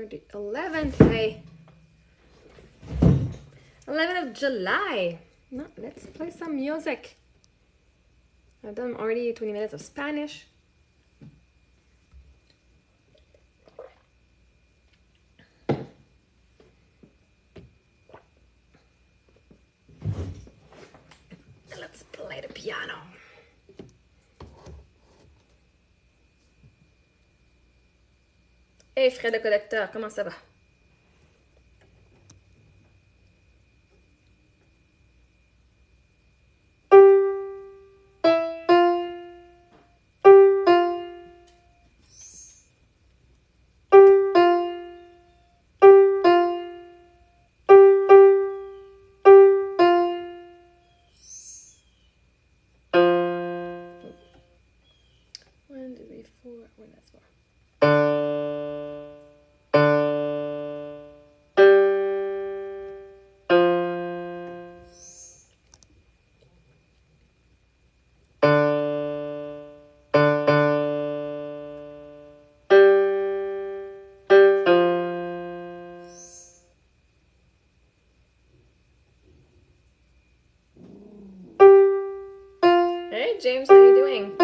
the 11th day. 11th of July. No, let's play some music. I've done already 20 minutes of Spanish. Let's play the piano. Hey Fred le collecteur, comment ça va? Hey James, how are you doing?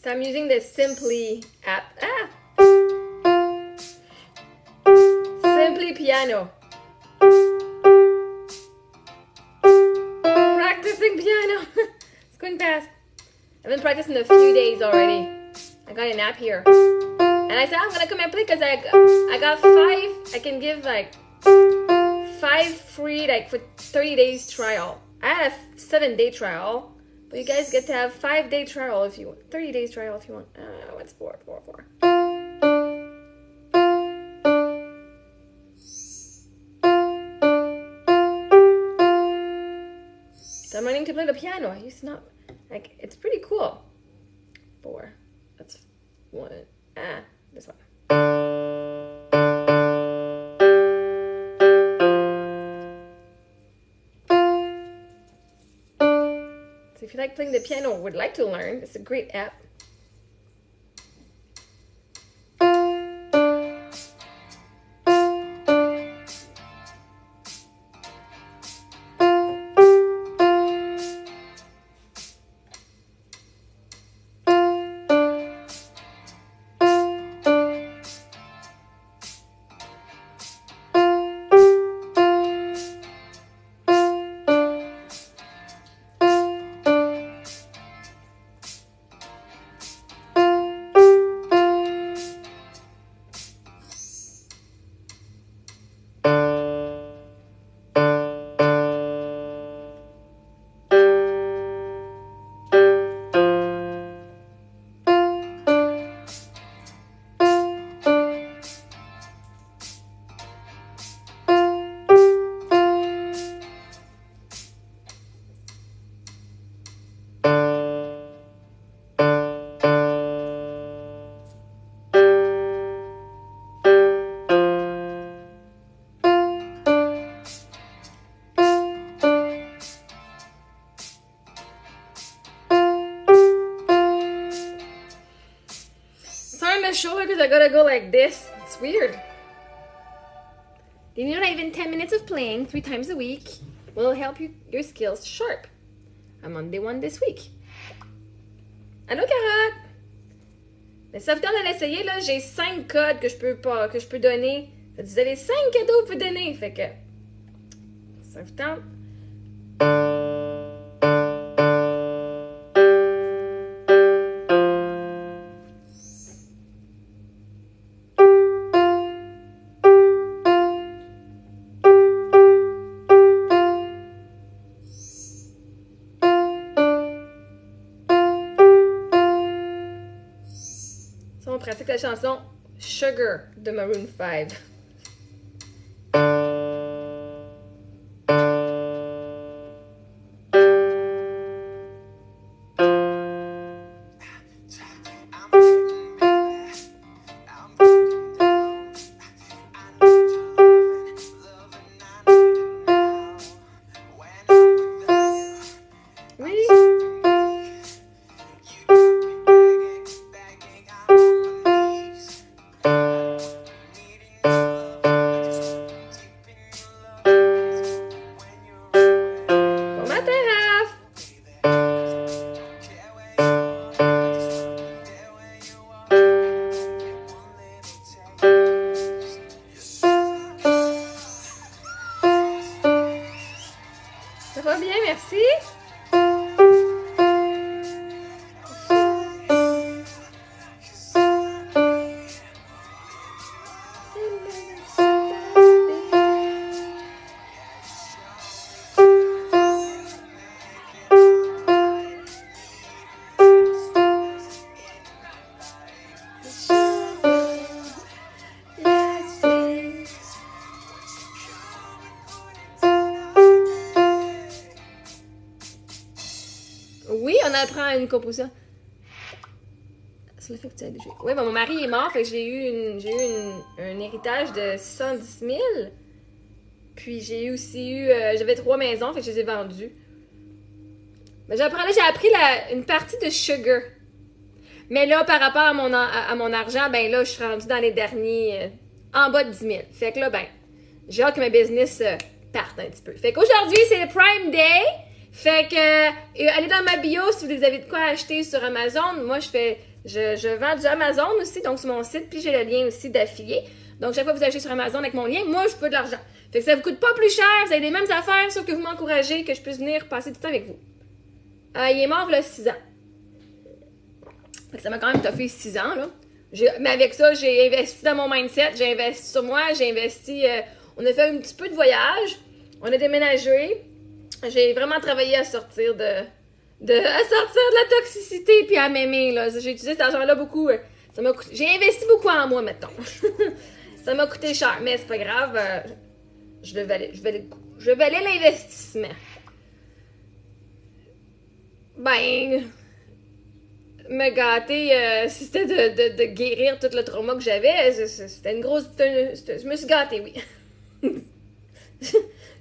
So I'm using the Simply app. Simply Piano. Practicing piano. It's going fast. I've been practicing a few days already. I got an app here. And I said I'm gonna come and play because I got 5. I can give like 5 free like for 30 days trial. I had a 7-day trial. But you guys get to have 5-day trial if you want. 30 days trial if you want. What's 4? So I'm learning to play the piano. I used to not. Like, it's pretty cool. 4. That's 1. This one. So if you like playing the piano or would like to learn, it's a great app. Shoulder because I gotta go like this. It's weird. Did you know that even 10 minutes of playing 3 times a week will help your skills sharp? I'm on day 1 this week. Allô Carotte? Mais ça vous tente de l'essayer là, j'ai 5 codes que je peux donner. Vous avez 5 cadeaux que vous pouvez donner. Fait que ça vous tente? Ça, on pratique la chanson Sugar de Maroon 5. Ça va bien, merci. Oui, on apprend une composition. C'est le fait que tu as déjà... Oui, ben, mon mari est mort, fait que j'ai eu un héritage de 110 000. Puis j'ai aussi eu... j'avais 3 maisons, fait que je les ai vendues. Ben, j'ai appris une partie de Sugar. Mais là, par rapport à mon argent, ben là, je suis rendue dans les derniers... en bas de 10 000. Fait que là, ben, j'ai hâte que ma business parte un petit peu. Fait qu'aujourd'hui, c'est le Prime Day. Fait que, allez dans ma bio si vous avez de quoi acheter sur Amazon. Moi, je vends du Amazon aussi, donc sur mon site, puis j'ai le lien aussi d'affilié. Donc, chaque fois que vous achetez sur Amazon avec mon lien, moi, je peux de l'argent. Fait que ça vous coûte pas plus cher, vous avez les mêmes affaires, sauf que vous m'encouragez que je puisse venir passer du temps avec vous. Il est mort, là, 6 ans. Fait que ça m'a quand même toffé 6 ans, là. Mais avec ça, j'ai investi dans mon mindset, j'ai investi sur moi, j'ai investi... on a fait un petit peu de voyage, on a déménagé. J'ai vraiment travaillé à sortir de la toxicité puis à m'aimer, là. J'ai utilisé cet argent-là beaucoup. J'ai investi beaucoup en moi, mettons. Ça m'a coûté cher, mais c'est pas grave. Je valais l'investissement. Ben, me gâter, si c'était de guérir tout le trauma que j'avais, c'était une grosse... je me suis gâtée, oui.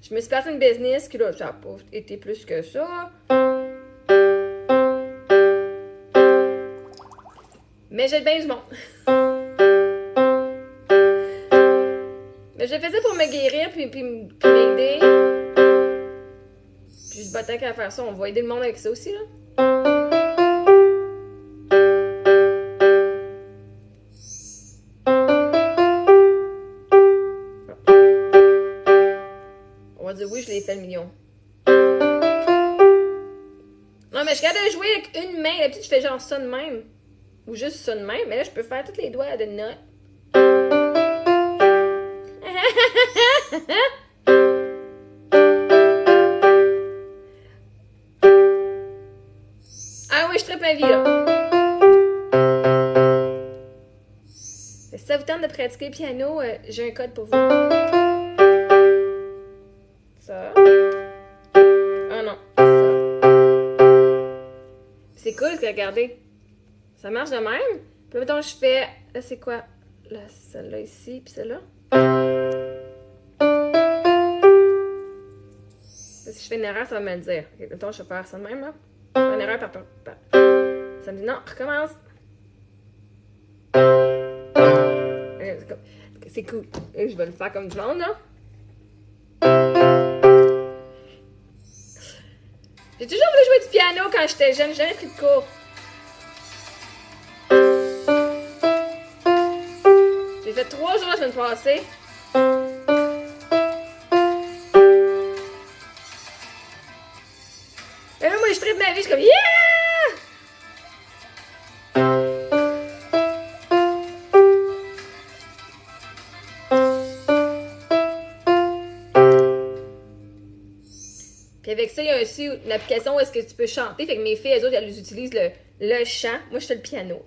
Je me suis partie une business qui, là, ça n'a pas été plus que ça. Mais j'ai bien du monde. Mais je le faisais pour me guérir puis m'aider. Puis je battais qu'à faire ça. On va aider le monde avec ça aussi, là. On va dire oui, je l'ai fait le million. Non, mais je suis capable de jouer avec une main. La petite, je fais genre ça de même. Ou juste ça de même. Mais là, je peux faire tous les doigts de notes. Ah oui, je tripe ma vie, là. Si ça vous tente de pratiquer le piano, j'ai un code pour vous. Ça. Ah non, ça. C'est cool, regardez. Ça marche de même. Puis mettons, je fais... Là, c'est quoi? Là, celle-là ici, puis celle-là. Si je fais une erreur, ça va me le dire. Okay, mettons, je vais faire ça de même, là. Je fais une erreur partout. Ça me dit non, recommence. C'est cool. Et je vais le faire comme du monde, là. J'ai toujours voulu jouer du piano quand j'étais jeune. J'ai jamais pris de cours. J'ai fait 3 jours la semaine passée. Et là, moi, je tripe ma vie. Je suis comme yeah! Puis avec ça, il y a aussi une application où est-ce que tu peux chanter. Fait que mes filles, elles autres, elles utilisent le chant. Moi, je fais le piano.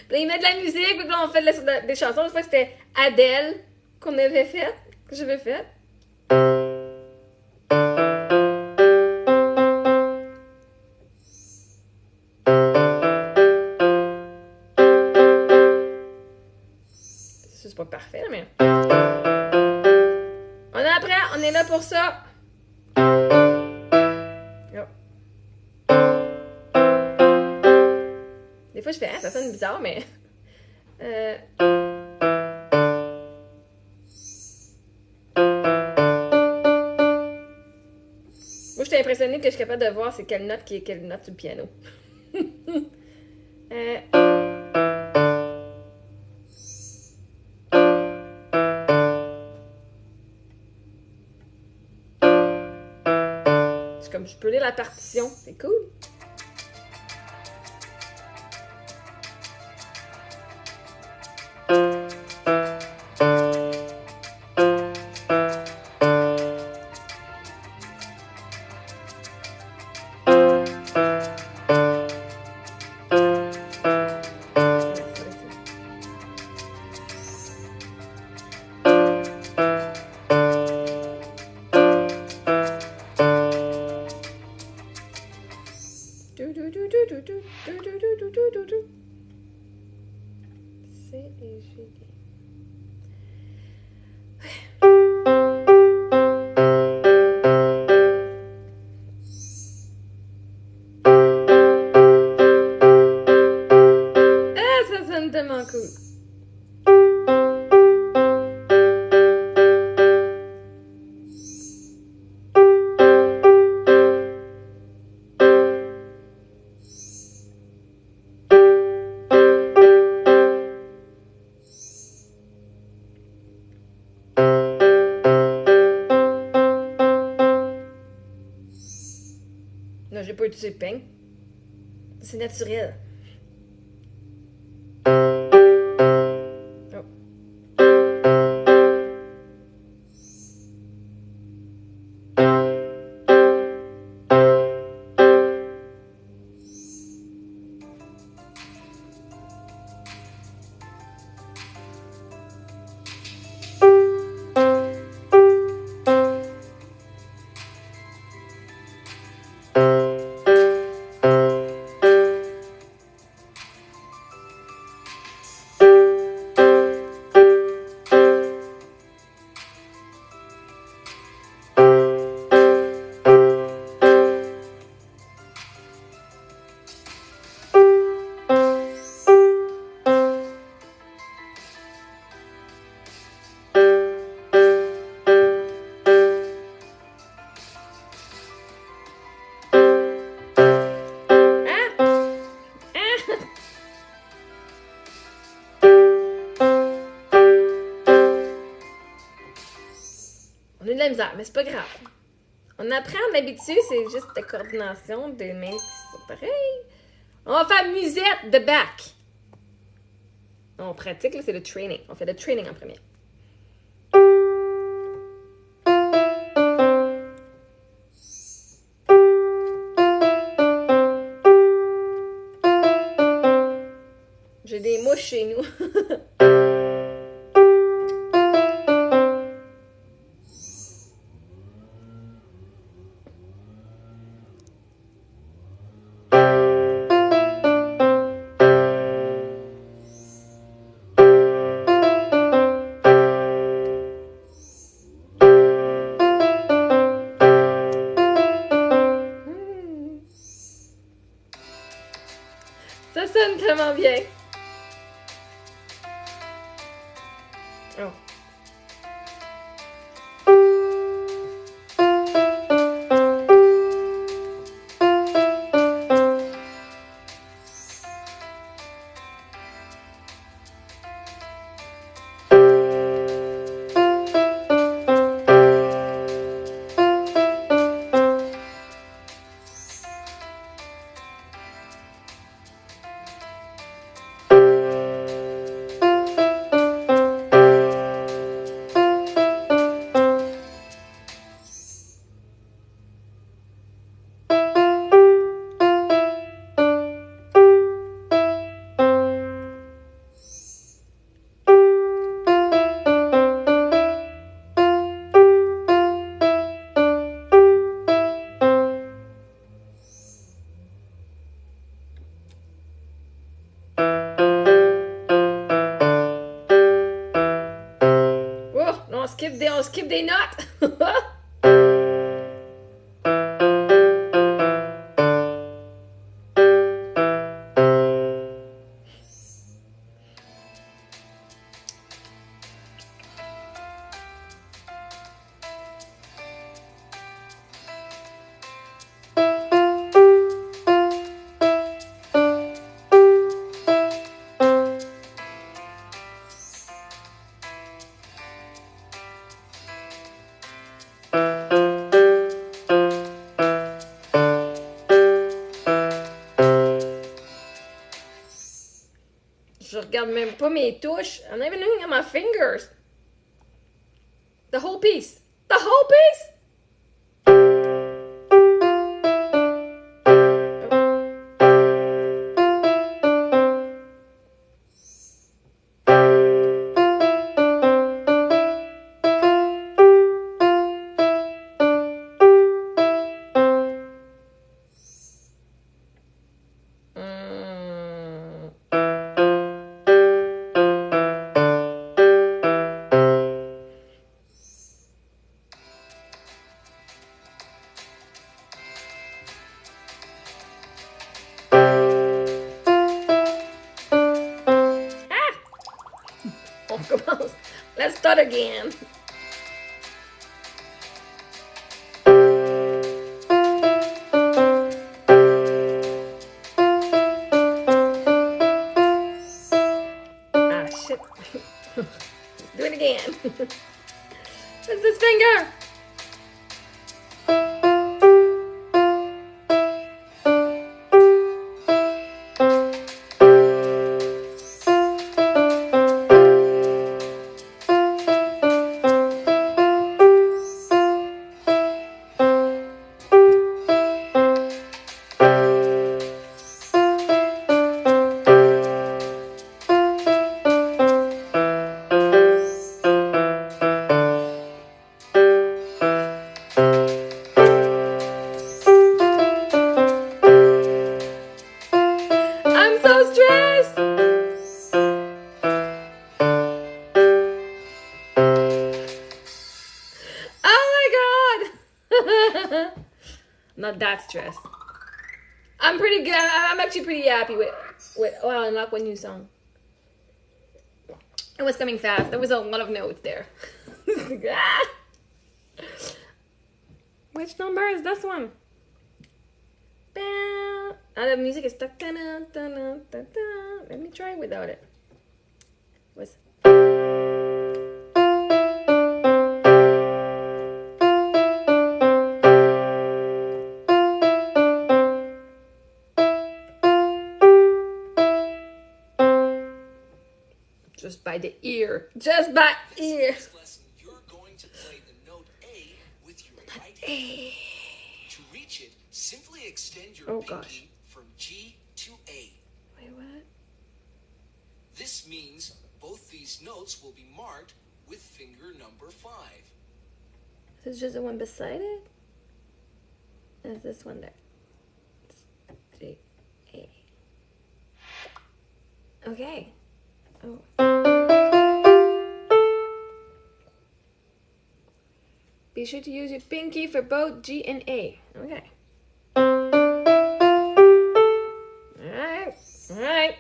Puis là, ils mettent de la musique, puis là, on fait des chansons. Une fois, c'était Adele qu'on avait faite, que j'avais faite. C'est pas parfait, mais... On apprend, on est là pour ça. Des fois, je fais, ah, ça sonne bizarre, mais... Moi, j'étais impressionnée que je suis capable de voir c'est quelle note qui est quelle note sur le piano. Comme je peux lire la partition, c'est cool. C et G, D. Ah, ça sonne tellement cool. Non, j'ai pas utilisé de peigne. C'est naturel. Oh. On a de la misère, mais c'est pas grave. On apprend d'habitude, c'est juste la coordination des mains qui sont pareilles. On va faire musette de back. On pratique, là, c'est le training. On fait le training en premier. J'ai des mouches chez nous. Ça sonne tellement bien. Oh. I'll skip the nut. Je regarde même pas mes touches. I'm not even looking at my fingers. The whole piece. The whole piece? On recommence. Let's start again. Ah, shit. Let's do it again. What's this finger? Not that stressed. I'm pretty good. I'm actually pretty happy with oh, I unlocked one new song. It was coming fast. There was a lot of notes there. Which number is this one? The music is stuck. Let me try it without it. What's just by the ear. Just by ear. This lesson, you're going to play the note A with your right hand. To reach it, simply extend your pinky from G to A. Wait, what? This means both these notes will be marked with finger number 5. This is just the one beside it? There's this one there. G, A. Okay. Oh. Be sure to use your pinky for both G and A. Okay. Alright. Alright.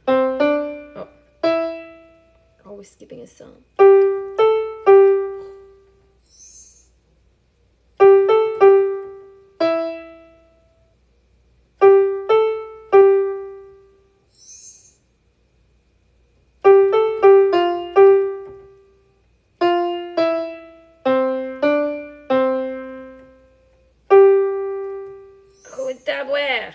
Oh. Always skipping a song. à boire.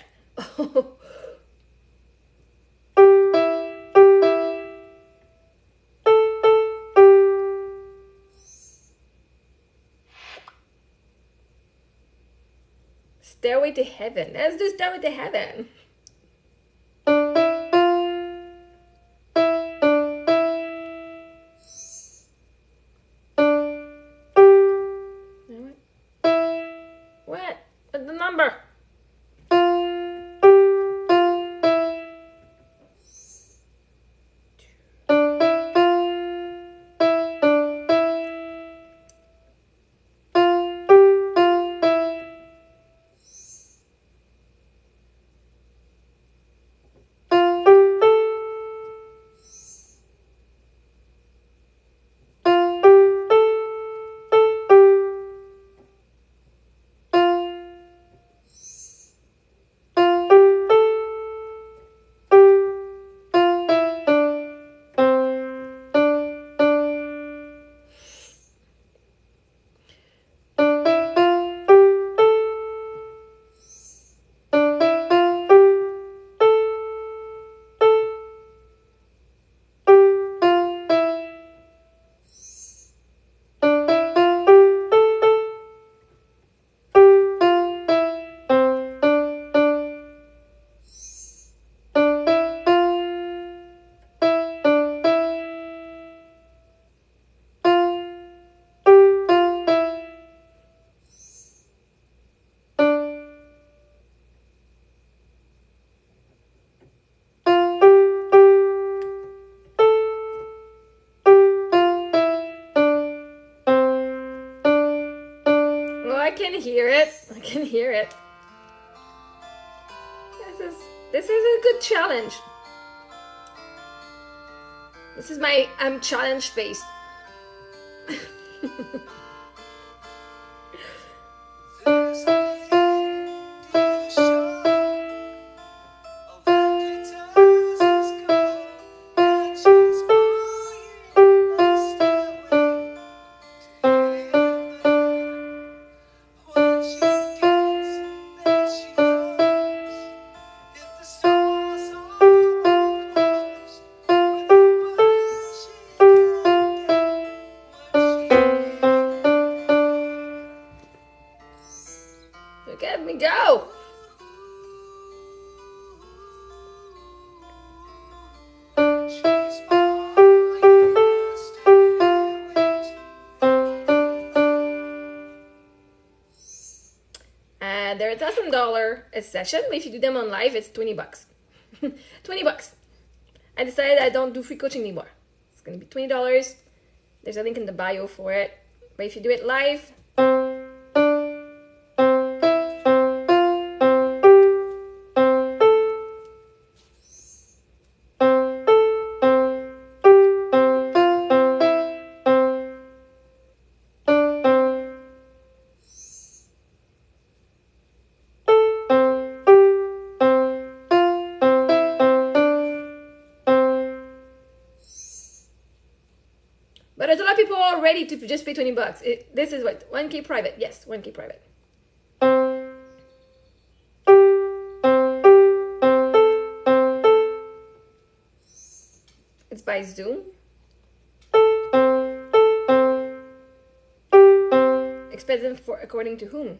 Stairway to Heaven. Let's do Stairway to Heaven. What? What's the number? I can hear it. I can hear it. This is a good challenge. This is my challenge face. Look at me go! They're $1,000 a session, but if you do them on live, it's $20. $20. I decided I don't do free coaching anymore. It's gonna be $20. There's a link in the bio for it. But if you do it live, but there's a lot of people all ready to just pay $20. This is what, 1K private. Yes, 1K private. It's by Zoom. Expensive for according to whom?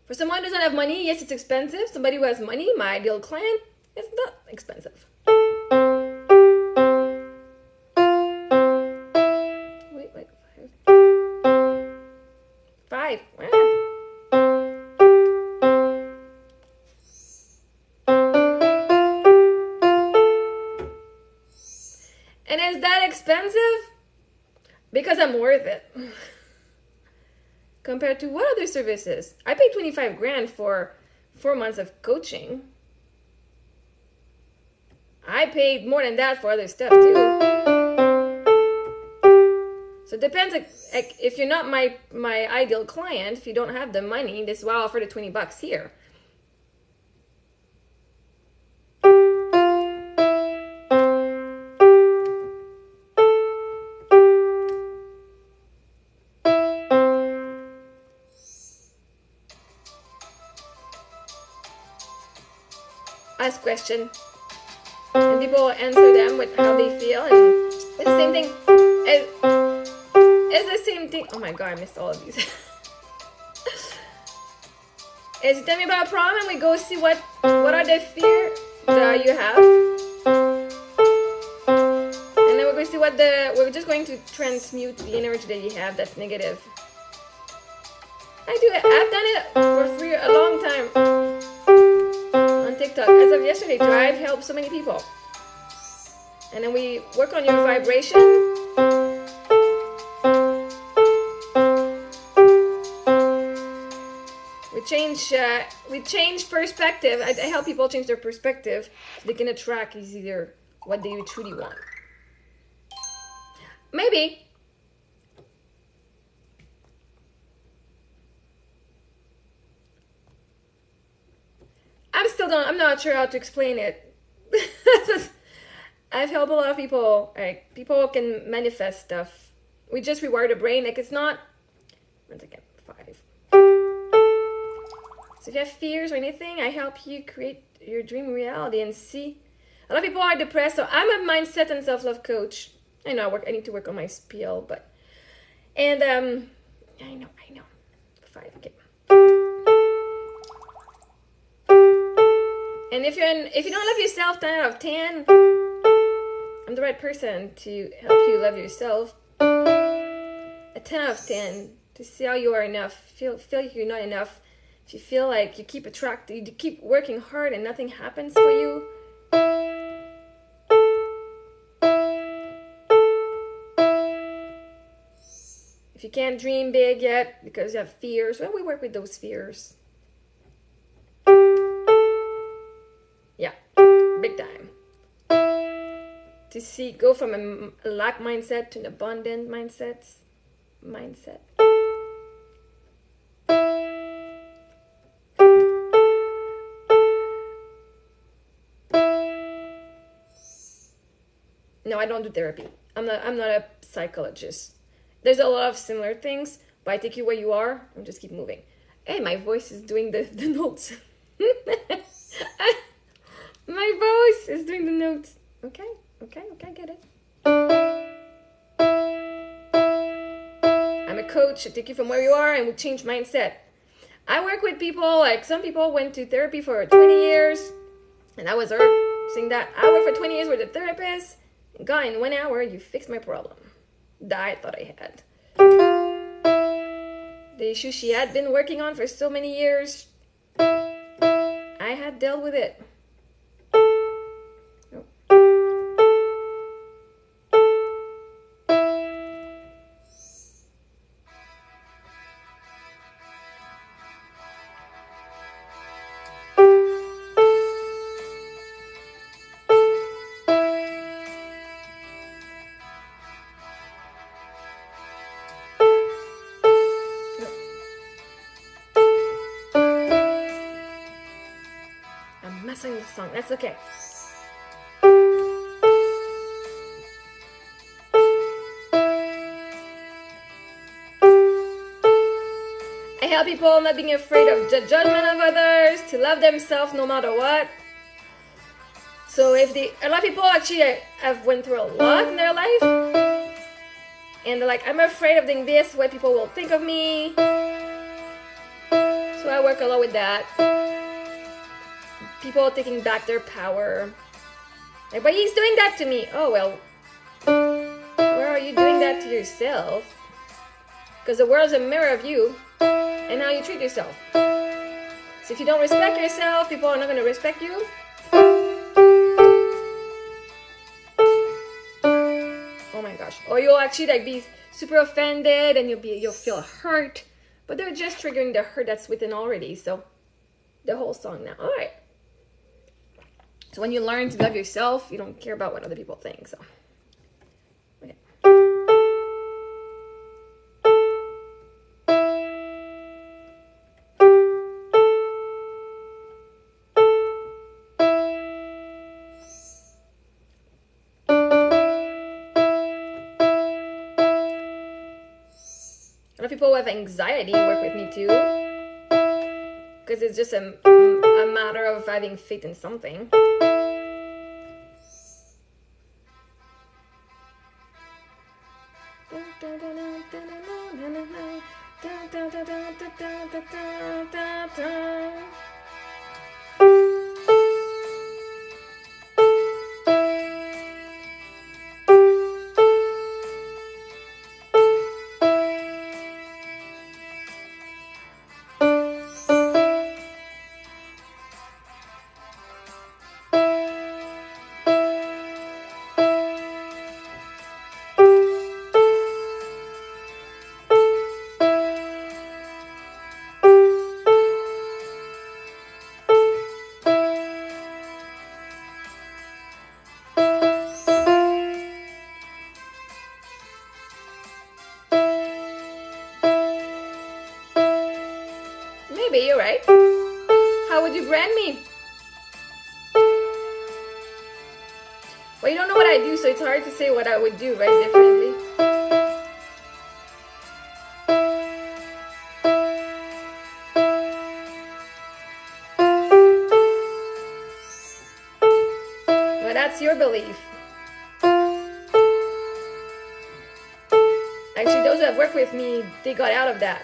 For someone who doesn't have money, yes, it's expensive. Somebody who has money, my ideal client, it's not expensive. Wait, 5. 5. And is that expensive? Because I'm worth it. Compared to what other services? I paid 25 grand for 4 months of coaching. I paid more than that for other stuff too. So it depends, like if you're not my ideal client, if you don't have the money, this is why I offer the $20 here. ask questions, and people answer them with how they feel, and it's the same thing. It's the same thing. Oh my god, I missed all of these. As you tell me about a problem, we go see what are the fears that you have, and then we're going to see we're just going to transmute the energy that you have that's negative. I've done it for a long time on TikTok. As of yesterday too, I've helped so many people. And then we work on your vibration. We change perspective. I help people change their perspective so they can attract easier what they truly want. Maybe. I'm not sure how to explain it. I've helped a lot of people. Like, people can manifest stuff. We just rewire the brain. Like, it's not. Once again, 5. So if you have fears or anything, I help you create your dream reality and see. A lot of people are depressed, so I'm a mindset and self-love coach. I know I need to work on my spiel, but I know. 5. Okay. And if you don't love yourself 10 out of 10, I'm the right person to help you love yourself. A 10 out of 10 to see how you are enough. Feel like you're not enough. If you feel like you keep working hard and nothing happens for you. If you can't dream big yet because you have fears, well, we work with those fears. Yeah, big time. To go from a lack mindset to an abundant mindset. No, I don't do therapy. I'm not a psychologist. There's a lot of similar things, but I take you where you are and just keep moving. Hey, my voice is doing the notes. My voice is doing the notes. Okay, get it. I'm a coach. I take you from where you are and we change mindset. I work with people, like some people went to therapy for 20 years, and I was saying that I worked for 20 years with a therapist, and God, in 1 hour, you fixed my problem that I thought I had. The issue she had been working on for so many years, I had dealt with it. Messing with the song. That's okay. I help people not being afraid of the judgment of others, to love themselves no matter what. So a lot of people actually have went through a lot in their life, and they're like, I'm afraid of doing this, what people will think of me. So I work a lot with that. People taking back their power. Like, but he's doing that to me. Oh, well, where are you doing that to yourself? Because the world's a mirror of you and how you treat yourself. So if you don't respect yourself, people are not going to respect you. Oh my gosh. Or you'll actually like be super offended and you'll feel hurt. But they're just triggering the hurt that's within already. So the whole song now. All right. So when you learn to love yourself, you don't care about what other people think. So, okay. A lot of people who have anxiety work with me too, because it's just a matter of having faith in something. Maybe you're right. How would you brand me? Well, you don't know what I do, so it's hard to say what I would do, right, differently. But that's your belief. Actually, those who have worked with me, they got out of that.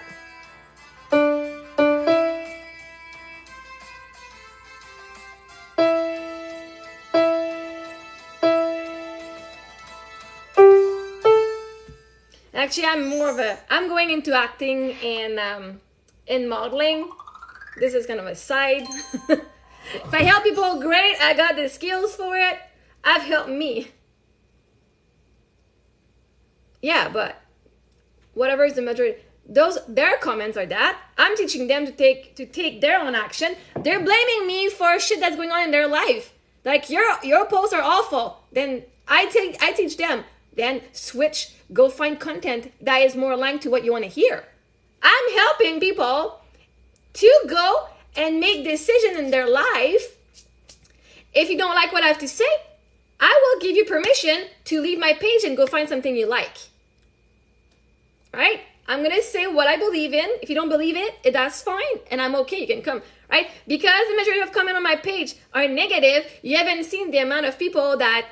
Actually, I'm going into acting and in modeling. This is kind of a side. If I help people, great. I got the skills for it. I've helped me. Yeah, but whatever is the majority, their comments are that. I'm teaching them to take their own action. They're blaming me for shit that's going on in their life. Like your posts are awful. Then I teach them. Then switch, go find content that is more aligned to what you want to hear. I'm helping people to go and make decisions in their life. If you don't like what I have to say, I will give you permission to leave my page and go find something you like. Right? I'm going to say what I believe in. If you don't believe it, that's fine. And I'm okay. You can come. Right? Because the majority of comments on my page are negative, you haven't seen the amount of people that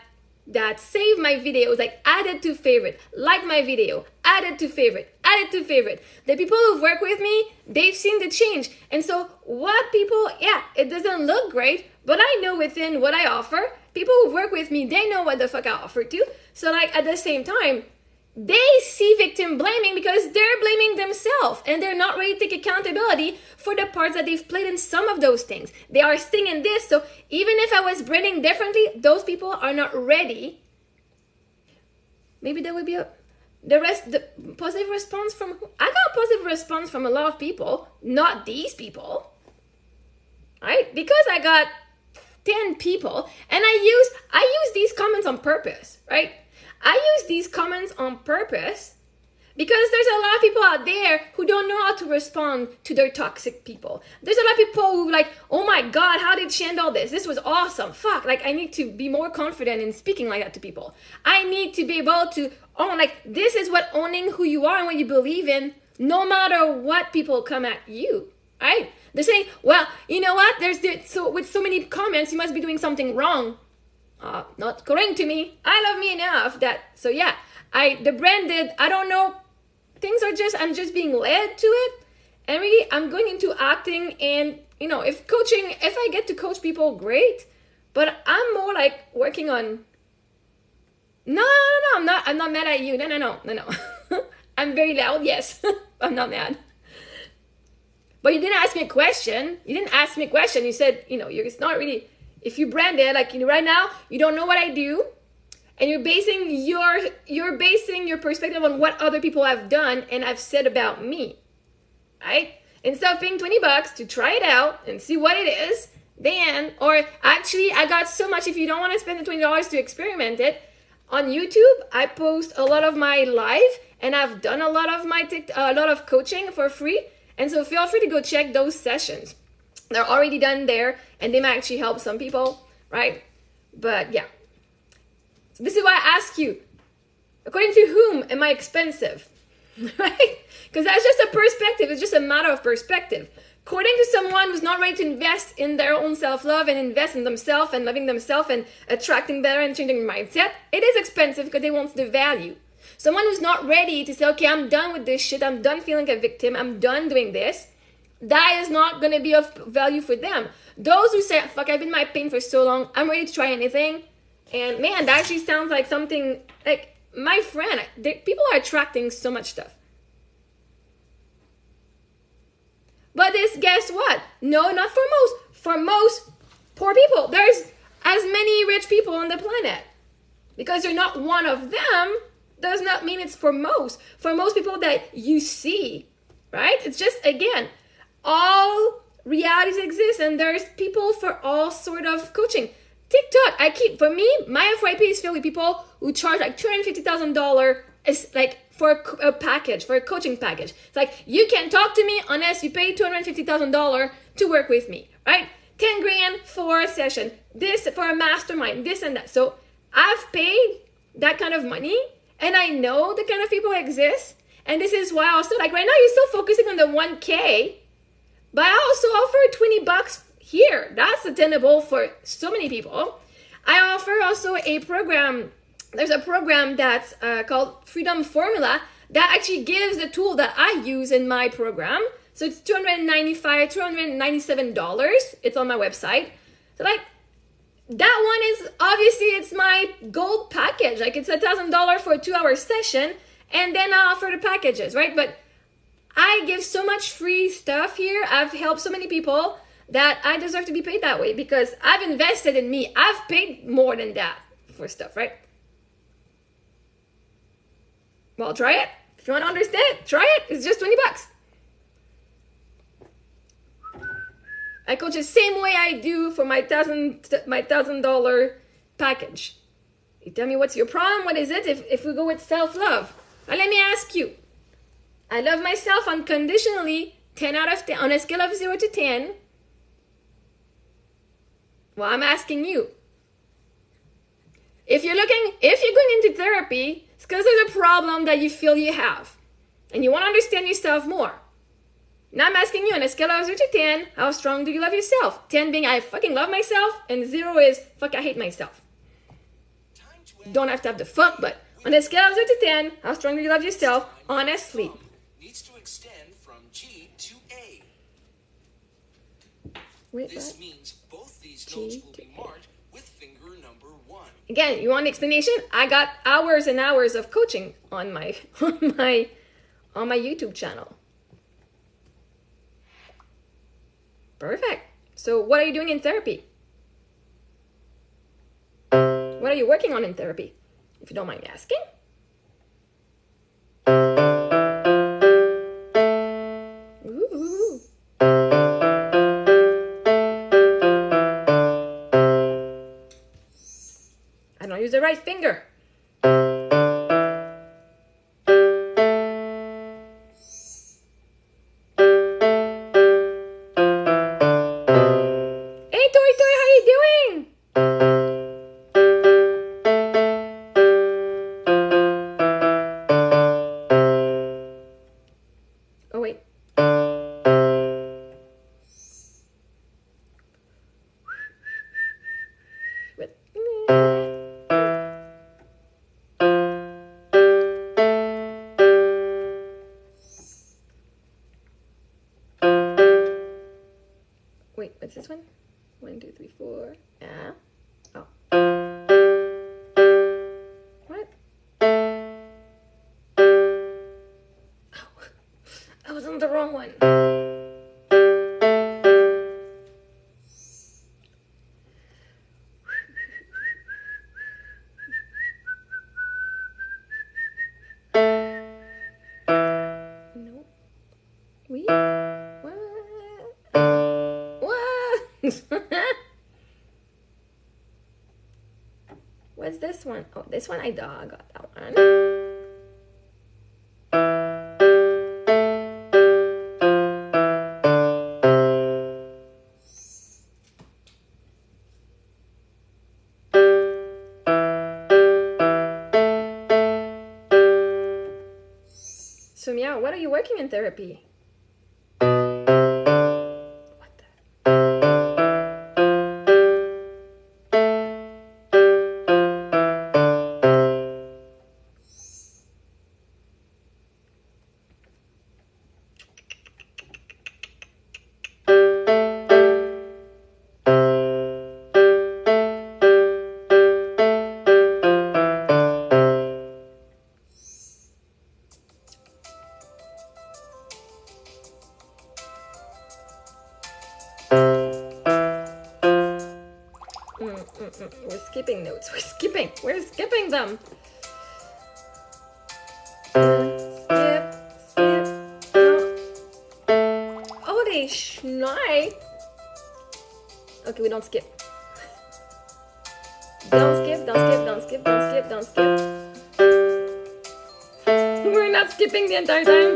save my videos, like added to favorite, like my video, added to favorite, added to favorite. The people who've worked with me, they've seen the change. And so what people, yeah, it doesn't look great, but I know within what I offer, people who've worked with me, they know what the fuck I offer too. So like at the same time, they see victim blaming because they're blaming themselves and they're not ready to take accountability for the parts that they've played in some of those things. They are staying in this. So even if I was branding differently, those people are not ready. Maybe there will be the positive response from, I got a positive response from a lot of people, not these people, right? Because I got 10 people and I use these comments on purpose, right? I use these comments on purpose because there's a lot of people out there who don't know how to respond to their toxic people. There's a lot of people who like, oh my God, how did she handle this? This was awesome. Fuck, like I need to be more confident in speaking like that to people. I need to be able to own, like this is what owning who you are and what you believe in, no matter what people come at you, right? They're saying, well, you know what? So with so many comments, you must be doing something wrong. Not according to me. I love me enough that, so yeah, the branded, I don't know, I'm just being led to it. And really, I'm going into acting and, you know, if I get to coach people, great. But I'm more like working on, no, I'm not mad at you. No. I'm very loud, yes. I'm not mad. But you didn't ask me a question. You said, you know, it's not really, if you brand it, like, you know, right now, you don't know what I do, and you're basing your perspective on what other people have done and have said about me, right? Instead of paying $20 to try it out and see what it is, then, or actually, I got so much, if you don't want to spend the $20 to experiment it, on YouTube, I post a lot of my live, and I've done a lot of coaching for free, and so feel free to go check those sessions. They're already done there, and they might actually help some people, right? But yeah. So this is why I ask you, according to whom am I expensive? Right? Because that's just a perspective. It's just a matter of perspective. According to someone who's not ready to invest in their own self-love and invest in themselves and loving themselves and attracting better and changing their mindset, it is expensive because they want the value. Someone who's not ready to say, okay, I'm done with this shit, I'm done feeling like a victim, I'm done doing this, that is not going to be of value for them. Those who say, fuck, I've been in my pain for so long, I'm ready to try anything. And man, that actually sounds like something, like my friend, people are attracting so much stuff. But this, guess what? No, not for most. For most poor people. There's as many rich people on the planet. Because you're not one of them does not mean it's for most. For most people that you see, right? It's just, again, all realities exist and there's people for all sort of coaching. TikTok, for me, my FYP is filled with people who charge like $250,000 is like for a package, for a coaching package. It's like, you can talk to me unless you pay $250,000 to work with me, right? 10 grand for a session, this for a mastermind, this and that. So I've paid that kind of money and I know the kind of people exist. And this is why also, like right now you're still focusing on the 1K, but I also offer $20 here. That's attainable for so many people. I offer also a program. There's a program that's called Freedom Formula that actually gives the tool that I use in my program. So it's $297. It's on my website. So like that one is obviously it's my gold package. Like it's $1,000 for a 2-hour session, and then I offer the packages, right? But I give so much free stuff here. I've helped so many people that I deserve to be paid that way because I've invested in me. I've paid more than that for stuff, right? Well, try it. If you want to understand, try it. It's just $20. I coach the same way I do for my $1,000 package. You tell me what's your problem. What is it? If we go with self-love, now let me ask you. I love myself unconditionally. 10 out of 10 on a scale of 0 to 10. Well, I'm asking you. If you're going into therapy, it's because there's a problem that you feel you have. And you want to understand yourself more. Now I'm asking you on a scale of 0 to 10, how strong do you love yourself? 10 being I fucking love myself, and 0 is fuck I hate myself. Don't have to have the fuck, but on a scale of 0 to 10, how strong do you love yourself? Honestly. Needs to extend from G to A. Wait, this what? means both these notes will be marked with finger number 1. Again, you want an explanation? I got hours and hours of coaching on my YouTube channel. Perfect. So what are you doing in therapy? What are you working on in therapy? If you don't mind me asking. Ooh. I don't use the right finger. Wait, what's this one? 1, 2, 3, 4. Yeah. Oh. What? Oh, I was on the wrong one. No. We? What? What's this one? Oh, this one I got that one. So, Meow, what are you working in therapy? We're skipping notes. We're skipping them. Skip. No. Holy schneid. Okay, we don't skip. Don't skip. We're not skipping the entire time.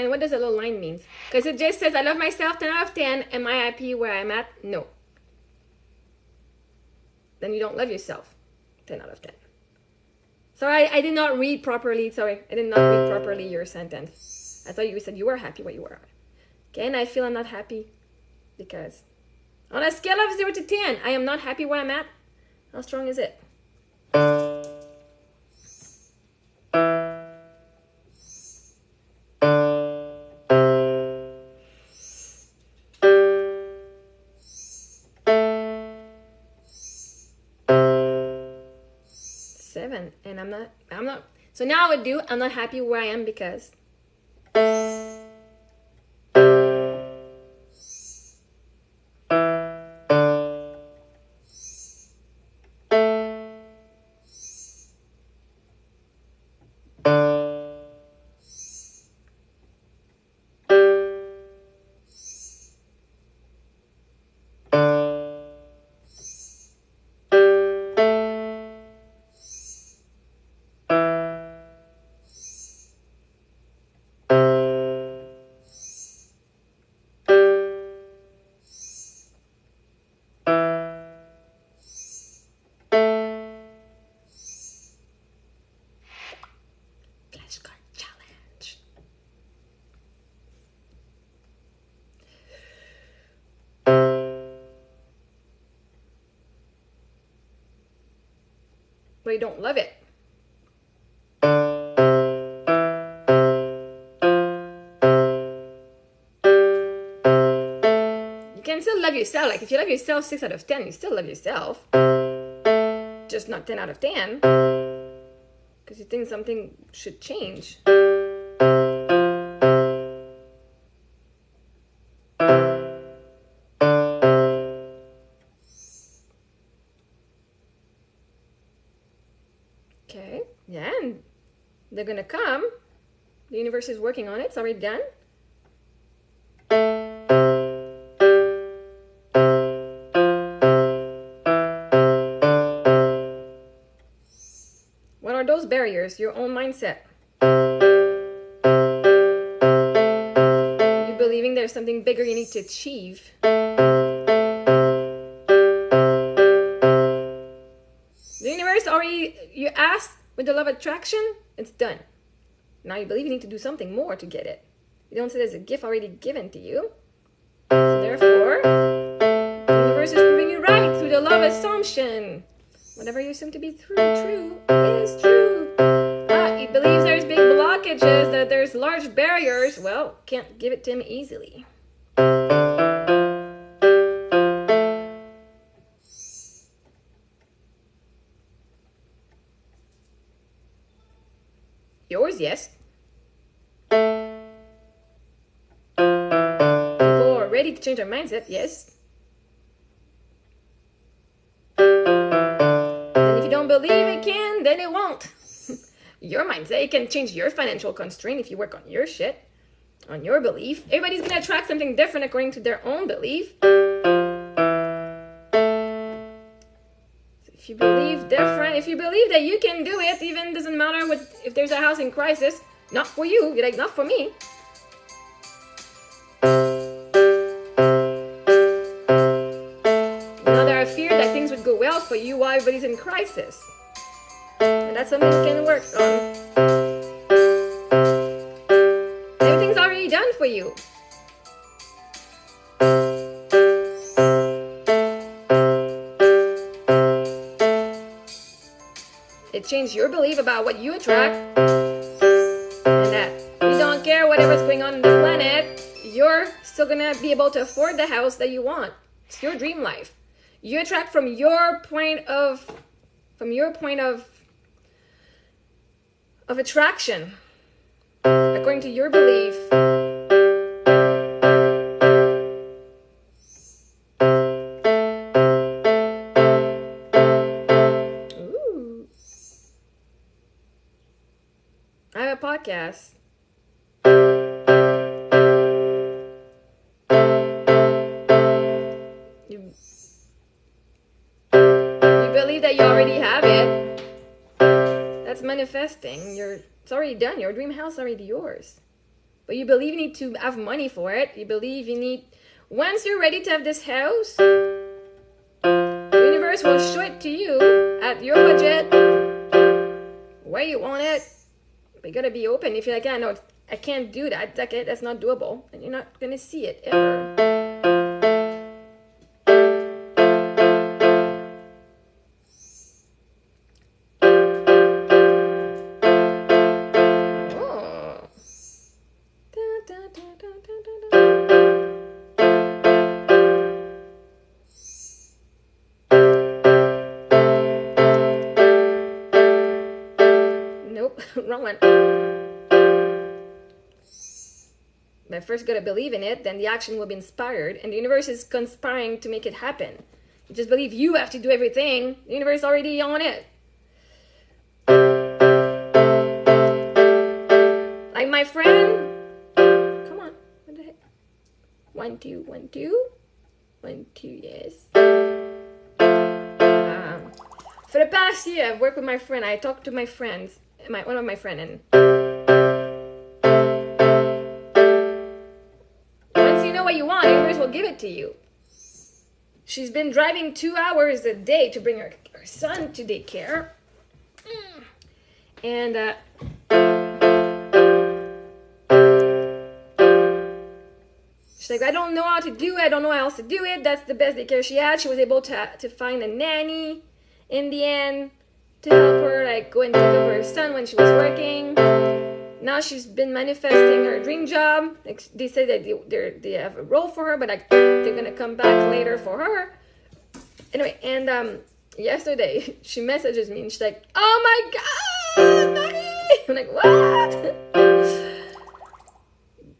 What does a little line mean? Because it just says, I love myself, 10 out of 10. Am I happy where I'm at? No. Then you don't love yourself, 10 out of 10. Sorry, I did not read properly. Sorry, I did not read properly your sentence. I thought you said you were happy where you were. Okay, and I feel I'm not happy because on a scale of 0 to 10, I am not happy where I'm at. How strong is it? And I'm not, so now I would do, I'm not happy where I am because. 'Flashcard challenge. But you don't love it. You can still love yourself. Like if you love yourself 6 out of 10, you still love yourself. Just not 10 out of 10. Because you think something should change. Okay, yeah, and they're gonna come. The universe is working on it. It's already done. What are those barriers? Your own mindset. You believing there's something bigger you need to achieve. The universe already, you asked with the law of attraction, it's done. Now you believe you need to do something more to get it. You don't say there's a gift already given to you. So therefore, the universe is proving you right through the law of assumption. Whatever you assume to be true is true. He believes there's big blockages, that there's large barriers. Well, can't give it to him easily. Yours, yes. People are ready to change their mindset, yes. And if you don't believe it can, then it won't. Your mindset, it can change your financial constraint if you work on your shit, on your belief. Everybody's gonna attract something different according to their own belief. If you believe different, if you believe that you can do it, even doesn't matter what, if there's a house in crisis, not for you, you're like, not for me. Now there are fears that things would go well for you while everybody's in crisis. And that's something you can work on. Everything's already done for you. It changed your belief about what you attract. And that you don't care whatever's going on in the planet, you're still gonna be able to afford the house that you want. It's your dream life. You attract from your point of attraction, according to your belief. Ooh. I have a podcast. You believe that you already have it. That's manifesting. It's already done. Your dream house is already yours. But you believe you need to have money for it. You believe you need... Once you're ready to have this house, the universe will show it to you at your budget, where you want it. But you gotta be open. If you're like, yeah, no, I can't do that. That's not doable. And you're not gonna see it ever. Wrong one. But first gotta believe in it, then the action will be inspired, and the universe is conspiring to make it happen. You just believe you have to do everything. The universe is already on it. Like my friend. Come on. What the heck? 1, 2, 1, 2. 1, 2, yes. For the past year, I've worked with my friend. I talked to my friends. One of my friends, and once you know what you want, the universe will give it to you. She's been driving 2 hours a day to bring her son to daycare, and she's like, I don't know how to do it. I don't know how else to do it. That's the best daycare she had. She was able to find a nanny in the end, to help her go and pick up her son when she was working. Now she's been manifesting her dream job. They say that they have a role for her, but they're gonna come back later for her. Anyway, and yesterday she messages me and she's like, "Oh my God, Marie!" I'm like, "What?"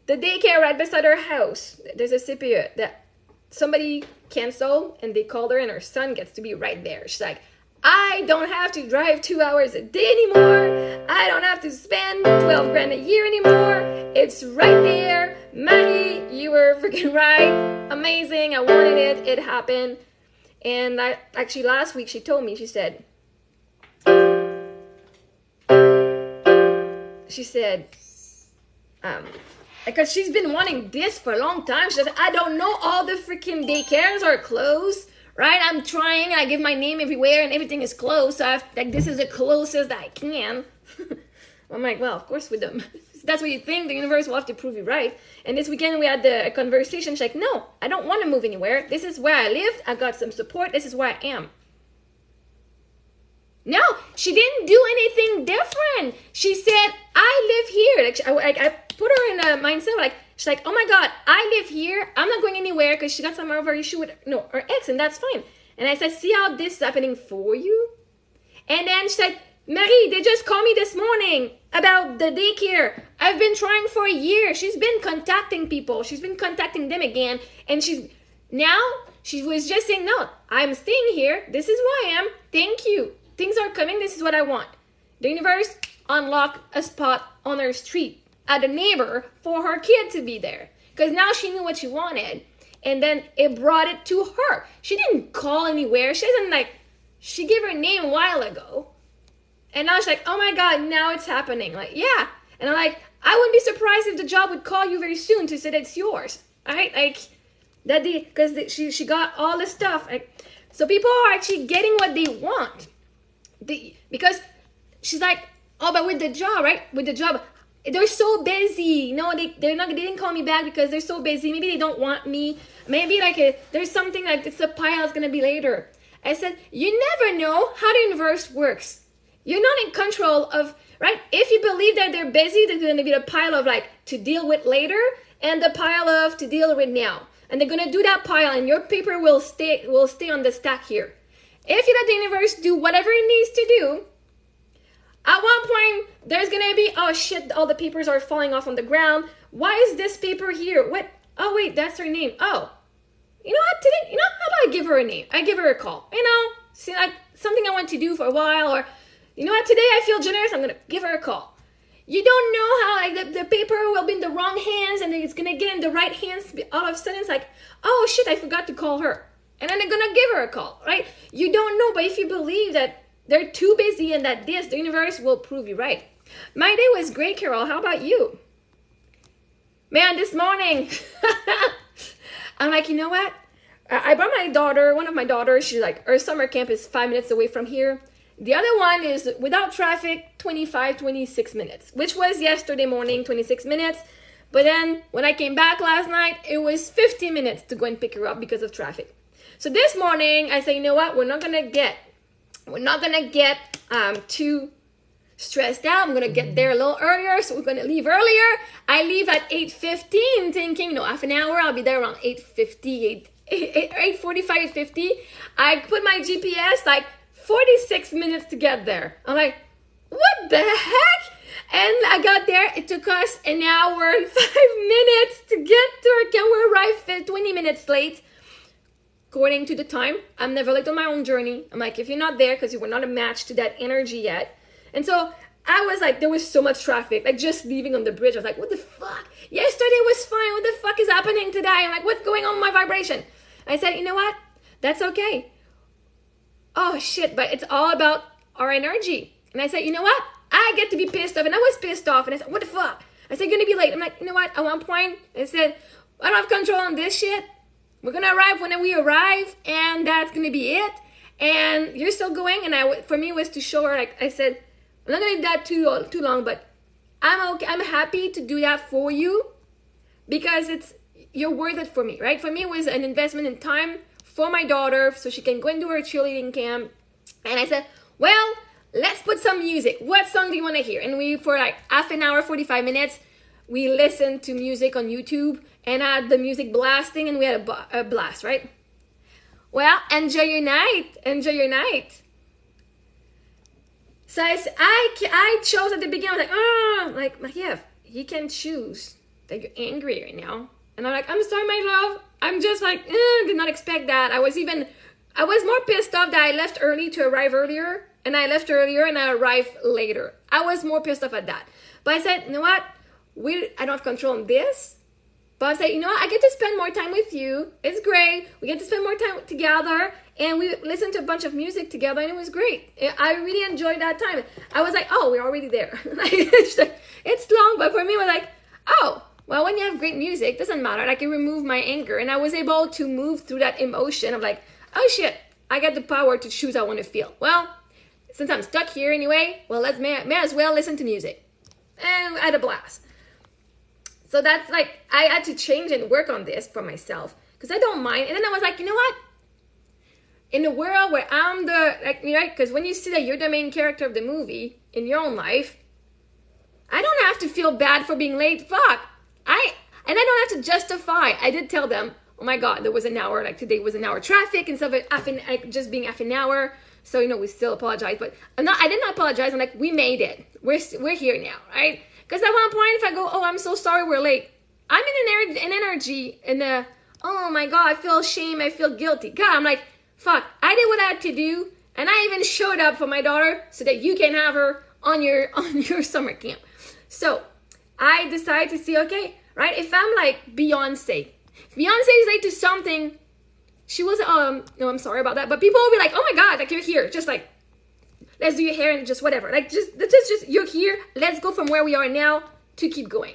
The daycare right beside her house, there's a CPU that somebody canceled, and they called her, and her son gets to be right there. She's like, I don't have to drive 2 hours a day anymore. I don't have to spend 12 grand a year anymore. It's right there. Marie, you were freaking right. Amazing. I wanted it. It happened. And actually last week she told me, she said, because she's been wanting this for a long time. She says, I don't know, all the freaking daycares are closed. Right? I'm trying. I give my name everywhere and everything is closed. So this is the closest I can. I'm like, well, of course with them. That's what you think. The universe will have to prove you right. And this weekend we had a conversation. She's like, no, I don't want to move anywhere. This is where I lived. I got some support. This is where I am. No, she didn't do anything different. She said, I live here. I put her in a mindset she's like, oh my God, I live here. I'm not going anywhere, because she got some other issue with her ex, and that's fine. And I said, see how this is happening for you? And then she said, Marie, they just called me this morning about the daycare. I've been trying for a year. She's been contacting people. She's been contacting them again. And she was just saying, no, I'm staying here. This is who I am. Thank you. Things are coming. This is what I want. The universe unlocked a spot on her street at a neighbor for her kid to be there, because now she knew what she wanted, and then it brought it to her. She didn't call anywhere. She gave her name a while ago, and now she's like, oh my God, now it's happening. Like, yeah. And I'm like, I wouldn't be surprised if the job would call you very soon to say that it's yours. All right, because she got all the stuff. So people are actually getting what they want. Because she's like, oh, but with the job, right? With the job, they're so busy. No, they didn't call me back because they're so busy. Maybe they don't want me. Maybe there's something it's a pile that's gonna be later. I said, you never know how the universe works. You're not in control of, right? If you believe that they're busy, there's going to be a pile of like to deal with later and the pile of to deal with now. And they're going to do that pile and your paper will stay on the stack here. If you let the universe do whatever it needs to do, at one point, there's going to be, oh shit, all the papers are falling off on the ground. Why is this paper here? What? Oh wait, that's her name. Oh, you know what? Today, how about I give her a name? I give her a call. See, like something I want to do for a while, or you know what? Today I feel generous. I'm gonna give her a call. You don't know how like the paper will be in the wrong hands, and then it's gonna get in the right hands. All of a sudden, it's like, oh shit, I forgot to call her, and then they're gonna give her a call, right? You don't know, but if you believe that they're too busy and that the universe will prove you right. My day was great, Carol. How about you? Man, this morning, I'm like, you know what? I brought my daughter, one of my daughters, she's like, her summer camp is 5 minutes away from here. The other one is without traffic, 26 minutes, which was yesterday morning, 26 minutes. But then when I came back last night, it was 15 minutes to go and pick her up because of traffic. So this morning, I say, you know what? We're not going to get too stressed out. I'm going to get there a little earlier, so we're going to leave earlier. I leave at 8:15 thinking, half an hour, I'll be there around 8:50, 8:45, 8:50. I put my GPS like 46 minutes to get there. I'm like, what the heck? And I got there. It took us an hour and 5 minutes to get to our camp. We arrived 20 minutes late. According to the time, I'm never late on my own journey. I'm like, if you're not there because you were not a match to that energy yet. And so I was like, there was so much traffic, like just leaving on the bridge. I was like, what the fuck? Yesterday was fine. What the fuck is happening today? I'm like, what's going on with my vibration? I said, you know what? That's okay. Oh shit, but it's all about our energy. And I said, you know what? I get to be pissed off. And I was pissed off. And I said, what the fuck? I said, you're going to be late. I'm like, you know what? At one point, I said, I don't have control on this shit. We're going to arrive when we arrive, and that's going to be it. And you're still going. And for me, it was to show her, like I said, I'm not going to do that too long, but I'm okay. I'm happy to do that for you because you're worth it for me, right? For me, it was an investment in time for my daughter so she can go into her cheerleading camp. And I said, well, let's put some music. What song do you want to hear? And for like half an hour, 45 minutes, we listened to music on YouTube and had the music blasting, and we had a blast, right? Well, enjoy your night. Enjoy your night. So I chose at the beginning. I was like, oh, like, Marie-Ève, you can choose that you're angry right now. And I'm like, I'm sorry, my love. I'm just like, did not expect that. I was more pissed off that I left early to arrive earlier. And I left earlier and I arrived later. I was more pissed off at that. But I said, you know what? I don't have control on this. But I said, you know what? I get to spend more time with you. It's great. We get to spend more time together. And we listened to a bunch of music together, and it was great. I really enjoyed that time. I was like, oh, we're already there. It's long, but for me, it was like, oh, well, when you have great music, it doesn't matter. I can remove my anger. And I was able to move through that emotion of like, oh, shit, I got the power to choose how I want to feel. Well, since I'm stuck here anyway, well, may as well listen to music. And I had a blast. So that's like, I had to change and work on this for myself because I don't mind. And then I was like, you know what? In a world where I'm because when you see that you're the main character of the movie in your own life, I don't have to feel bad for being late. Fuck. I don't have to justify. I did tell them, oh my God, there was an hour, like today was an hour traffic instead of just being half an hour. So, we still apologize, but I did not apologize. I'm like, we made it. We're here now, right? Because at one point, if I go, oh, I'm so sorry we're late, I'm in an energy, oh my God, I feel shame, I feel guilty. God, I'm like, fuck, I did what I had to do, and I even showed up for my daughter so that you can have her on your summer camp. So I decided to see, okay, right, if I'm like Beyonce, if Beyonce is late to something, she was, no, I'm sorry about that, but people will be like, oh my God, like you're here, just like, let's do your hair and just whatever. Like, just you're here. Let's go from where we are now to keep going.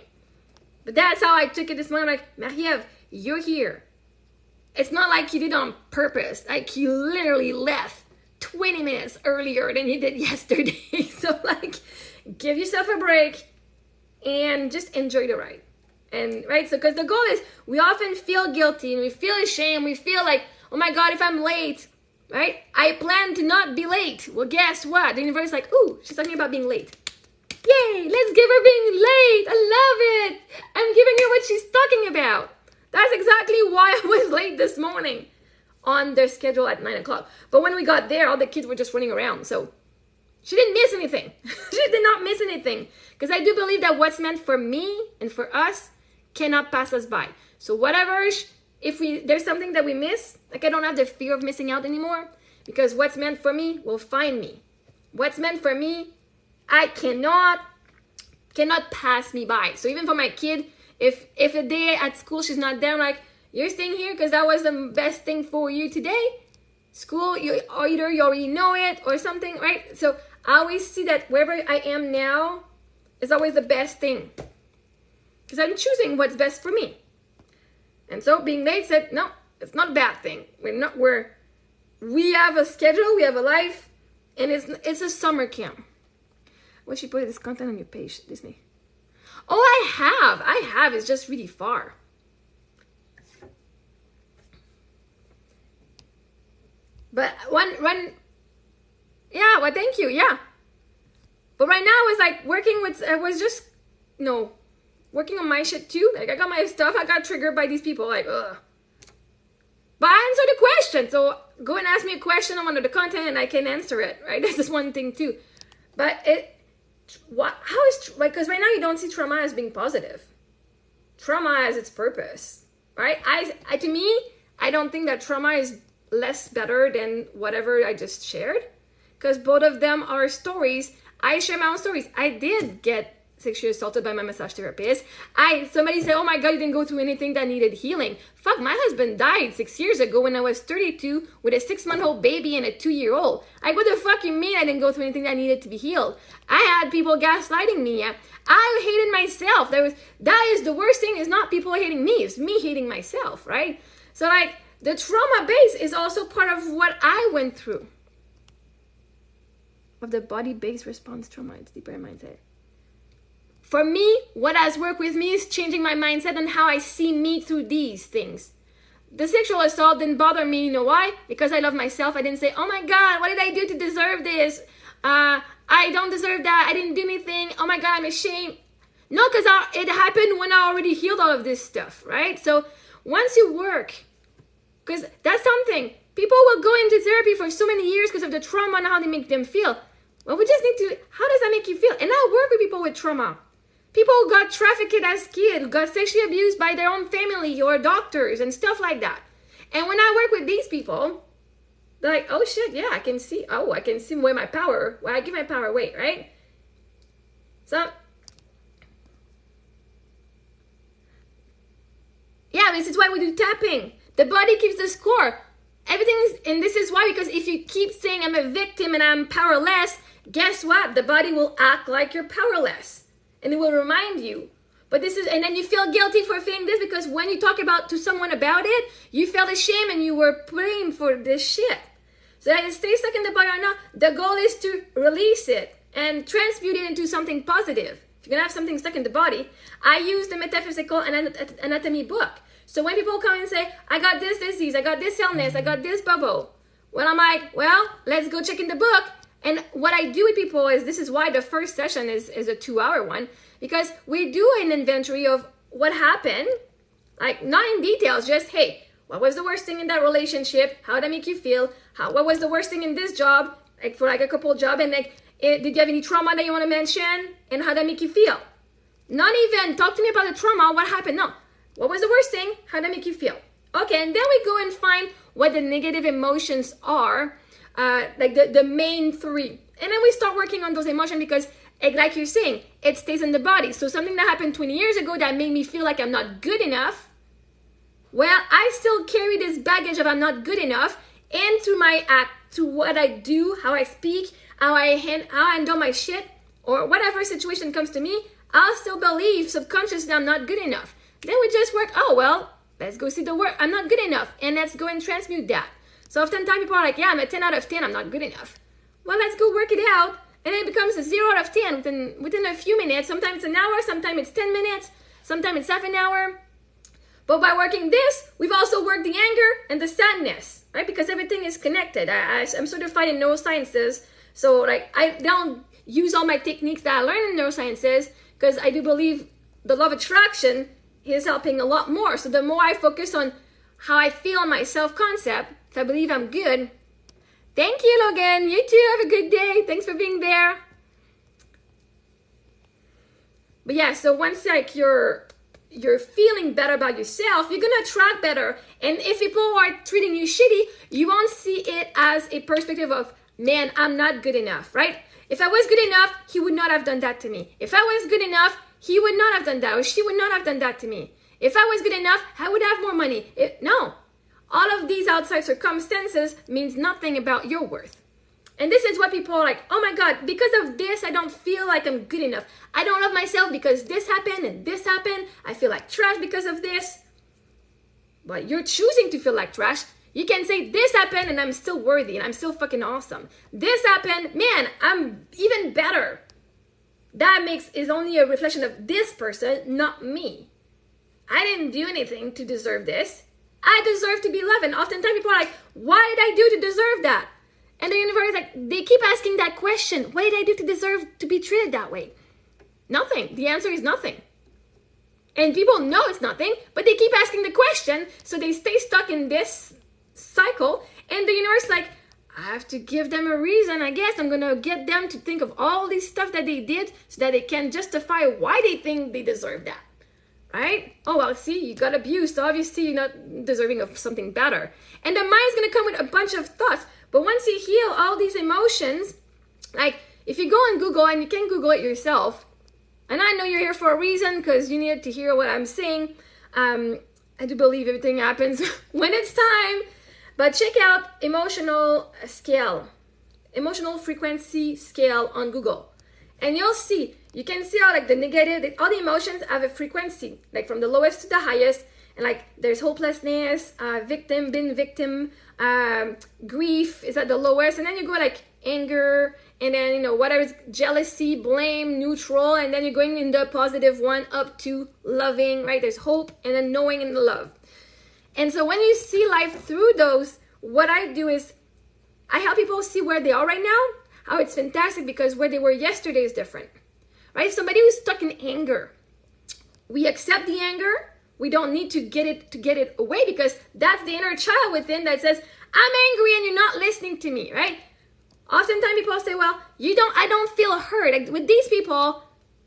But that's how I took it this morning. I'm like, Marie-Ève, you're here. It's not like you did on purpose. Like, you literally left 20 minutes earlier than you did yesterday. So, like, give yourself a break and just enjoy the ride. And, right? So, because the goal is we often feel guilty and we feel ashamed. We feel like, oh my God, if I'm late, right? I plan to not be late. Well, guess what? The universe is like, ooh, she's talking about being late. Yay, let's give her being late. I love it. I'm giving her what she's talking about. That's exactly why I was late this morning on their schedule at 9 o'clock. But when we got there, all the kids were just running around. So she didn't miss anything. She did not miss anything. Because I do believe that what's meant for me and for us cannot pass us by. So whatever, if there's something that we miss, like I don't have the fear of missing out anymore. Because what's meant for me will find me. What's meant for me, I cannot pass me by. So even for my kid, if a day at school she's not there, I'm like, you're staying here because that was the best thing for you today. School, either you already know it or something, right? So I always see that wherever I am now is always the best thing. Because I'm choosing what's best for me. And so being late said, no, it's not a bad thing. We have a schedule, we have a life, and it's a summer camp. What should you put this content on your page, Disney? Oh, I have. It's just really far. But yeah, well, thank you, yeah. But right now, I was like working on my shit too. Like I got my stuff, I got triggered by these people, like, ugh. But I answered the question, so go and ask me a question on under the content and I can answer it, right? This is one thing too. But because right now you don't see trauma as being positive. Trauma has its purpose, right? To me, I don't think that trauma is less better than whatever I just shared, because both of them are stories. I share my own stories. I did get sexually assaulted by my massage therapist. Somebody said, oh my God, you didn't go through anything that needed healing. Fuck, my husband died 6 years ago when I was 32 with a 6-month-old baby and a 2-year-old. Like, what the fuck you mean I didn't go through anything that needed to be healed? I had people gaslighting me. I hated myself. That is the worst thing, is not people hating me. It's me hating myself, right? So like, the trauma base is also part of what I went through. Of the body-based response trauma, it's deeper in mindset. For me, what has worked with me is changing my mindset and how I see me through these things. The sexual assault didn't bother me, you know why? Because I love myself. I didn't say, oh my God, what did I do to deserve this? I don't deserve that. I didn't do anything. Oh my God, I'm ashamed. No, because it happened when I already healed all of this stuff, right? So once you work, because that's something. People will go into therapy for so many years because of the trauma and how they make them feel. Well, we just need to, how does that make you feel? And I work with people with trauma. People who got trafficked as kids, who got sexually abused by their own family or doctors and stuff like that. And when I work with these people, they're like, oh shit, yeah, I can see where my power, where I give my power away, right? So, yeah, this is why we do tapping. The body keeps the score. And this is why, because if you keep saying I'm a victim and I'm powerless, guess what? The body will act like you're powerless. And it will remind you. And then you feel guilty for feeling this, because when you talk to someone about it, you felt ashamed and you were praying for this shit. So that it stays stuck in the body or not, the goal is to release it and transmute it into something positive. If you're going to have something stuck in the body, I use the metaphysical anatomy book. So when people come and say, I got this disease, I got this illness, I got this bubble, well, I'm like, well, let's go check in the book. And what I do with people is, this is why the first session is a 2-hour one, because we do an inventory of what happened, like not in details, just, hey, what was the worst thing in that relationship? How did that make you feel? What was the worst thing in this job? Like for like a couple job, and like, did you have any trauma that you want to mention? And how did that make you feel? Not even talk to me about the trauma, what happened? No. What was the worst thing? how did that make you feel? Okay, and then we go and find what the negative emotions are, like the main three. And then we start working on those emotions because, like you're saying, it stays in the body. So something that happened 20 years ago that made me feel like I'm not good enough, well, I still carry this baggage of I'm not good enough, and through my act, through what I do, how I speak, how I handle my shit, or whatever situation comes to me, I'll still believe subconsciously I'm not good enough. Then we just work, oh, well, let's go see the work. I'm not good enough, and let's go and transmute that. So oftentimes people are like, yeah, I'm a 10 out of 10, I'm not good enough. Well, let's go work it out, and then it becomes a 0 out of 10 within a few minutes. Sometimes it's an hour, sometimes it's 10 minutes, sometimes it's half an hour. But by working this, we've also worked the anger and the sadness, right? Because everything is connected. I'm certified in neurosciences. So like I don't use all my techniques that I learned in neurosciences because I do believe the law of attraction is helping a lot more. So the more I focus on how I feel on my self-concept, if I believe I'm good. Thank you, Logan. You too. Have a good day. Thanks for being there. But yeah, so once like you're feeling better about yourself, you're gonna attract better. And if people are treating you shitty, you won't see it as a perspective of, man, I'm not good enough, right? If I was good enough, he would not have done that to me. If I was good enough, he would not have done that, or she would not have done that to me. If I was good enough, I would have more money. No. All of these outside circumstances means nothing about your worth. And this is what people are like, oh my God, because of this, I don't feel like I'm good enough. I don't love myself because this happened and this happened. I feel like trash because of this. But you're choosing to feel like trash. You can say this happened and I'm still worthy and I'm still fucking awesome. This happened, man, I'm even better. That is only a reflection of this person, not me. I didn't do anything to deserve this. I deserve to be loved. And oftentimes people are like, what did I do to deserve that? And the universe, like, they keep asking that question. What did I do to deserve to be treated that way? Nothing. The answer is nothing. And people know it's nothing, but they keep asking the question, so they stay stuck in this cycle. And the universe is like, I have to give them a reason, I guess. I'm going to get them to think of all these stuff that they did so that they can justify why they think they deserve that. Right? Oh, well, see, you got abused, so obviously you're not deserving of something better. And the mind's going to come with a bunch of thoughts. But once you heal all these emotions, like if you go on Google, and you can Google it yourself, and I know you're here for a reason because you needed to hear what I'm saying. I do believe everything happens when it's time. But check out emotional frequency scale on Google. And you'll see, you can see how like the negative, all the emotions have a frequency, like from the lowest to the highest. And like there's hopelessness, victim, been victim, grief is at the lowest. And then you go like anger, and then, you know, whatever is jealousy, blame, neutral. And then you're going in the positive one up to loving, right? There's hope and then knowing and love. And so when you see life through those, what I do is I help people see where they are right now, how it's fantastic because where they were yesterday is different, right? Somebody who's stuck in anger, we accept the anger. We don't need to get it away because that's the inner child within that says, I'm angry and you're not listening to me, right? Oftentimes people say, well, I don't feel heard. Like with these people,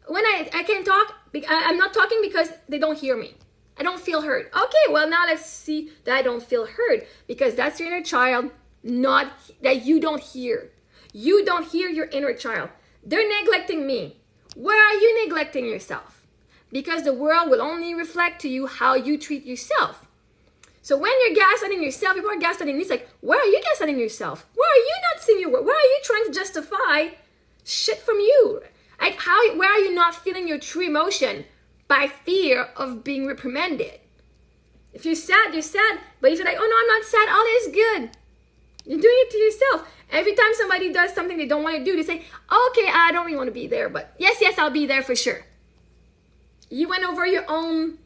when I can't talk, I'm not talking because they don't hear me. I don't feel heard. Okay, well now let's see that I don't feel heard because that's your inner child, not that you don't hear. You don't hear your inner child. They're neglecting me. Where are you neglecting yourself? Because the world will only reflect to you how you treat yourself. So when you're gaslighting yourself, people are gaslighting you. It's like, where are you gaslighting yourself? Where are you not seeing your work? Where are you trying to justify shit from you? Like where are you not feeling your true emotion by fear of being reprimanded? If you're sad, you're sad. But if you're like, oh no, I'm not sad, all is good. You're doing it to yourself. Every time somebody does something they don't want to do, they say, okay, I don't really want to be there, but yes, I'll be there for sure. You went over your own,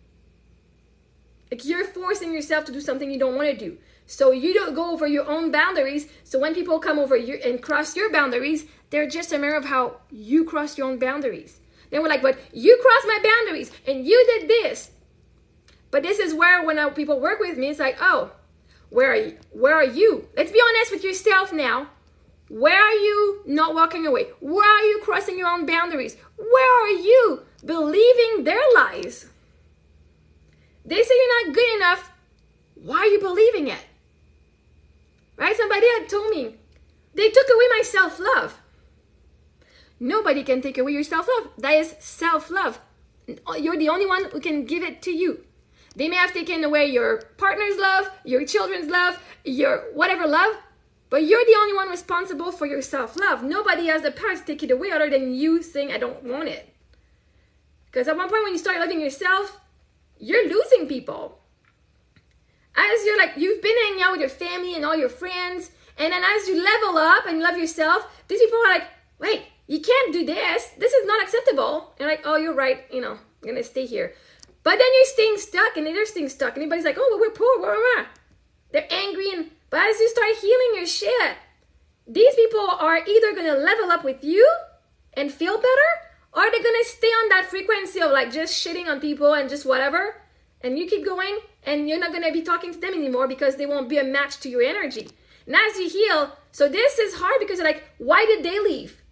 like you're forcing yourself to do something you don't want to do. So you don't go over your own boundaries. So when people come over you and cross your boundaries, they're just a mirror of how you cross your own boundaries. Then we're like, but you crossed my boundaries and you did this. But this is where when people work with me, it's like, oh, where are you? Let's be honest with yourself now. Where are you not walking away? Where are you crossing your own boundaries? Where are you believing their lies? They say you're not good enough. Why are you believing it? Right? Somebody had told me, they took away my self-love. Nobody can take away your self-love. That is self-love. You're the only one who can give it to you. They may have taken away your partner's love, your children's love, your whatever love, but you're the only one responsible for your self-love. Nobody has the power to take it away other than you saying, I don't want it. Because at one point when you start loving yourself, you're losing people. As you're like, you've been hanging out with your family and all your friends, and then as you level up and love yourself, these people are like, wait, you can't do this. This is not acceptable. And like, oh, you're right, I'm going to stay here. But then you're staying stuck and they're staying stuck. And everybody's like, oh, well, we're poor. Blah, blah, blah. They're angry. But as you start healing your shit, these people are either going to level up with you and feel better, or they're going to stay on that frequency of like just shitting on people and just whatever. And you keep going and you're not going to be talking to them anymore because they won't be a match to your energy. And as you heal, so this is hard because you're like, why did they leave?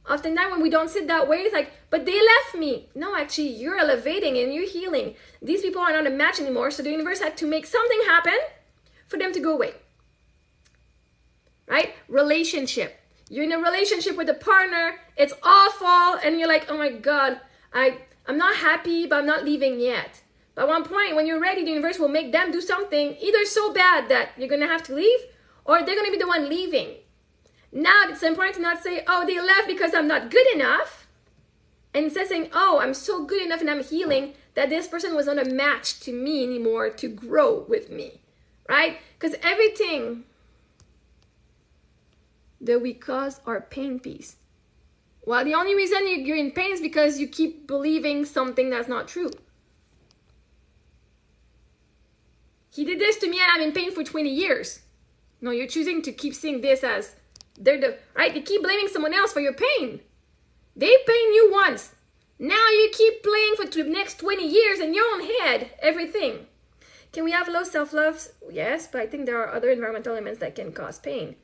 Oftentimes when we don't sit that way, it's like, but they left me. No, actually, you're elevating and you're healing. These people are not a match anymore. So the universe had to make something happen for them to go away. Right? Relationship. You're in a relationship with a partner. It's awful. And you're like, oh my God, I'm not happy, but I'm not leaving yet. But at one point, when you're ready, the universe will make them do something either so bad that you're going to have to leave, or they're going to be the one leaving. Now, it's important to not say, oh, they left because I'm not good enough. And instead saying, oh, I'm so good enough and I'm healing that this person was not a match to me anymore to grow with me. Right? Because everything that we cause are pain piece. Well, the only reason you're in pain is because you keep believing something that's not true. He did this to me and I'm in pain for 20 years. No, you're choosing to keep seeing this as right? You keep blaming someone else for your pain. They pain you once. Now you keep playing for the next 20 years in your own head, everything. Can we have low self-love? Yes, but I think there are other environmental elements that can cause pain.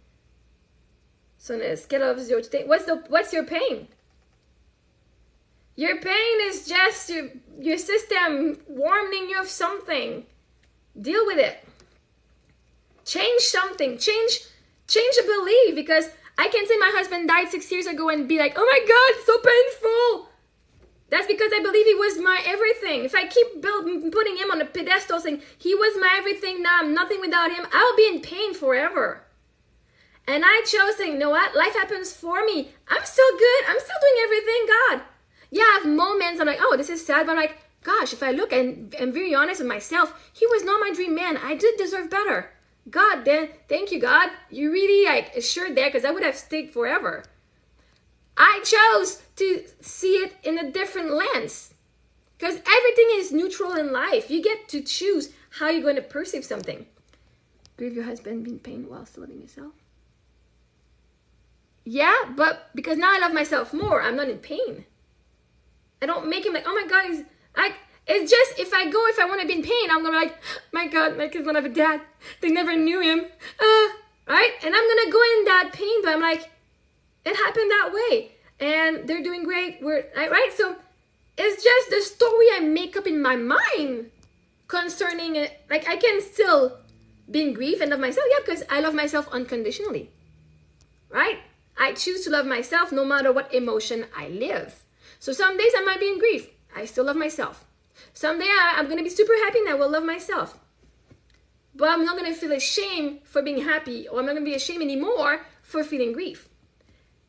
So on a scale of 0 to 10, what's your pain? Your pain is just your system warning you of something. Deal with it. Change something. Change a belief, because I can say my husband died 6 years ago and be like, oh my God, it's so painful. That's because I believe he was my everything. If I keep putting him on a pedestal saying he was my everything, now I'm nothing without him, I'll be in pain forever. And I chose saying, you know what? Life happens for me. I'm still good. I'm still doing everything, God. Yeah, I have moments I'm like, oh, this is sad. But I'm like, gosh, if I look and am very honest with myself, he was not my dream man. I did deserve better. God, then, thank you, God. You really assured there, because I would have stayed forever. I chose to see it in a different lens, because everything is neutral in life. You get to choose how you're going to perceive something. Grieve your husband, be in pain while still loving yourself. Yeah, but because now I love myself more, I'm not in pain. I don't make him like, oh my God, it's just, if I want to be in pain, I'm going to be like, my God, my kids don't have a dad. They never knew him. Right? And I'm going to go in that pain, but I'm like, it happened that way. And they're doing great. Right? So it's just the story I make up in my mind concerning it. Like, I can still be in grief and love myself. Yeah, because I love myself unconditionally. Right? I choose to love myself no matter what emotion I live. So some days I might be in grief. I still love myself. Someday I'm going to be super happy and I will love myself. But I'm not going to feel ashamed for being happy, or I'm not going to be ashamed anymore for feeling grief.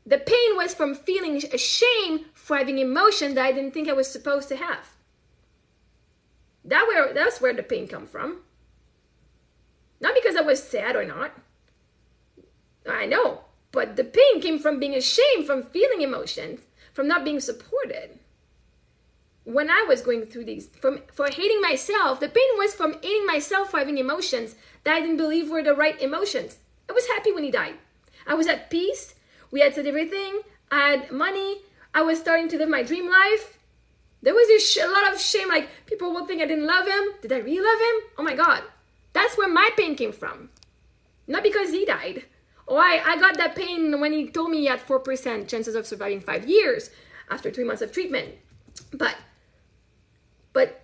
The pain was from feeling ashamed for having emotion that I didn't think I was supposed to have. That's where the pain comes from. Not because I was sad or not. I know. But the pain came from being ashamed, from feeling emotions, from not being supported. When I was going through these, for hating myself, the pain was from hating myself for having emotions that I didn't believe were the right emotions. I was happy when he died. I was at peace. We had said everything. I had money. I was starting to live my dream life. There was a lot of shame, like people would think I didn't love him. Did I really love him? Oh my God. That's where my pain came from. Not because he died. Oh, I got that pain when he told me he had 4% chances of surviving 5 years after 3 months of treatment. But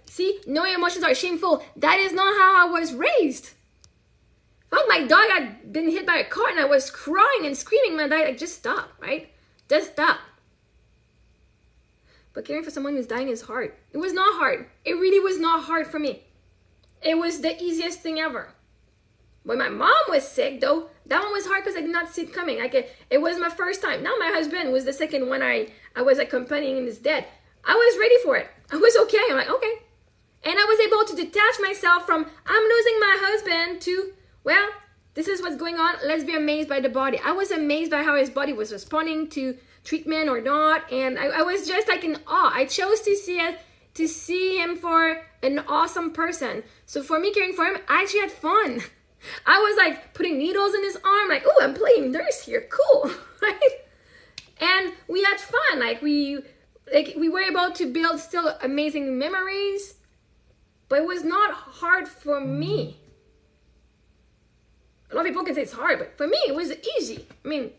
see, no emotions are shameful. That is not how I was raised. Fuck, my dog had been hit by a car and I was crying and screaming. My dad, just stop, right? Just stop. But caring for someone who's dying is hard. It was not hard. It really was not hard for me. It was the easiest thing ever. When my mom was sick, though, that one was hard because I did not see it coming. It was my first time. Now my husband was the second one I was accompanying his death. I was ready for it. I was okay. I'm like, okay. And I was able to detach myself from, I'm losing my husband, to, well, this is what's going on. Let's be amazed by the body. I was amazed by how his body was responding to treatment or not. And I was just like in awe. I chose to see it to see him for an awesome person. So for me, caring for him, I actually had fun. I was like putting needles in his arm, like, oh, I'm playing nurse here, cool, right? And we had fun, we were able to build still amazing memories, but it was not hard for me. A lot of people can say it's hard, but for me, it was easy. I mean,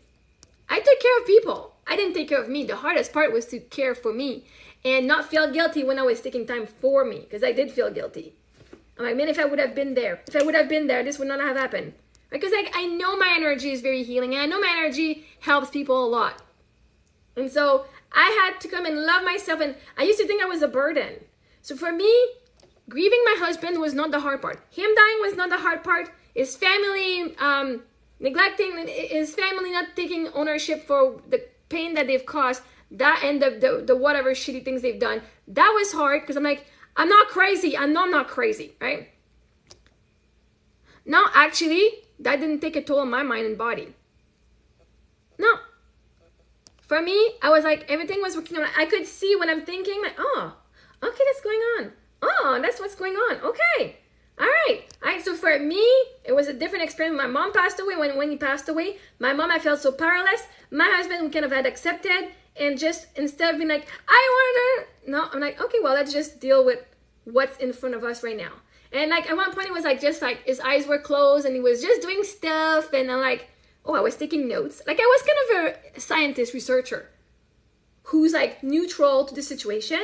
I took care of people. I didn't take care of me. The hardest part was to care for me and not feel guilty when I was taking time for me, because I did feel guilty. I'm like, man, if I would have been there, this would not have happened. Because I know my energy is very healing, and I know my energy helps people a lot. And so I had to come and love myself, and I used to think I was a burden. So for me, grieving my husband was not the hard part. Him dying was not the hard part. His family neglecting, his family not taking ownership for the pain that they've caused, that and the whatever shitty things they've done. That was hard, because I'm like, I'm not crazy. I know I'm not crazy, right? No, actually, that didn't take a toll on my mind and body. No. For me, I was like, everything was working on. I could see when I'm thinking, like, oh, okay, that's going on. Oh, that's what's going on. Okay. All right. So for me, it was a different experience. My mom passed away. When he passed away, my mom, I felt so powerless. My husband, we kind of had accepted. And just instead of being like, I wanted to, no, I'm like, okay, well, let's just deal with what's in front of us right now. And like at one point, it was like just like his eyes were closed and he was just doing stuff. And I'm like, oh, I was taking notes. Like I was kind of a scientist, researcher who's like neutral to the situation.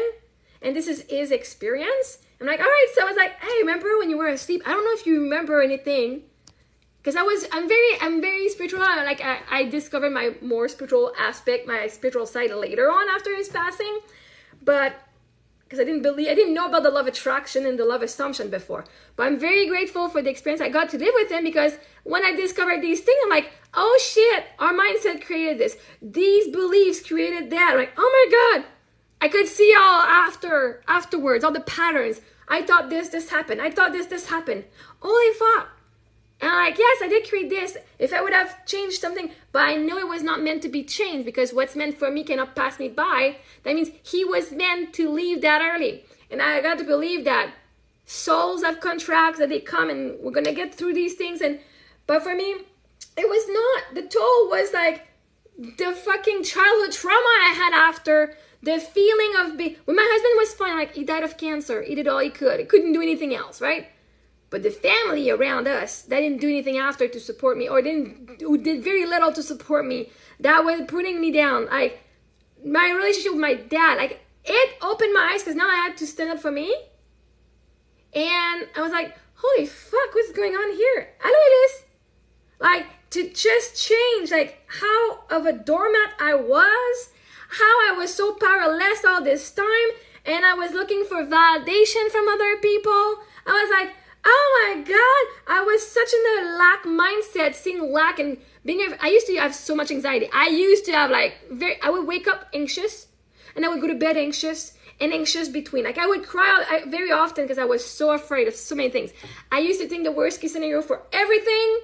And this is his experience. I'm like, all right. So I was like, hey, remember when you were asleep? I don't know if you remember anything. Because I'm very spiritual. Like I discovered my more spiritual aspect, my spiritual side later on after his passing. But because I didn't know about the law of attraction and the law of assumption before. But I'm very grateful for the experience I got to live with him, because when I discovered these things, I'm like, oh shit, our mindset created this. These beliefs created that. I'm like, oh my God. I could see all afterwards, all the patterns. I thought this happened. I thought this happened. Holy fuck. And I'm like, yes, I did create this. If I would have changed something, but I know it was not meant to be changed, because what's meant for me cannot pass me by. That means he was meant to leave that early. And I got to believe that souls have contracts, that they come and we're going to get through these things. But for me, it was not. The toll was like the fucking childhood trauma I had after. The feeling of when my husband was fine, like he died of cancer. He did all he could. He couldn't do anything else, right? But the family around us, that didn't do anything after to support me, or who did very little to support me, that was putting me down. Like my relationship with my dad, like it opened my eyes, because now I had to stand up for me. And I was like, holy fuck, what's going on here? I know it is. Like to just change, like how of a doormat I was, how I was so powerless all this time, and I was looking for validation from other people. I was like, oh my God, I was such in a lack mindset, seeing lack and I used to have so much anxiety. I used to have I would wake up anxious, and I would go to bed anxious, and anxious between. Like I would cry out very often because I was so afraid of so many things. I used to think the worst case scenario for everything.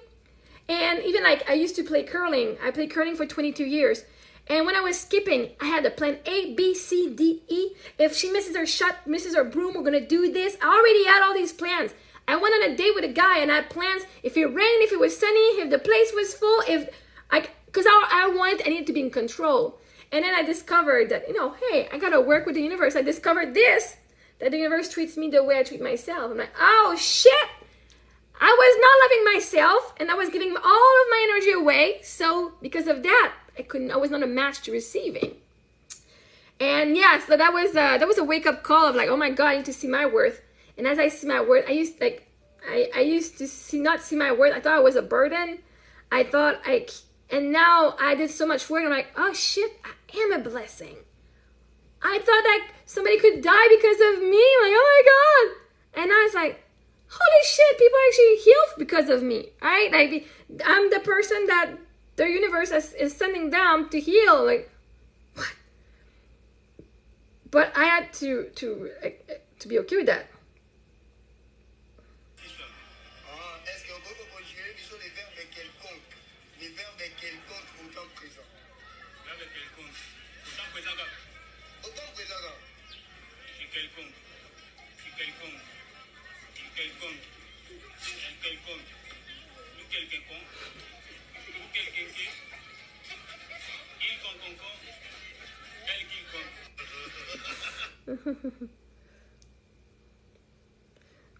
And even like I used to play curling. I played curling for 22 years. And when I was skipping, I had a plan A, B, C, D, E. If she misses her shot, misses her broom, we're going to do this. I already had all these plans. I went on a date with a guy and I had plans. If it rained, if it was sunny, if the place was full, because I needed to be in control. And then I discovered that, hey, I got to work with the universe. I discovered that the universe treats me the way I treat myself. I'm like, oh shit. I was not loving myself, and I was giving all of my energy away. So because of that, I was not a match to receiving. And yeah, so that was a wake up call of like, oh my God, I need to see my worth. And as I see my worth, I used to not see my worth. I thought I was a burden. And now I did so much work. And I'm like, oh shit, I am a blessing. I thought that somebody could die because of me. I'm like, oh my God. And I was like, holy shit, people actually heal because of me, right? Like I'm the person that the universe is sending down to heal. Like, what? But I had to be okay with that.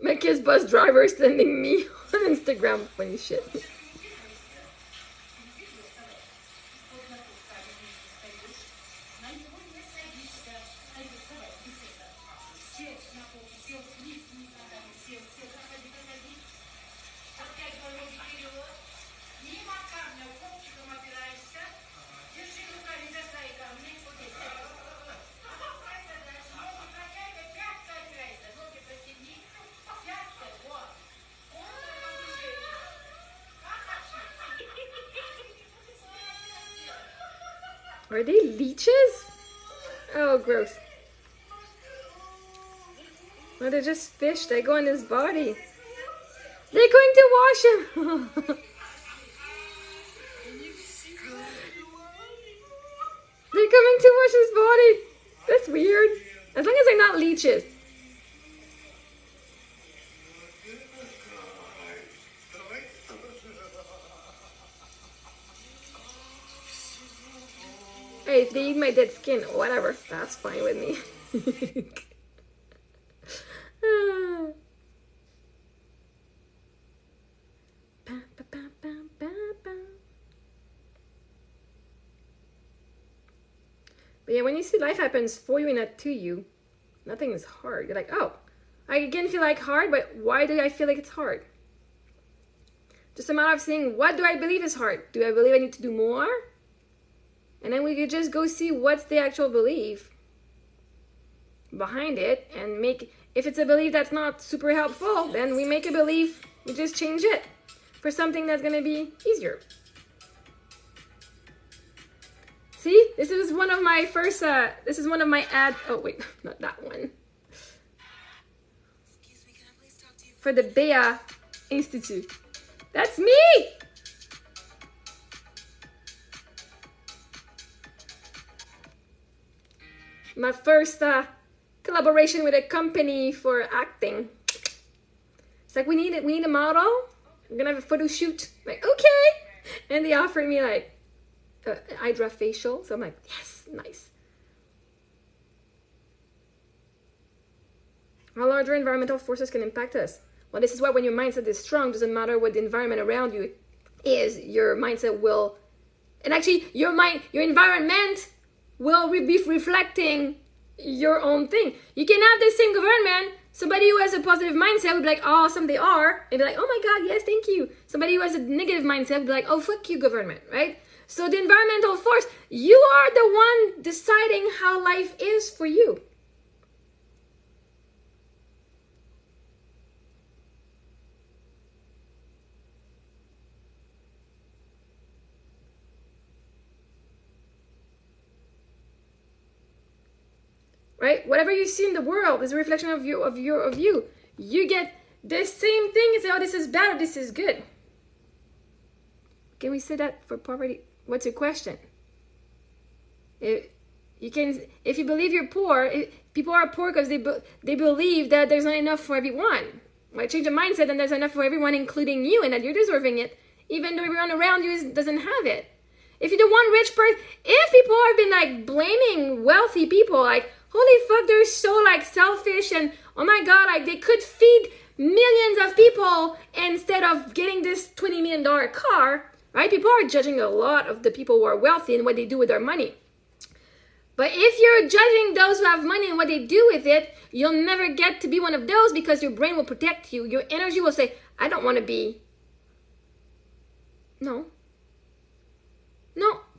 My kid's bus driver is sending me on Instagram funny shit. Are they leeches? Oh, gross. No, they're just fish. They go in his body. They're going to wash him. They're coming to wash his body. That's weird. As long as they're not leeches. Hey, if they eat my dead skin, whatever. That's fine with me. But yeah, when you see life happens for you and not to you, nothing is hard. You're like, oh, I again feel like hard, but why do I feel like it's hard? Just a matter of saying, what do I believe is hard? Do I believe I need to do more? And then we could just go see what's the actual belief behind it and make, if it's a belief that's not super helpful, then we make a belief, we just change it for something that's going to be easier. See, this is one of my first, this is one of my oh wait, not that one. Excuse me, can I please talk to you? For the Bea Institute. That's me! My first collaboration with a company for acting. It's like, we need a model. We're gonna have a photo shoot. I'm like, okay. And they offered me like Hydra facial. So I'm like, yes, nice. How larger environmental forces can impact us? Well, this is why when your mindset is strong, doesn't matter what the environment around you is, your mindset will, and actually your environment will be reflecting your own thing. You can have the same government. Somebody who has a positive mindset would be like, oh, awesome, they are. And be like, oh my God, yes, thank you. Somebody who has a negative mindset would be like, oh, fuck you, government, right? So the environmental force, you are the one deciding how life is for you. Right? Whatever you see in the world is a reflection of you. You get the same thing and say, oh, this is bad or this is good. Can we say that for poverty? What's your question? If you believe you're poor, people are poor because they believe that there's not enough for everyone. Right? Change the mindset and there's enough for everyone, including you, and that you're deserving it, even though everyone around you doesn't have it. If you're the one rich person, if people have been like blaming wealthy people, like, holy fuck, they're so like selfish and oh my God, like they could feed millions of people instead of getting this $20 million car, right? People are judging a lot of the people who are wealthy and what they do with their money. But if you're judging those who have money and what they do with it, you'll never get to be one of those because your brain will protect you. Your energy will say, I don't want to be. No,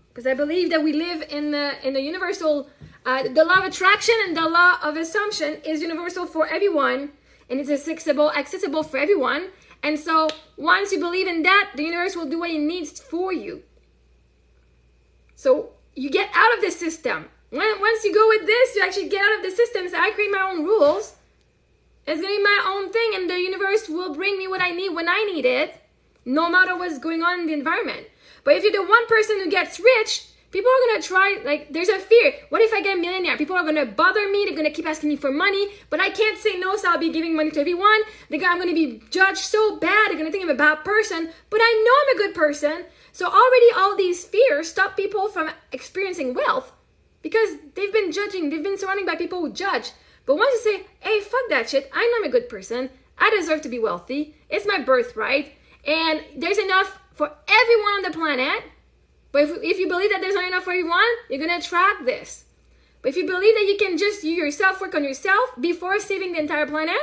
because I believe that we live in the universal, the law of attraction and the law of assumption is universal for everyone, and it's accessible for everyone. And so once you believe in that, the universe will do what it needs for you. So you get out of the system. Once you go with this, you actually get out of the system. So I create my own rules. It's going to be my own thing, and the universe will bring me what I need when I need it, no matter what's going on in the environment. But if you're the one person who gets rich, People are going to try, like, there's a fear. What if I get a millionaire? People are going to bother me. They're going to keep asking me for money, but I can't say no, so I'll be giving money to everyone. I'm going to be judged so bad. They're going to think I'm a bad person, but I know I'm a good person. So already all these fears stop people from experiencing wealth because they've been judging. They've been surrounded by people who judge. But once you say, hey, fuck that shit. I know I'm a good person. I deserve to be wealthy. It's my birthright. And there's enough for everyone on the planet. But if you believe that there's not enough for everyone, you're going to attract this. But if you believe that you can just, you yourself, work on yourself before saving the entire planet,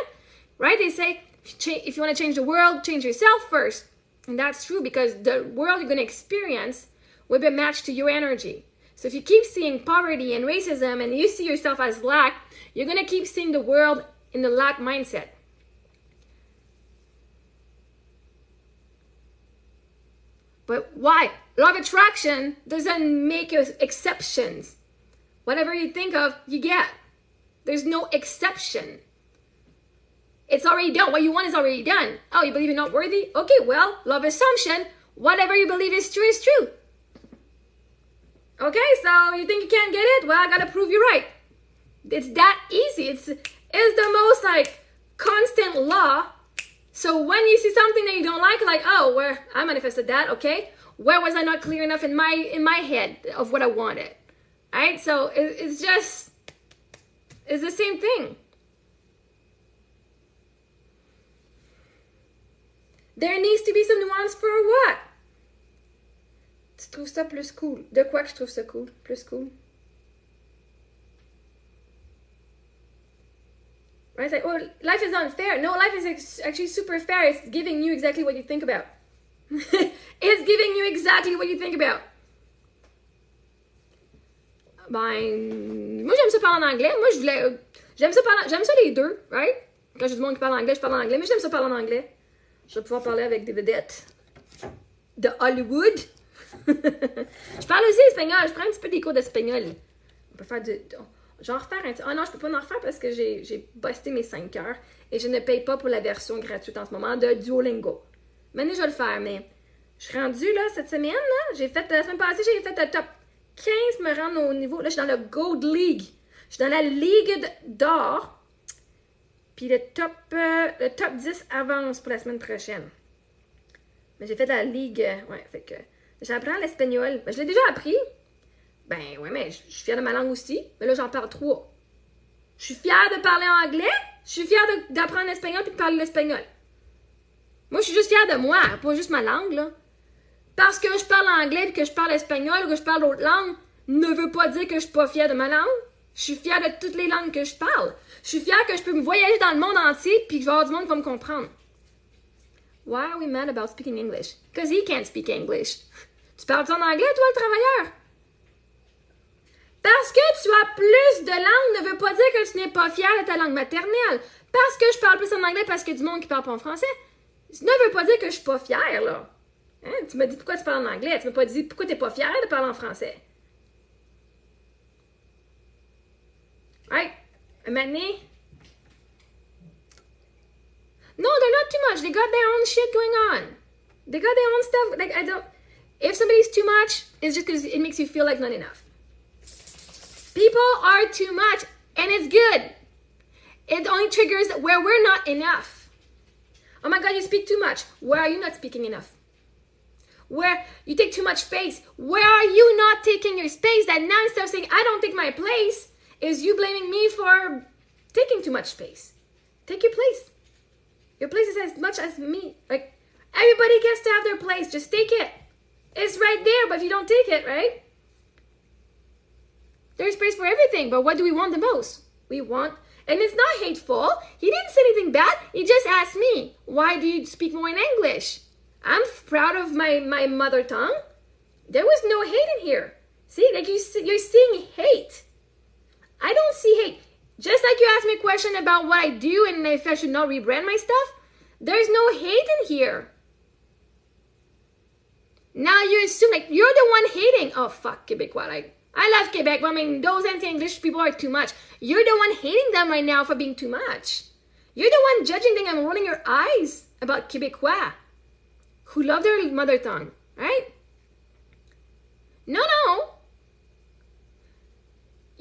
right? They say, if you want to change the world, change yourself first. And that's true because the world you're going to experience will be matched to your energy. So if you keep seeing poverty and racism and you see yourself as lack, you're going to keep seeing the world in the lack mindset. But why? Law of attraction doesn't make exceptions. Whatever you think of, you get. There's no exception. It's already done. What you want is already done. Oh, you believe you're not worthy? Okay, well, law of assumption. Whatever you believe is true is true. Okay, so you think you can't get it? Well, I gotta prove you right. It's that easy. It's the most like constant law. So when you see something that you don't like oh, where I manifested that, okay? Where was I not clear enough in my head of what I wanted? All right, so it's the same thing. There needs to be some nuance for what? Tu trouves ça plus cool? De quoi que je trouve ça cool? Plus cool? Right? It's like, oh, life is unfair. No, life is actually super fair. It's giving you exactly what you think about. It's giving you exactly what you think about. Ben, moi j'aime ça parler en anglais. Moi j'aime ça les deux, right? Quand j'ai du monde qui parle anglais, je parle en anglais, mais j'aime ça parler en anglais. Je vais pouvoir parler avec des vedettes de Hollywood. Je parle aussi espagnol. Je prends un petit peu des cours d'espagnol. On peut faire j'en refaire un petit... Oh non, je peux pas en refaire parce que j'ai busté mes 5 heures et je ne paye pas pour la version gratuite en ce moment de Duolingo. Maintenant, je vais le faire, mais je suis rendue là cette semaine. Là, la semaine passée, j'ai fait le top 15 me rendre au niveau... Là, je suis dans le Gold League. Je suis dans la Ligue d'or. Puis le top 10 avance pour la semaine prochaine. Mais j'ai fait la ligue, ouais, fait que j'apprends l'espagnol. Ben, je l'ai déjà appris. Ben ouais, mais je suis fière de ma langue aussi. Mais là, j'en parle 3. Je suis fière de parler anglais. Je suis fière d'apprendre l'espagnol puis de parler l'espagnol. Moi, je suis juste fière de moi, pas juste ma langue, là. Parce que je parle anglais puis que je parle espagnol ou que je parle d'autres langues, ne veut pas dire que je suis pas fière de ma langue. Je suis fière de toutes les langues que je parle. Je suis fière que je peux me voyager dans le monde entier puis que je vais avoir du monde qui va me comprendre. Why are we mad about speaking English? Because he can't speak English. Tu parles en anglais, toi, le travailleur? Parce que tu as plus de langues ne veut pas dire que tu n'es pas fier de ta langue maternelle. Parce que je parle plus en anglais parce qu'il y a du monde qui parle pas en français, ne veut pas dire que je suis pas fière, là. Hein? Tu m'as dit pourquoi tu parles en anglais. Tu m'as pas dit pourquoi tu n'es pas fière de parler en français. Right? Un moment donné... No, they're not too much. They got their own shit going on. They got their own stuff. Like, I don't... If somebody's too much, it's just because it makes you feel like not enough. People are too much, and it's good. It only triggers where we're not enough. Oh my God, you speak too much. Where are you not speaking enough? Where you take too much space. Where are you not taking your space? That now instead of saying, I don't take my place, is you blaming me for taking too much space. Take your place. Your place is as much as me. Like, everybody gets to have their place. Just take it. It's right there, but if you don't take it, right? There's space for everything, but what do we want the most? We want, and it's not hateful. He didn't say anything bad. He just asked me, why do you speak more in English? I'm proud of my mother tongue. There was no hate in here. See, like you're seeing hate. I don't see hate. Just like you asked me a question about what I do and if I should not rebrand my stuff, there's no hate in here. Now you assume like you're the one hating. Oh, fuck Québécois. Like, I love Quebec, but I mean, those anti-English people are too much. You're the one hating them right now for being too much. You're the one judging them and rolling your eyes about Québécois who love their mother tongue, right? No.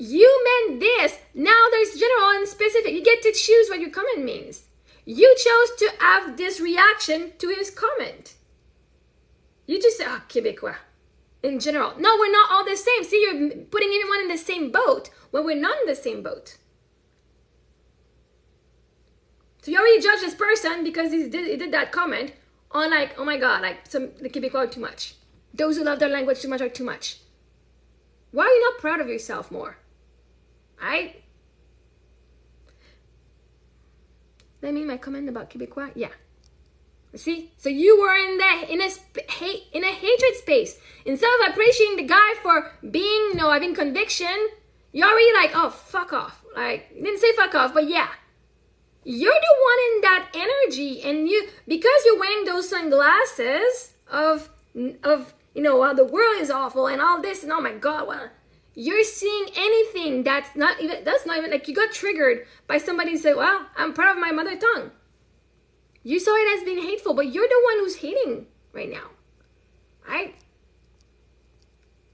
You meant this. Now there's general and specific. You get to choose what your comment means. You chose to have this reaction to his comment. You just say, ah, Québécois. In general. No, we're not all the same. See, you're putting everyone in the same boat when we're not in the same boat. So you already judged this person because he did that comment on like, oh my God, like the Québécois are too much. Those who love their language too much are too much. Why are you not proud of yourself more? Right? That mean my comment about Québécois? Yeah. See? So you were in a hatred space. Instead of appreciating the guy for being, having conviction, you're already like, oh, fuck off. Like, you didn't say fuck off, but yeah. You're the one in that energy, and because you're wearing those sunglasses of well, the world is awful and all this, and oh my God, well, you're seeing anything that's not even like you got triggered by somebody say, well, I'm proud of my mother tongue. You saw it as being hateful, but you're the one who's hating right now, right?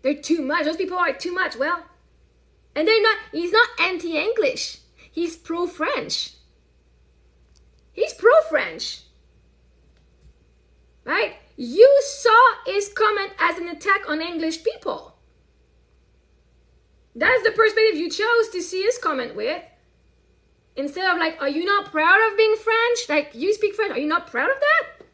They're too much. Those people are too much. Well, and he's not anti-English. He's pro-French. He's pro-French, right? You saw his comment as an attack on English people. That's the perspective you chose to see his comment with. Instead of like, are you not proud of being French? Like, you speak French, are you not proud of that?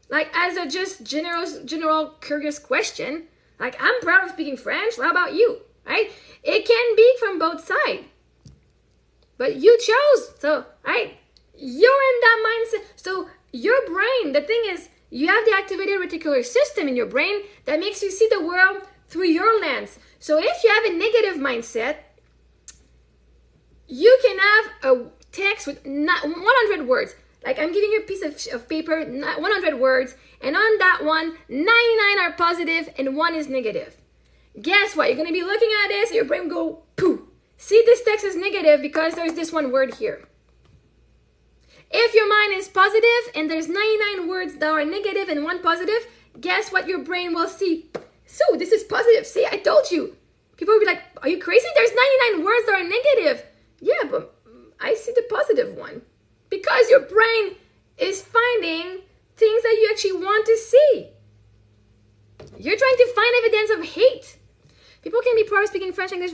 Like, as a just general curious question, like, I'm proud of speaking French, how about you, right? It can be from both sides. But you chose, so, right? You're in that mindset. So your brain, the thing is, you have the activated reticular system in your brain that makes you see the world through your lens. So if you have a negative mindset, you can have a text with 100 words. Like, I'm giving you a piece of paper, 100 words, and on that one, 99 are positive and 1 is negative. Guess what? You're going to be looking at this and your brain will go, pooh. See, this text is negative because there's this one word here. If your mind is positive and there's 99 words that are negative and 1 positive, guess what your brain will see? So, this is positive. See, I told you. People will be like, are you crazy? There's 99 words that are negative. Yeah, but I see the positive one. Because your brain is finding things that you actually want to see. You're trying to find evidence of hate. People can be proud of speaking French, English,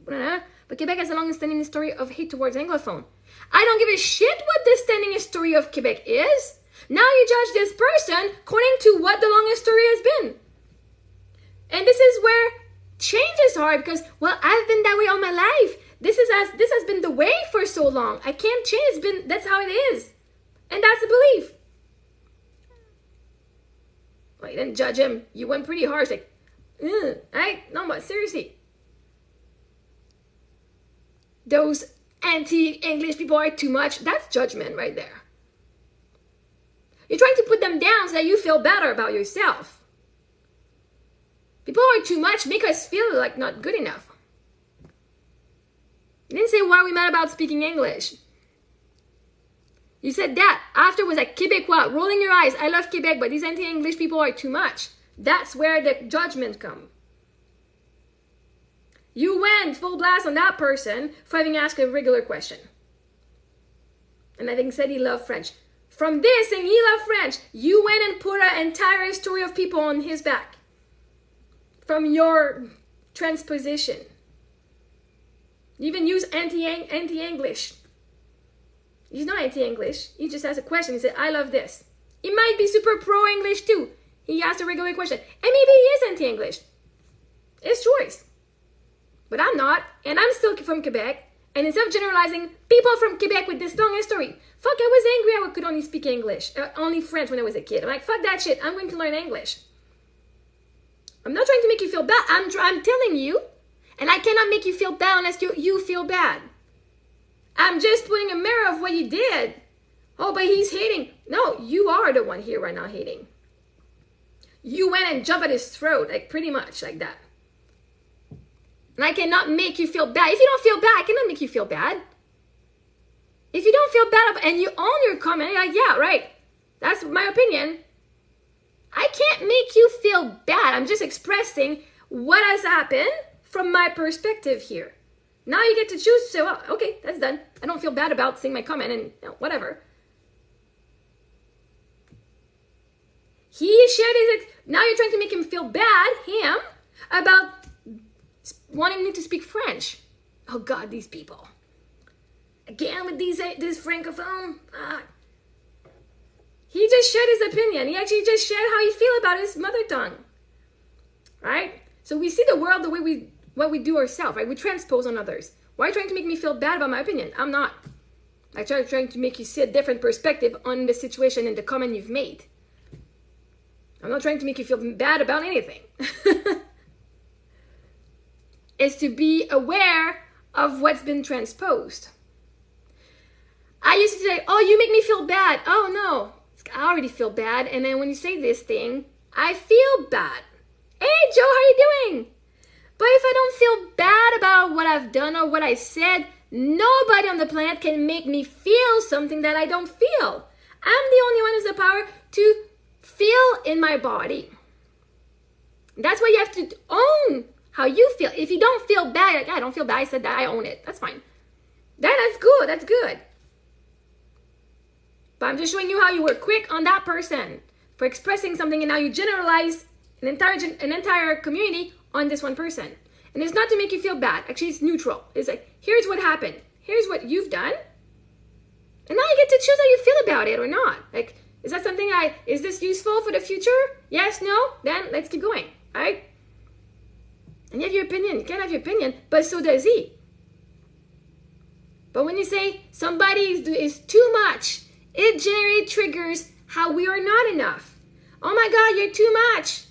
but Quebec has a long-standing history of hate towards Anglophone. I don't give a shit what the standing history of Quebec is. Now you judge this person according to what the long history has been. And this is where change is hard because, well, I've been that way all my life. This has been the way for so long. I can't change. That's how it is. And that's the belief. Well, you didn't judge him. You went pretty harsh. Like, right? No, but seriously. Those anti-English people are too much. That's judgment right there. You're trying to put them down so that you feel better about yourself. People are too much make us feel like not good enough. You didn't say, why are we mad about speaking English? You said that. After was like, Québécois, rolling your eyes. I love Quebec, but these anti-English people are too much. That's where the judgment comes. You went full blast on that person for having asked a regular question. And having said he loved French. From this saying he loved French, you went and put an entire story of people on his back. From your transposition. You even use anti-English. He's not anti-English. He just asked a question. He said, I love this. He might be super pro-English too. He asked a regular question. And maybe he is anti-English. It's choice. But I'm not. And I'm still from Quebec. And instead of generalizing people from Quebec with this long history, fuck, I was angry I could only speak English. Only French when I was a kid. I'm like, fuck that shit. I'm going to learn English. I'm not trying to make you feel bad. I'm telling you. And I cannot make you feel bad unless you feel bad. I'm just putting a mirror of what you did. Oh, but he's hating. No, you are the one here right now hating. You went and jumped at his throat, like pretty much like that. And I cannot make you feel bad. If you don't feel bad, I cannot make you feel bad. If you don't feel bad and you own your comment, you're like, yeah, right. That's my opinion. I can't make you feel bad. I'm just expressing what has happened from my perspective here. Now you get to choose to say, well, okay, that's done. I don't feel bad about saying my comment and whatever. He shared his, now you're trying to make him feel bad, him, about wanting me to speak French. Oh God, these people. Again with this francophone. He just shared his opinion. He actually just shared how he feels about his mother tongue. Right? So we see the world the way what we do ourselves, right? We transpose on others. Why are you trying to make me feel bad about my opinion? I'm not. I'm trying to make you see a different perspective on the situation and the comment you've made. I'm not trying to make you feel bad about anything. It's to be aware of what's been transposed. I used to say, oh, you make me feel bad. Oh, no. I already feel bad. And then when you say this thing, I feel bad. Hey, Joe, how you doing? But if I don't feel bad about what I've done or what I said, nobody on the planet can make me feel something that I don't feel. I'm the only one who has the power to feel in my body. That's why you have to own how you feel. If you don't feel bad, like, I don't feel bad, I said that, I own it. That's fine. That's good. That's good. But I'm just showing you how you were quick on that person for expressing something, and now you generalize an entire community on this one person. And it's not to make you feel bad. Actually, it's neutral. It's like, here's what happened. Here's what you've done. And now you get to choose how you feel about it or not. Like, is that something is this useful for the future? Yes, no? Then let's keep going, right? And you have your opinion. You can have your opinion, but so does he. But when you say somebody is too much, it generates triggers how we are not enough. Oh my God, you're too much.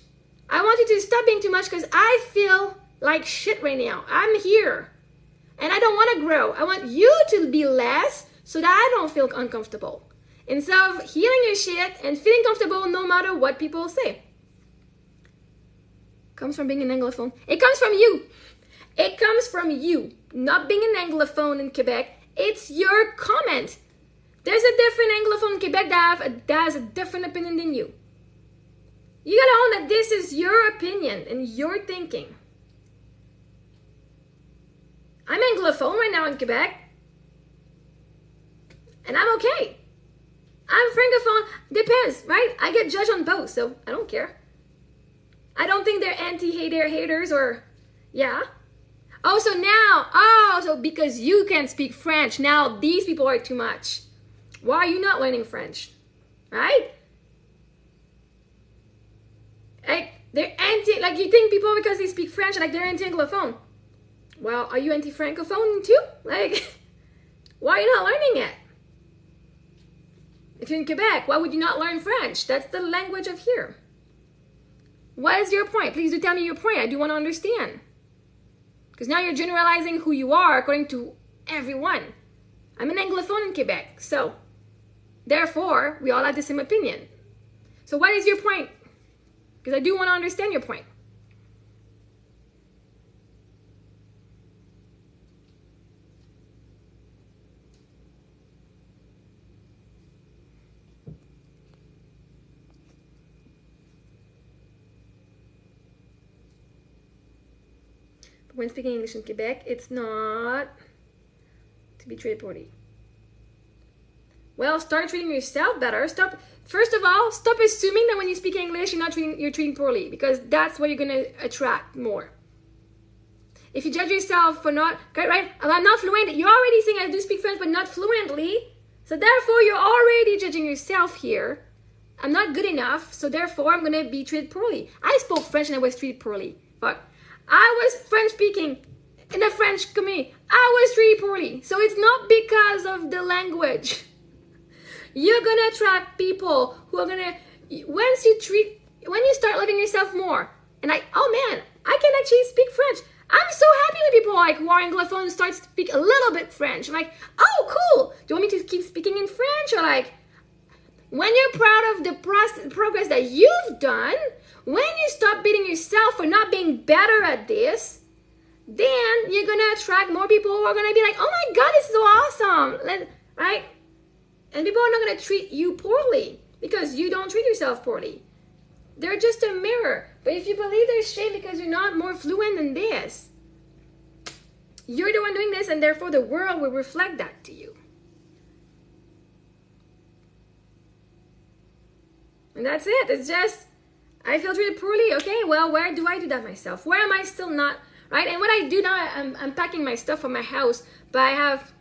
I want you to stop being too much because I feel like shit right now. I'm here. And I don't want to grow. I want you to be less so that I don't feel uncomfortable. Instead of healing your shit and feeling comfortable no matter what people say. Comes from being an Anglophone. It comes from you. It comes from you. Not being an Anglophone in Quebec. It's your comment. There's a different Anglophone in Quebec that has a different opinion than you. You gotta own that this is your opinion and your thinking. I'm Anglophone right now in Quebec. And I'm okay. I'm Francophone. Depends, right? I get judged on both, so I don't care. I don't think they're haters or, yeah. Oh, so because you can't speak French, now these people are too much. Why are you not learning French? Right? Like, they're like you think people because they speak French, like they're anti-Anglophone. Well, are you anti-Francophone too? Like, why are you not learning it? If you're in Quebec, why would you not learn French? That's the language of here. What is your point? Please do tell me your point. I do want to understand. Because now you're generalizing who you are according to everyone. I'm an Anglophone in Quebec, so therefore, we all have the same opinion. So what is your point? Because I do want to understand your point. When speaking English in Quebec, it's not to be treated poorly. Well, start treating yourself better. First of all, stop assuming that when you speak English, you're treating poorly, because that's what you're gonna attract more. If you judge yourself for not, right? I'm not fluent. You're already saying I do speak French, but not fluently. So therefore, you're already judging yourself here. I'm not good enough, so therefore, I'm gonna be treated poorly. I spoke French and I was treated poorly. But I was French speaking in a French community. I was treated poorly. So it's not because of the language. You're gonna attract people who are gonna, when you start loving yourself more, and oh man, I can actually speak French. I'm so happy when people like who are Anglophone start to speak a little bit French. I'm like, oh cool. Do you want me to keep speaking in French? Or like, when you're proud of the progress that you've done, when you stop beating yourself for not being better at this, then you're gonna attract more people who are gonna be like, oh my God, this is so awesome, right? And people are not gonna treat you poorly because you don't treat yourself poorly. They're just a mirror. But if you believe they're shame because you're not more fluent than this, You're the one doing this, and therefore the world will reflect that to you. And that's it. It's just, I feel treated poorly. Okay, well, where do I do that myself? Where am I still not, right? And what I do now, I'm packing my stuff from my house, but I have...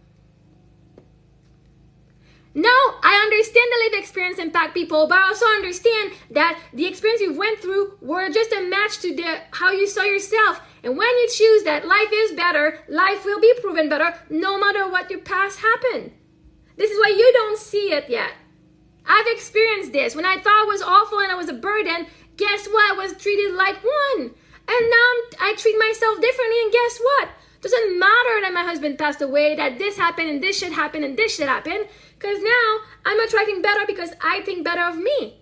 No, I understand the lived experience impact people, but I also understand that the experience you went through were just a match to how you saw yourself. And when you choose that life is better, life will be proven better, no matter what your past happened. This is why you don't see it yet. I've experienced this. When I thought it was awful and I was a burden, guess what? I was treated like one. And now I treat myself differently, and guess what? Doesn't matter that my husband passed away, that this happened and this shit happened and this shit happened, because now I'm attracting better because I think better of me.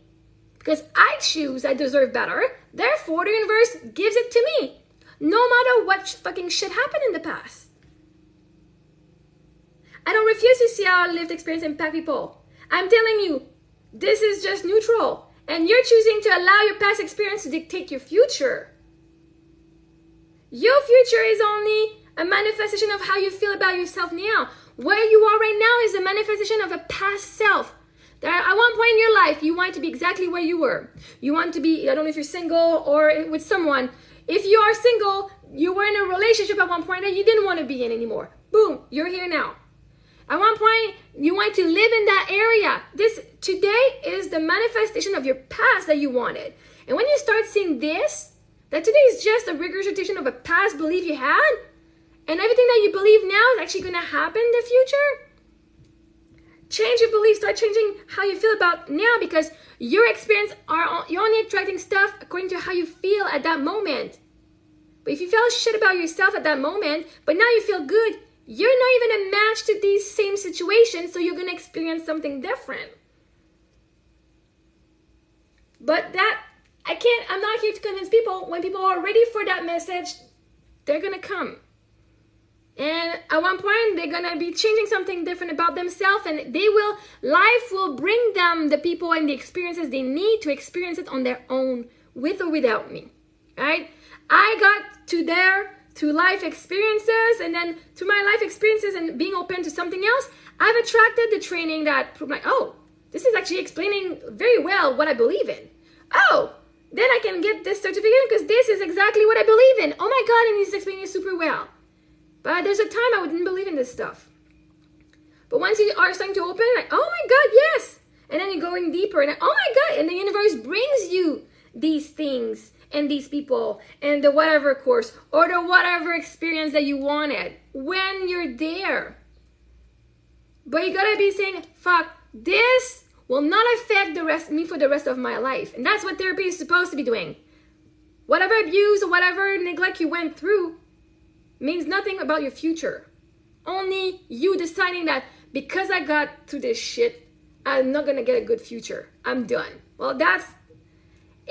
Because I choose I deserve better, therefore the universe gives it to me. No matter what fucking shit happened in the past. I don't refuse to see how lived experience impact people. I'm telling you, this is just neutral. And you're choosing to allow your past experience to dictate your future. Your future is only a manifestation of how you feel about yourself now. Where you are right now is a manifestation of a past self. That at one point in your life, you want to be exactly where you were. You want to be, I don't know if you're single or with someone. If you are single, you were in a relationship at one point that you didn't want to be in anymore. Boom, you're here now. At one point, you want to live in that area. This today is the manifestation of your past that you wanted. And when you start seeing this, that today is just a regurgitation of a past belief you had, and everything that you believe now is actually going to happen in the future. Change your beliefs. Start changing how you feel about now, because your experience you're only attracting stuff according to how you feel at that moment. But if you feel shit about yourself at that moment, but now you feel good, you're not even a match to these same situations, so you're going to experience something different. But that, I'm not here to convince people. When people are ready for that message, they're going to come. And at one point, they're going to be changing something different about themselves, and life will bring them the people and the experiences they need to experience it on their own, with or without me, right? I got to there through life experiences, and then through my life experiences and being open to something else, I've attracted the training that proved like, oh, this is actually explaining very well what I believe in. Oh, then I can get this certificate because this is exactly what I believe in. Oh my God, and he's explaining it super well. But there's a time I didn't believe in this stuff. But once you are starting to open, like, oh my God, yes. And then you're going deeper, and oh my God, and the universe brings you these things and these people and the whatever course or the whatever experience that you wanted when you're there. But you gotta be saying, fuck, this will not affect me for the rest of my life. And that's what therapy is supposed to be doing. Whatever abuse or whatever neglect you went through means nothing about your future. Only you deciding that because I got through this shit, I'm not gonna get a good future. I'm done. Well,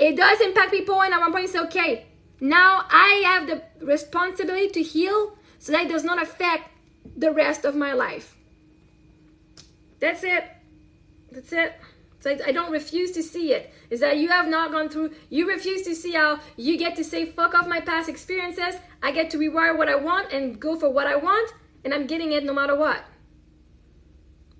it does impact people, and at one point you say, okay, now I have the responsibility to heal so that it does not affect the rest of my life. That's it. That's it. So I don't refuse to see it. Is that you have not gone through, you refuse to see how you get to say, fuck off my past experiences, I get to rewire what I want and go for what I want, and I'm getting it no matter what.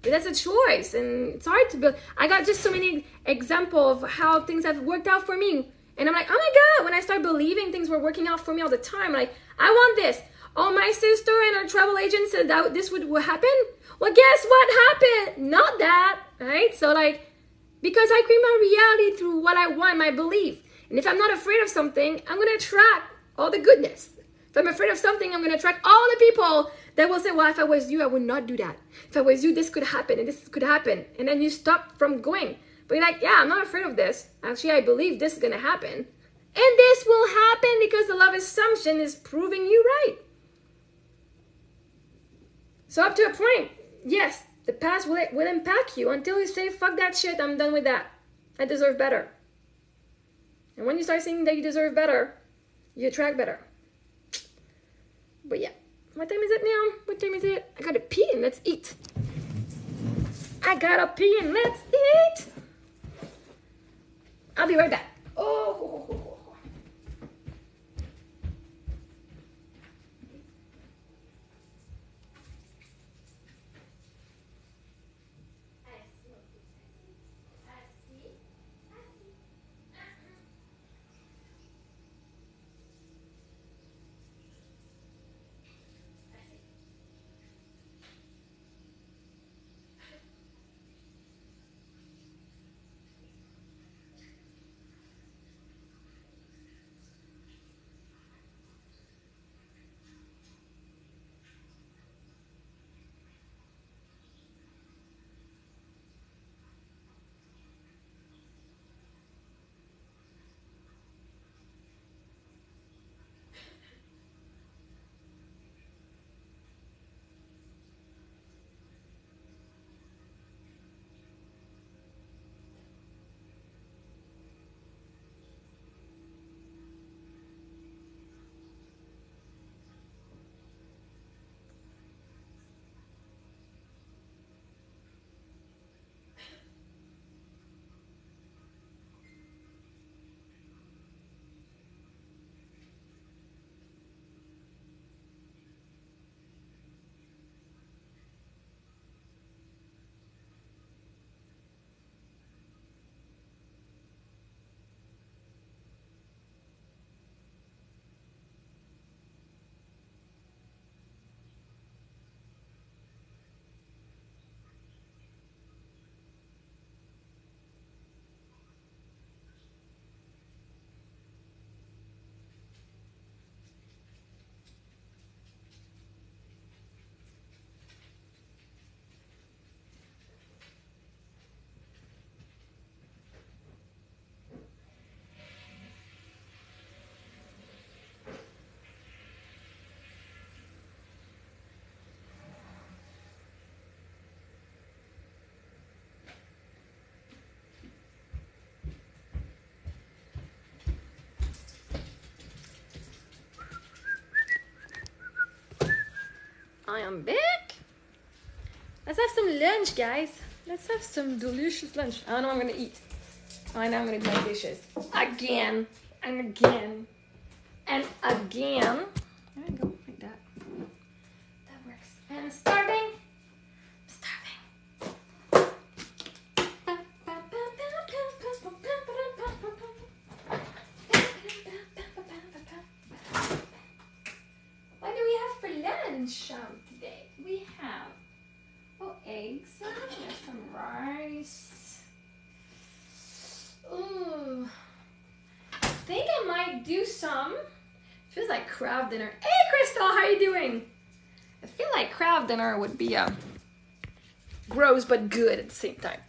But that's a choice, and it's hard to build. I got just so many examples of how things have worked out for me. And I'm like, oh my God, when I start believing things were working out for me all the time, like, I want this. Oh, my sister and her travel agent said that this would happen. Well, guess what happened? Not that, right? So like, because I create my reality through what I want, my belief. And if I'm not afraid of something, I'm going to attract all the goodness. If I'm afraid of something, I'm going to attract all the people that will say, well, if I was you, I would not do that. If I was you, this could happen and this could happen. And then you stop from going. But you're like, yeah, I'm not afraid of this. Actually, I believe this is going to happen. And this will happen because the love assumption is proving you right. So up to a point, yes, the past will impact you until you say, fuck that shit, I'm done with that. I deserve better. And when you start saying that you deserve better, you attract better. But yeah, what time is it now? What time is it? I gotta pee and let's eat. I gotta pee and let's eat. I'll be right back. Oh. I am back. Let's have some lunch, guys. Let's have some delicious lunch. I don't know what I'm gonna eat. I know I'm gonna do my dishes. Again. And again. And again. There we go. Like that. That works. And starving. What do we have for lunch today? We have eggs. There's some rice. Ooh. I think I might do some. Feels like crab dinner. Hey, Crystal, how you doing? I feel like crab dinner would be gross but good at the same time.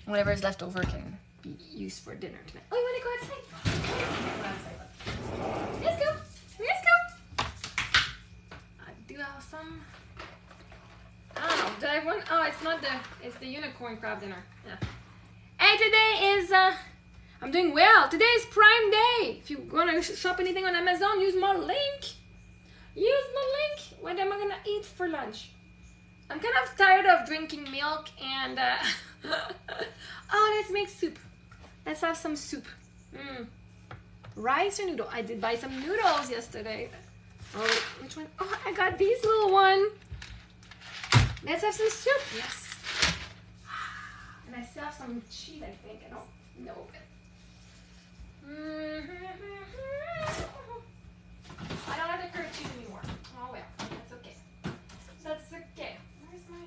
Whatever is left over can be used for dinner tonight. Oh, you want to go outside? Let's go. Let's go. I do have some. I don't know. Do I have one? Oh, it's the unicorn crab dinner. Yeah. And today is I'm doing well. Today is Prime Day. If you want to shop anything on Amazon, use my link. Use my link. What am I gonna eat for lunch? I'm kind of tired of drinking milk and oh, let's make soup. Let's have some soup. Rice or noodle? I did buy some noodles yesterday. Oh, which one? Oh, I got these little one. Let's have some soup. Yes. And I still have some cheese, I think. I don't know. I don't have the curd cheese anymore. Oh well, that's okay. That's okay. Where's my...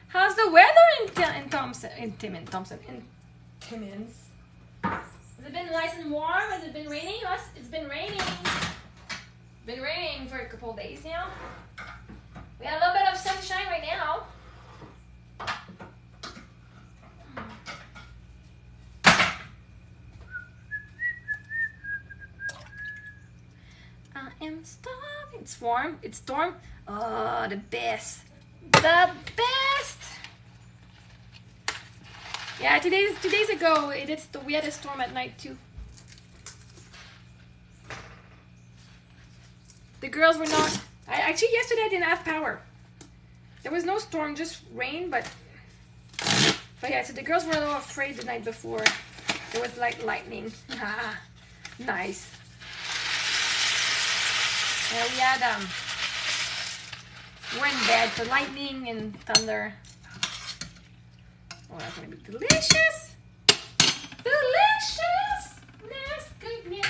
How's the weather in Timmins? Has it been nice and warm? Has it been raining? It's been raining. Been raining for a couple of days now. We have a little bit of sunshine right now. I am starving. It's warm. It's storm. Oh, the best. The best. Yeah, 2 days ago, we had a storm at night too. The girls were not. Actually, yesterday I didn't have power. There was no storm, just rain, but yeah. So the girls were a little afraid the night before. There was like lightning. Nice. Yeah, we had we're in bed, so lightning and thunder. Oh, that's gonna be delicious! Delicious! Nice goodness!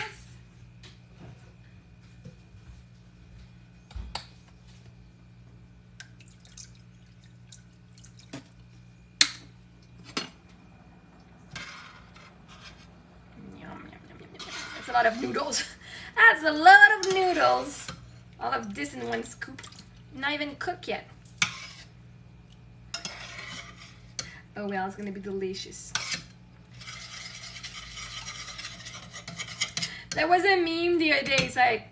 Yum, yum, yum, yum, yum. That's a lot of noodles. That's a lot of noodles. All of this in one scoop. Not even cooked yet. Oh well, it's gonna be delicious. There was a meme the other day. It's like,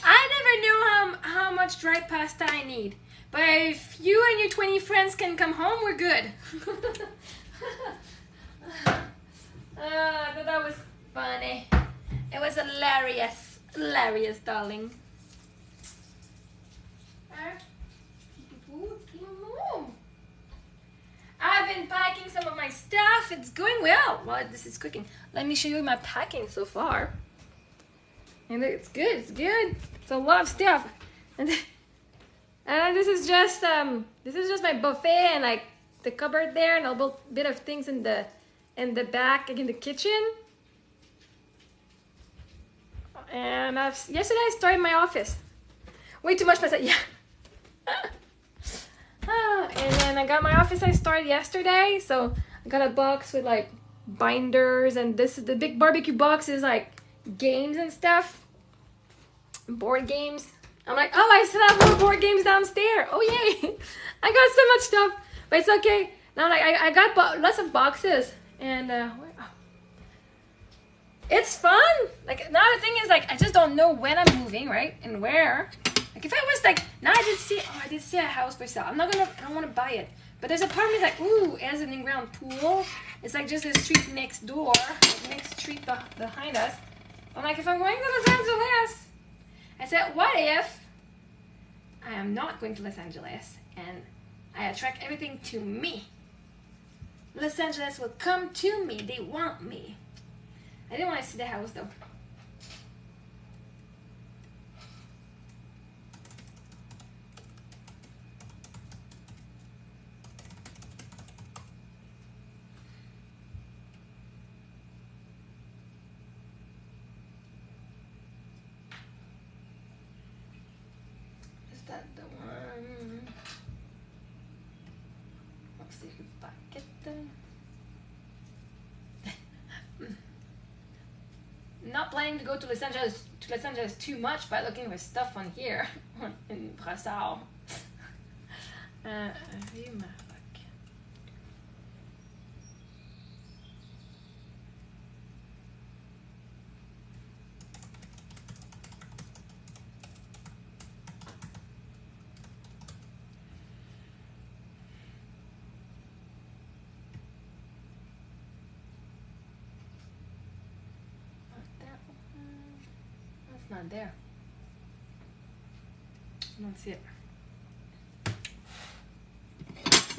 I never knew how much dry pasta I need, but if you and your 20 friends can come home, we're good. I thought that was funny. It was hilarious, hilarious, darling. I've been packing some of my stuff. It's going well. Well, this is cooking. Let me show you my packing so far. And it's good. It's good. It's a lot of stuff. And this is just my buffet and like the cupboard there and a little bit of things in the back, like in the kitchen. And yesterday I started my office. Way too much pasta. Yeah. And then I got my office I started yesterday, so I got a box with like binders, and the big barbecue box is like games and stuff, board games. I'm like, oh, I still have more board games downstairs. Oh yay! I got so much stuff, but it's okay. Now like I got lots of boxes, and it's fun. Like, now the thing is, like, I just don't know when I'm moving, right? And where. Like, if I was like, now I did see a house for sale. I don't want to buy it. But there's a part of me like, ooh, it has an in-ground pool. It's like just a street next door, like next street behind us. I'm like, if I'm going to Los Angeles, I said, what if I am not going to Los Angeles and I attract everything to me? Los Angeles will come to me. They want me. I didn't want to see the house though. Is that the one? Let's see if I get them. Not planning to go to Los Angeles too much by looking for stuff on here in Brassard. Not there. I don't see it.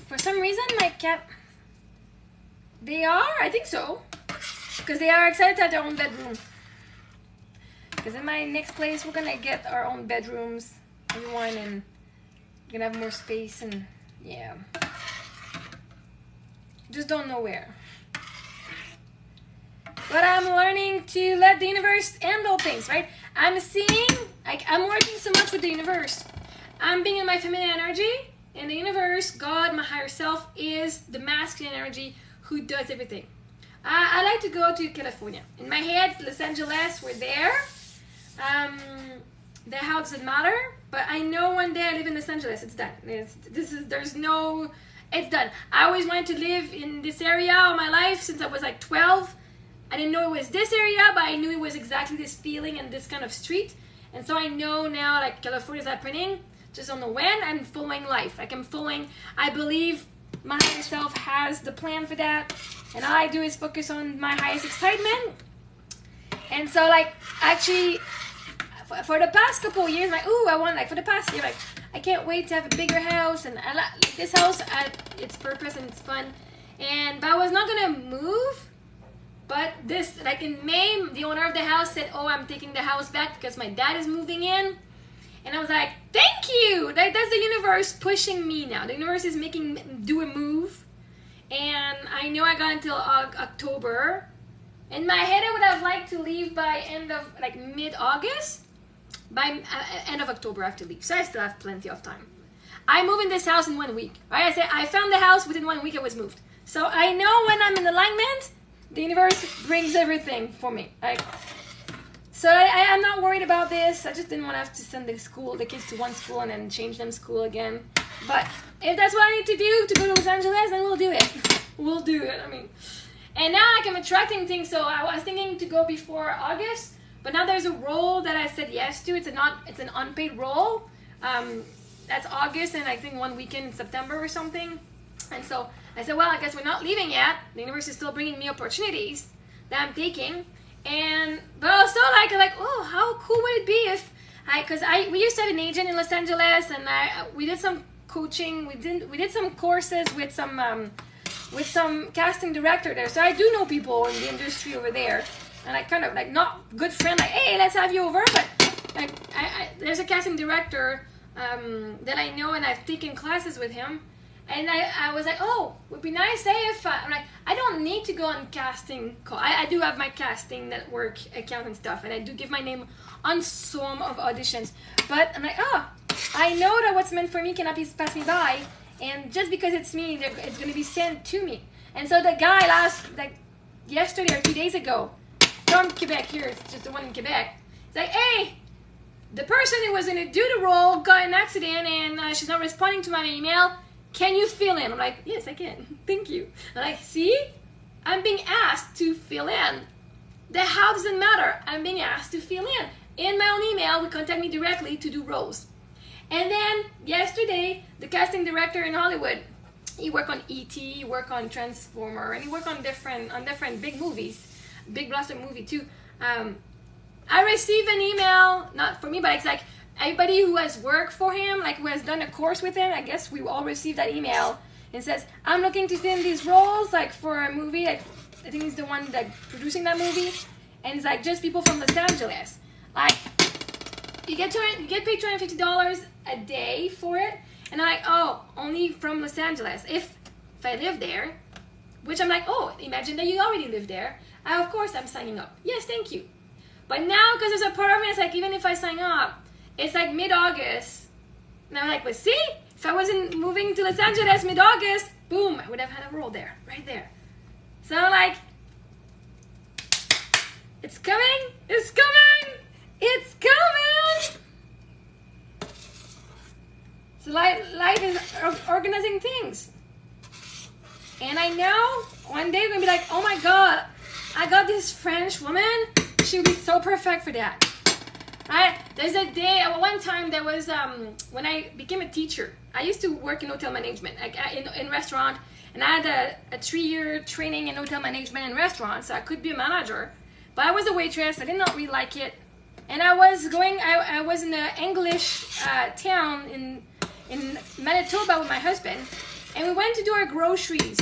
For some reason, my cat. They are? I think so. Because they are excited to have their own bedroom. Because in my next place, we're gonna get our own bedrooms. Everyone, and we're gonna have more space, and yeah. Just don't know where. But I'm learning to let the universe handle things, right? I'm seeing, like, I'm working so much with the universe. I'm being in my feminine energy, and the universe, God, my higher self, is the masculine energy who does everything. I like to go to California. In my head, Los Angeles, we're there. The house doesn't matter, but I know one day I live in Los Angeles. It's done. It's done. I always wanted to live in this area all my life since I was like 12. I didn't know it was this area, but I knew it was exactly this feeling and this kind of street. And so I know now, like, California is happening. Just don't know when. I'm following life. Like, I believe my higher self has the plan for that. And all I do is focus on my highest excitement. And so, like, actually, for the past couple of years, for the past year, like, I can't wait to have a bigger house. And I like this house, its purpose and it's fun. But I was not going to move. But this, like in May, the owner of the house said, oh, I'm taking the house back because my dad is moving in. And I was like, thank you. That's the universe pushing me now. The universe is making me do a move. And I know I got until October. In my head, I would have liked to leave by mid-August. By end of October, I have to leave. So I still have plenty of time. I moved in this house in 1 week. Right? I said I found the house within 1 week. I was moved. So I know when I'm in alignment, the universe brings everything for me. So I'm not worried about this. I just didn't want to have to send the kids to one school and then change them school again. But if that's what I need to do to go to Los Angeles, then we'll do it. We'll do it. And now I'm attracting things. So I was thinking to go before August, but now there's a role that I said yes to. It's an unpaid role. That's August and I think 1 weekend in September or something. And so I said, well, I guess we're not leaving yet. The universe is still bringing me opportunities that I'm taking. But also like, oh, how cool would it be if we used to have an agent in Los Angeles, and we did some coaching. We did some courses with some casting director there. So I do know people in the industry over there, and I kind of like not good friend. Like, hey, let's have you over. But like, there's a casting director that I know, and I've taken classes with him. And I was like, oh, would be nice if I'm like, I don't need to go on casting call. I do have my casting network account and stuff, and I do give my name on some of auditions. But I'm like, I know that what's meant for me cannot pass me by, and just because it's me, it's going to be sent to me. And so the guy yesterday or 2 days ago, from Quebec here, it's just the one in Quebec, it's like, hey, the person who was going to do the role got in an accident, and she's not responding to my email. Can you fill in? I'm like, yes, I can. Thank you. I'm like, see? I'm being asked to fill in. The how doesn't matter. I'm being asked to fill in. In my own email, will contact me directly to do roles. And then yesterday, the casting director in Hollywood, he worked on E.T., he worked on Transformer, and he worked on different big movies, big blockbuster movie too. I received an email, not for me, but it's like everybody who has worked for him, like who has done a course with him, I guess we all received that email. It says, I'm looking to fill in these roles, like for a movie, like, I think he's the one like producing that movie, and it's like just people from Los Angeles. Like, you get paid $250 a day for it, and I'm like, oh, only from Los Angeles. If I live there, which I'm like, oh, imagine that you already live there. Of course I'm signing up. Yes, thank you. But now, because there's a part of me, it's like, even if I sign up, it's like mid-August. And I'm like, but see, if I wasn't moving to Los Angeles mid-August, boom, I would have had a role there, right there. So I'm like, it's coming, it's coming, it's coming. So life is organizing things. And I know one day we're going to be like, oh my God, I got this French woman. She would be so perfect for that. Right? There's a day, one time there was, when I became a teacher, I used to work in hotel management, like in restaurant, and I had a 3-year training in hotel management and restaurants, so I could be a manager. But I was a waitress, I did not really like it. And I was in an English town in Manitoba with my husband, and we went to do our groceries,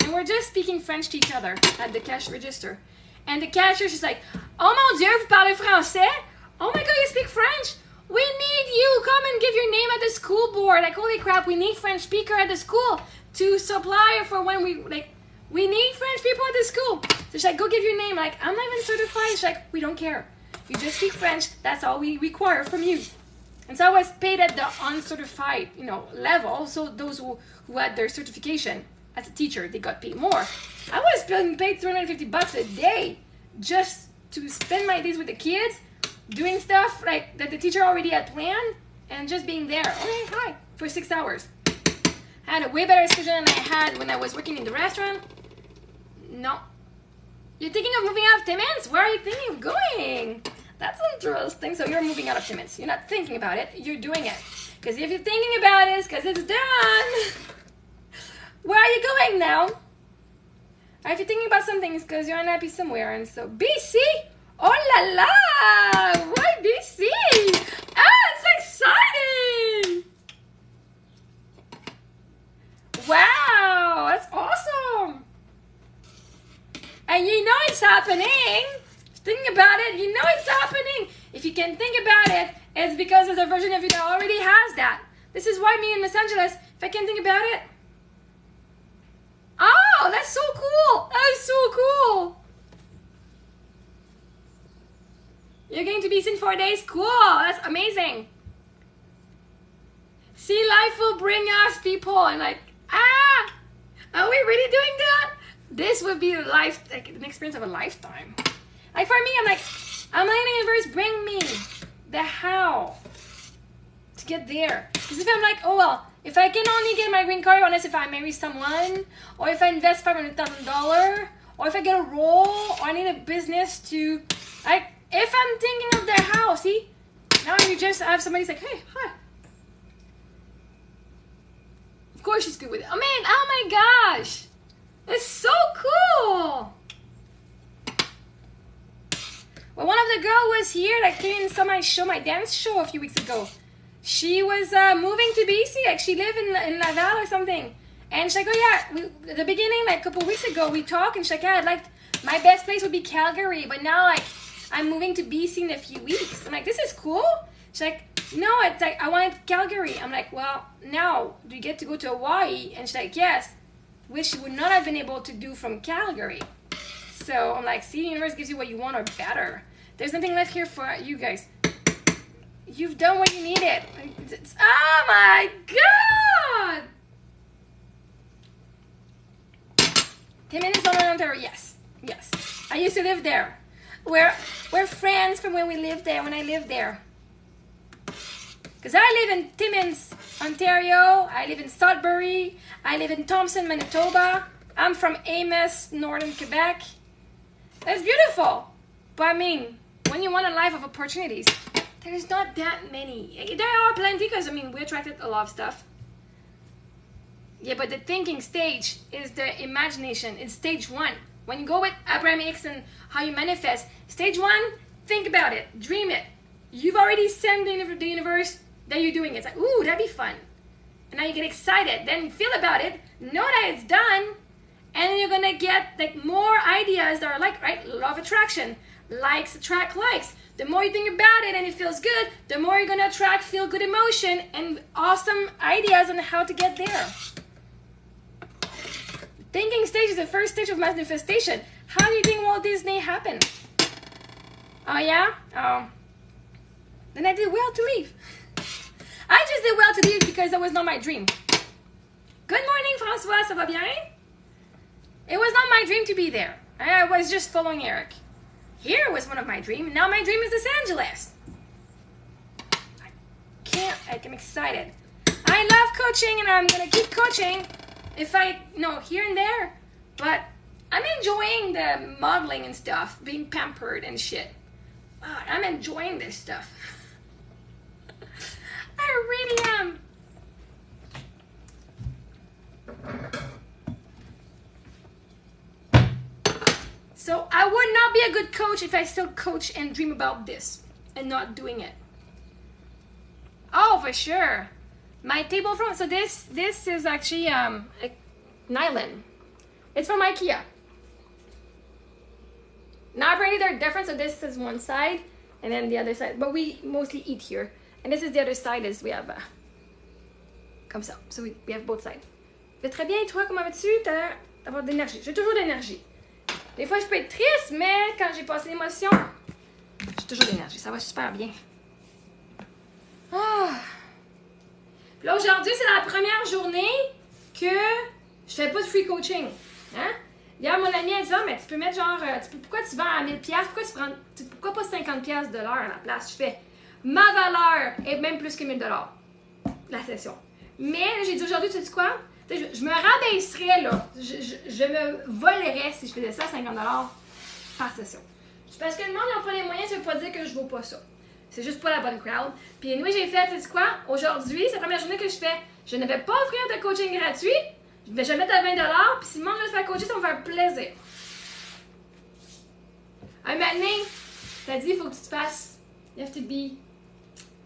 and we're just speaking French to each other at the cash register. And the cashier, she's like, oh mon Dieu, vous parlez français? Oh my God, you speak French? We need you. Come and give your name at the school board. Like, holy crap, we need French speaker at the school to supply for when we need French people at the school. So she's like, go give your name. Like, I'm not even certified. She's like, we don't care. You just speak French. That's all we require from you. And so I was paid at the uncertified, level. So those who had their certification as a teacher, they got paid more. I was being paid $350 a day just to spend my days with the kids, doing stuff like that the teacher already had planned, and just being there. Okay, hi, for 6 hours. I had a way better schedule than I had when I was working in the restaurant. No. You're thinking of moving out of Timmins? Where are you thinking of going? That's interesting. So you're moving out of Timmins. You're not thinking about it. You're doing it. Because if you're thinking about it, it's because it's done. Where are you going now? Or if you're thinking about something, it's because you're unhappy somewhere. And so, BC? Oh la la! Why BC? Ah, it's exciting! Wow, that's awesome! And you know it's happening. Think about it, you know it's happening. If you can think about it, it's because there's a version of you that already has that. This is why me in Los Angeles, if I can think about it. Oh, that's so cool! That is so cool! You're going to be in 4 days? Cool! That's amazing! See, life will bring us people and like, are we really doing that? This would be an experience of a lifetime. Like for me, I'm like, I'm letting the universe bring me the how to get there. Because if I'm like, oh well, if I can only get my green card unless if I marry someone, or if I invest $500,000, or if I get a role, or I need a business to, like, if I'm thinking of the how, see? Now you just have somebody say, hey, hi. Of course she's good with it. I mean, oh my gosh. It's so cool. Well, one of the girls was here that came and saw my dance show a few weeks ago. She was moving to BC. Like, she lived in Laval or something. And she's like, oh yeah, at the beginning, like a couple weeks ago, we talked, and she's like, yeah, my best place would be Calgary, but now, like, I'm moving to BC in a few weeks. I'm like, this is cool. She's like, no, it's like, I wanted Calgary. I'm like, well, now, do you get to go to Hawaii? And she's like, yes, which she would not have been able to do from Calgary. So I'm like, see, the universe gives you what you want or better. There's nothing left here for you guys. You've done what you needed. Oh my God! Timmins, Ontario. Yes, yes. I used to live there. We're friends from when I lived there. Because I live in Timmins, Ontario. I live in Sudbury. I live in Thompson, Manitoba. I'm from Amos, northern Quebec. It's beautiful. But I mean, when you want a life of opportunities, there's not that many. There are plenty because, I mean, we attracted a lot of stuff. Yeah, but the thinking stage is the imagination. It's stage 1. When you go with Abrahamics and how you manifest, stage 1, think about it. Dream it. You've already sent the universe that you're doing it. It's like, ooh, that'd be fun. And now you get excited. Then feel about it. Know that it's done. And then you're going to get like more ideas that are like, right? Law of attraction. Likes attract likes. The more you think about it and it feels good, the more you're going to attract feel-good emotion and awesome ideas on how to get there. Thinking stage is the first stage of manifestation. How do you think Walt Disney happened? Oh, yeah? Oh. Then I did well to leave. I just did well to leave because that was not my dream. Good morning, François. Ça va bien? It was not my dream to be there. I was just following Eric. Here was one of my dreams. Now my dream is Los Angeles. I'm excited. I love coaching and I'm going to keep coaching if I, here and there. But I'm enjoying the modeling and stuff, being pampered and shit. I'm enjoying this stuff. I really am. So I would not be a good coach if I still coach and dream about this and not doing it. Oh, for sure. My table front. So this is actually nylon. It's from IKEA. Now apparently they're different. So this is one side and then the other side. But we mostly eat here. And this is the other side. Is we have comme ça. So we have both sides. Je vais très bien. Et toi, comment vas-tu? T'as avoir de l'énergie. J'ai toujours de l'énergie. Des fois, je peux être triste, mais quand j'ai passé l'émotion, j'ai toujours de l'énergie. Ça va super bien. Ah. Puis là, aujourd'hui, c'est la première journée que je fais pas de free coaching. Hein? Hier, mon amie a dit, mais tu peux mettre genre, pourquoi tu vends à 1000$? Pourquoi pas 50$ de l'heure à la place? Je fais, ma valeur est même plus que 1000$ la session. Mais j'ai dit aujourd'hui, tu sais quoi? Je me rabaisserais, là. Je me volerais si je faisais ça à 50$ par session. Parce que le monde n'a pas les moyens, ça veut pas dire que je vaux pas ça. C'est juste pas la bonne crowd. Puis anyway, j'ai fait, tu sais quoi? Aujourd'hui, c'est la première journée que je fais. Je ne vais pas offrir de coaching gratuit. Je vais le mettre à 20$. Puis si le monde veut se faire coacher, ça va me faire plaisir. Un moment donné, t'as dit, il faut que tu te fasses. You have to be.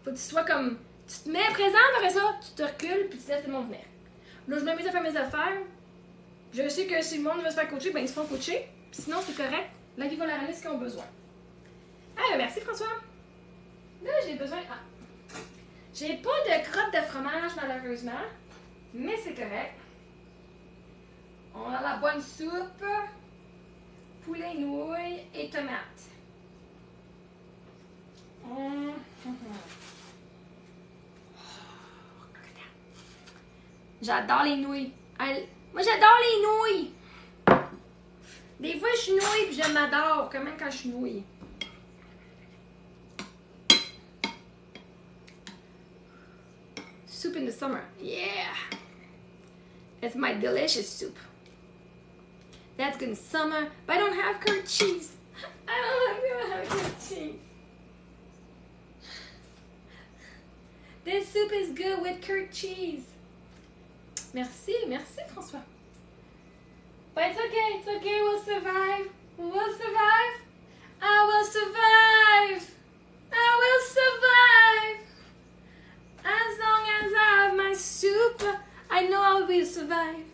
Faut que tu sois comme. Tu te mets présent, après ça, tu te recules, puis tu laisses le monde venir. Là, je me mets à faire mes affaires. Je sais que si le monde veut se faire coacher, ben ils se font coacher. Puis sinon, c'est correct. La vie va leur donner ce qu'ils ont besoin. Ah, merci François. Là, j'ai besoin. Ah. J'ai pas de crotte de fromage, malheureusement. Mais c'est correct. On a la bonne soupe. Poulet, nouilles et tomates. J'adore les nouilles. Moi, j'adore les nouilles. Des fois, je suis nouille puis je m'adore. Comment quand je suis nouille? Soup in the summer. Yeah. It's my delicious soup. That's good in summer. But I don't have curd cheese. I don't have curd cheese. This soup is good with curd cheese. Merci, merci François. But it's okay, we'll survive. We'll survive. I will survive. I will survive. As long as I have my soup, I know I will survive.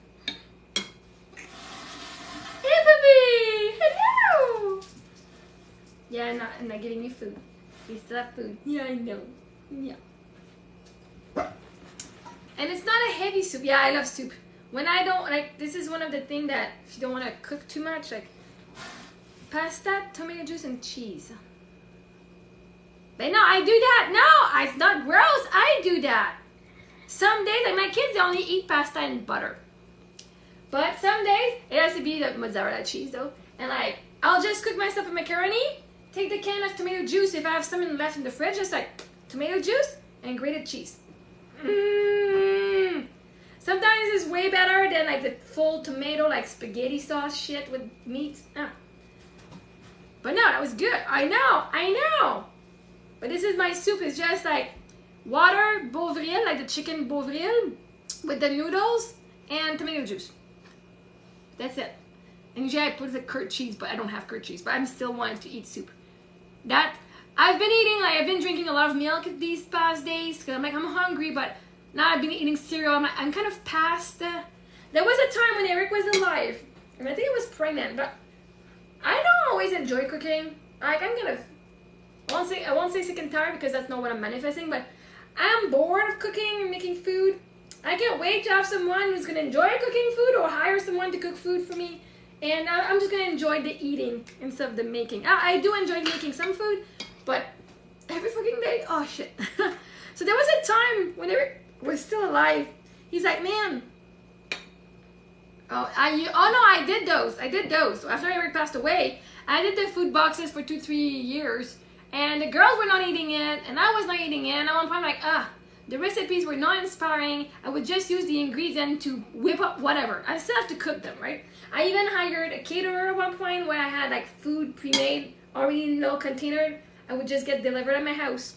Hey, baby! Hello! Yeah, I'm not giving you food. We still have food. Yeah, I know. Yeah. And it's not a heavy soup. Yeah, I love soup. When I don't, like, this is one of the things that if you don't want to cook too much, like, pasta, tomato juice, and cheese. But no, I do that. No, it's not gross. I do that. Some days, like my kids, they only eat pasta and butter. But some days, it has to be the mozzarella cheese, though. And, like, I'll just cook myself a macaroni, take the can of tomato juice. If I have something left in the fridge, just, like, tomato juice and grated cheese. Sometimes it's way better than like the full tomato, like spaghetti sauce shit with meat. But no, that was good. I know. But this is my soup. It's just like water, bovril, like the chicken bovril, with the noodles and tomato juice. That's it. And usually I put the curd cheese, but I don't have curd cheese. But I'm still wanting to eat soup. That I've been eating, like I've been drinking a lot of milk these past days because I'm like I'm hungry. But now I've been eating cereal. I'm kind of past. There was a time when Eric was alive, and I think I was pregnant. But I don't always enjoy cooking. Like I'm kind of. I won't say sick and tired because that's not what I'm manifesting. But I'm bored of cooking and making food. I can't wait to have someone who's gonna enjoy cooking food or hire someone to cook food for me. And I'm just gonna enjoy the eating instead of the making. I do enjoy making some food, but every fucking day, oh shit. So there was a time when Eric was still alive. He's like, man. I did those. So after Eric passed away, I did the food boxes for 2-3 years, and the girls were not eating it, and I was not eating it. And at one point, I'm like, the recipes were not inspiring. I would just use the ingredient to whip up whatever. I still have to cook them, right? I even hired a caterer at one point where I had like food pre-made, already in a little container. I would just get delivered at my house.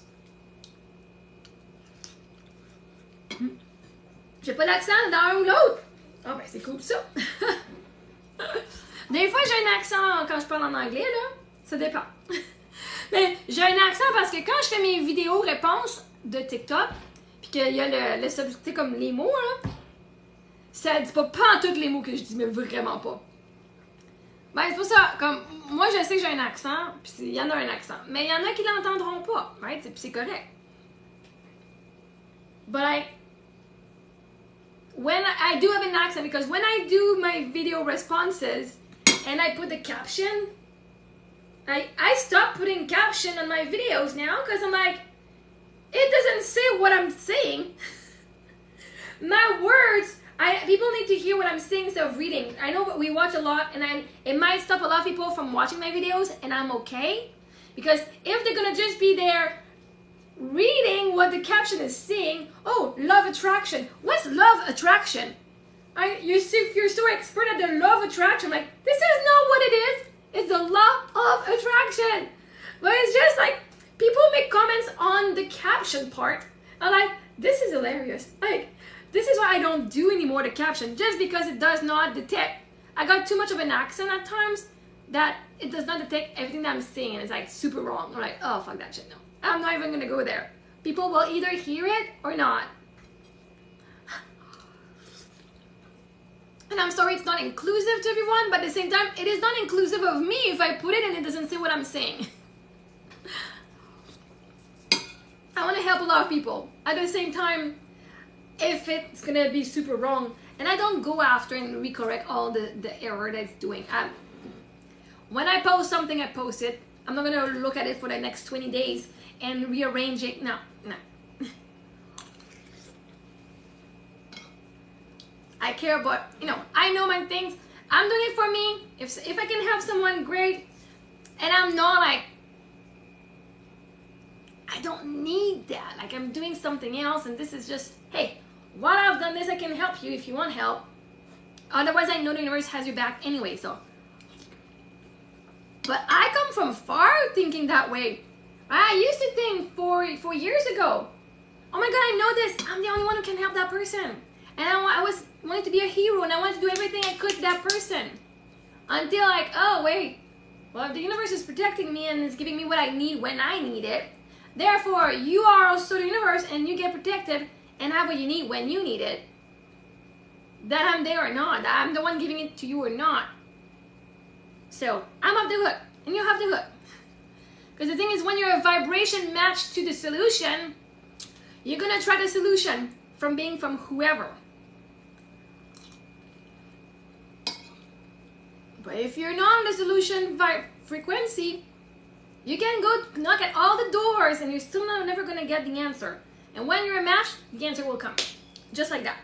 J'ai pas d'accent d'un ou l'autre. Ah ben c'est cool ça. Des fois j'ai un accent quand je parle en anglais là. Ça dépend. Mais j'ai un accent parce que quand je fais mes vidéos réponses de TikTok, puis qu'il y a le subtitre comme les mots là, ça dit pas en tous les mots que je dis, mais vraiment pas. Ben c'est pour ça, comme moi je sais que j'ai un accent, puis il y en a un accent, mais il y en a qui l'entendront pas, right? C'est correct. But when I do have an accent, because when I do my video responses and I put the caption, I stop putting caption on my videos now because I'm like, it doesn't say what I'm saying. My words, people need to hear what I'm saying instead of reading. I know we watch a lot, and it might stop a lot of people from watching my videos, and I'm okay. Because if they're gonna just be there reading what the caption is saying, oh, love attraction. What's love attraction? If you're so expert at the law of attraction, like, this is not what it is. It's the law of attraction. But it's just like, people make comments on the caption part. I'm like, this is hilarious. Like, this is why I don't do anymore the caption, just because it does not detect. I got too much of an accent at times that it does not detect everything that I'm saying, and it's like super wrong. I'm like, oh, fuck that shit, no. I'm not even gonna go there. People will either hear it or not. And I'm sorry it's not inclusive to everyone, but at the same time, it is not inclusive of me if I put it and it doesn't say what I'm saying. I want to help a lot of people. At the same time, if it's gonna be super wrong, and I don't go after and recorrect all the error that it's doing. When I post something, I post it. I'm not gonna look at it for the next 20 days and rearrange it. No. I care about, I know my things. I'm doing it for me. If I can help someone, great. And I'm not like, I don't need that. Like, I'm doing something else, and this is just, hey, while I've done this, I can help you if you want help. Otherwise, I know the universe has your back anyway, so. But I come from far thinking that way. I used to think 4 years ago, oh my God, I know this. I'm the only one who can help that person. And I wanted to be a hero, and I wanted to do everything I could to that person. Until like, oh wait, well, if the universe is protecting me and is giving me what I need when I need it, therefore you are also the universe and you get protected and have what you need when you need it. That I'm there or not, that I'm the one giving it to you or not. So I'm off the hook, and you have the hook. Because the thing is, when you're a vibration matched to the solution, you're gonna try the solution from whoever. But if you're not on the solution frequency, you can go knock at all the doors and you're still never gonna get the answer. And when you're a match, the answer will come. Just like that.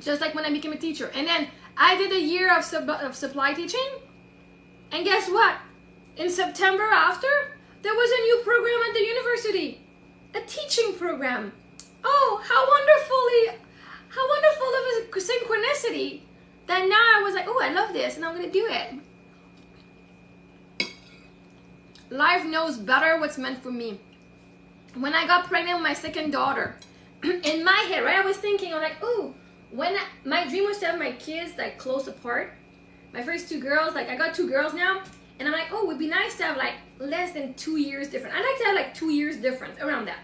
Just like when I became a teacher. And then I did a year of supply teaching. And guess what? In September after, there was a new program at the university. A teaching program. Oh, how wonderful of a synchronicity then now I was like, oh, I love this, and I'm gonna do it. Life knows better what's meant for me. When I got pregnant with my second daughter, in my head, right, I was thinking, I'm like, oh, my dream was to have my kids like close apart. My first two girls, like I got two girls now, and I'm like, oh, it would be nice to have like less than 2 years difference. I'd like to have like 2 years difference, around that.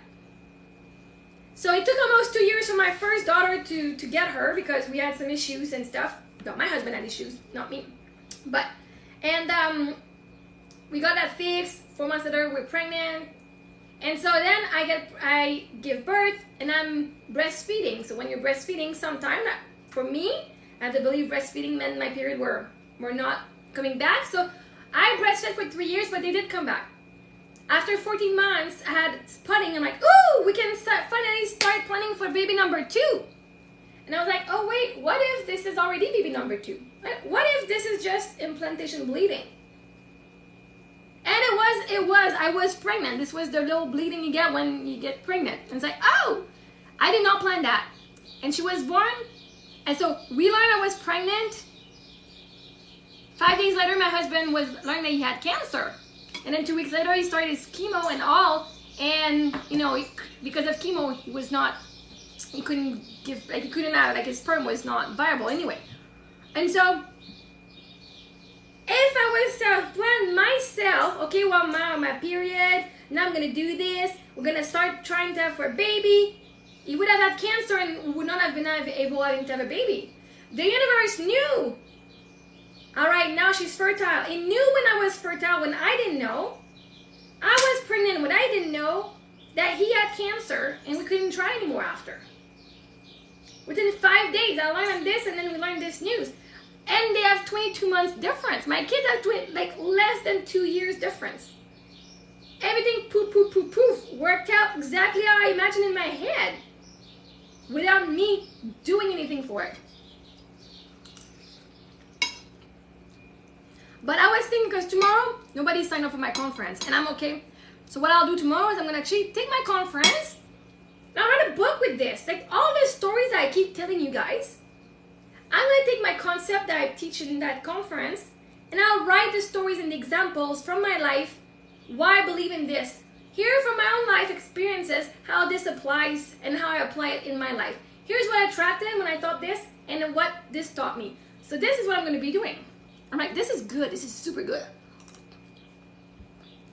So it took almost 2 years for my first daughter to get her, because we had some issues and stuff. No, my husband had issues, not me. But, and we got that fixed. 4 months later, we're pregnant. And so then I give birth, and I'm breastfeeding. So when you're breastfeeding, sometime, for me, I have to believe breastfeeding meant my period were not coming back. So I breastfed for 3 years, but they did come back. After 14 months, I had spotting. I'm like, ooh, we can finally start planning for baby number 2. And I was like, oh wait, what if this is already baby number 2? What if this is just implantation bleeding? And I was pregnant. This was the little bleeding you get when you get pregnant. And it's like, oh, I did not plan that. And she was born. And so we learned I was pregnant. 5 days later, my husband learned that he had cancer. And then 2 weeks later, he started his chemo and all. And, you know, because of chemo, he couldn't have, like his sperm was not viable anyway. And so, if I was to have planned myself, okay, well, my period, now I'm going to do this, we're going to start trying to have for a baby, he would have had cancer and would not have been able to have a baby. The universe knew. All right, now she's fertile. It knew when I was fertile, when I didn't know. I was pregnant when I didn't know that he had cancer, and we couldn't try anymore after. Within 5 days, I learned this, and then we learned this news. And they have 22 months difference. My kids have less than 2 years difference. Everything poof, worked out exactly how I imagined in my head, without me doing anything for it. But I was thinking, because tomorrow, nobody signed up for my conference, and I'm okay. So what I'll do tomorrow is I'm going to actually take my conference, and I'll write a book with this. Like all the stories I keep telling you guys, I'm going to take my concept that I teach in that conference, and I'll write the stories and the examples from my life, why I believe in this. Hear from my own life experiences how this applies and how I apply it in my life. Here's what I attracted when I thought this, and what this taught me. So this is what I'm going to be doing. I'm like, this is good. This is super good.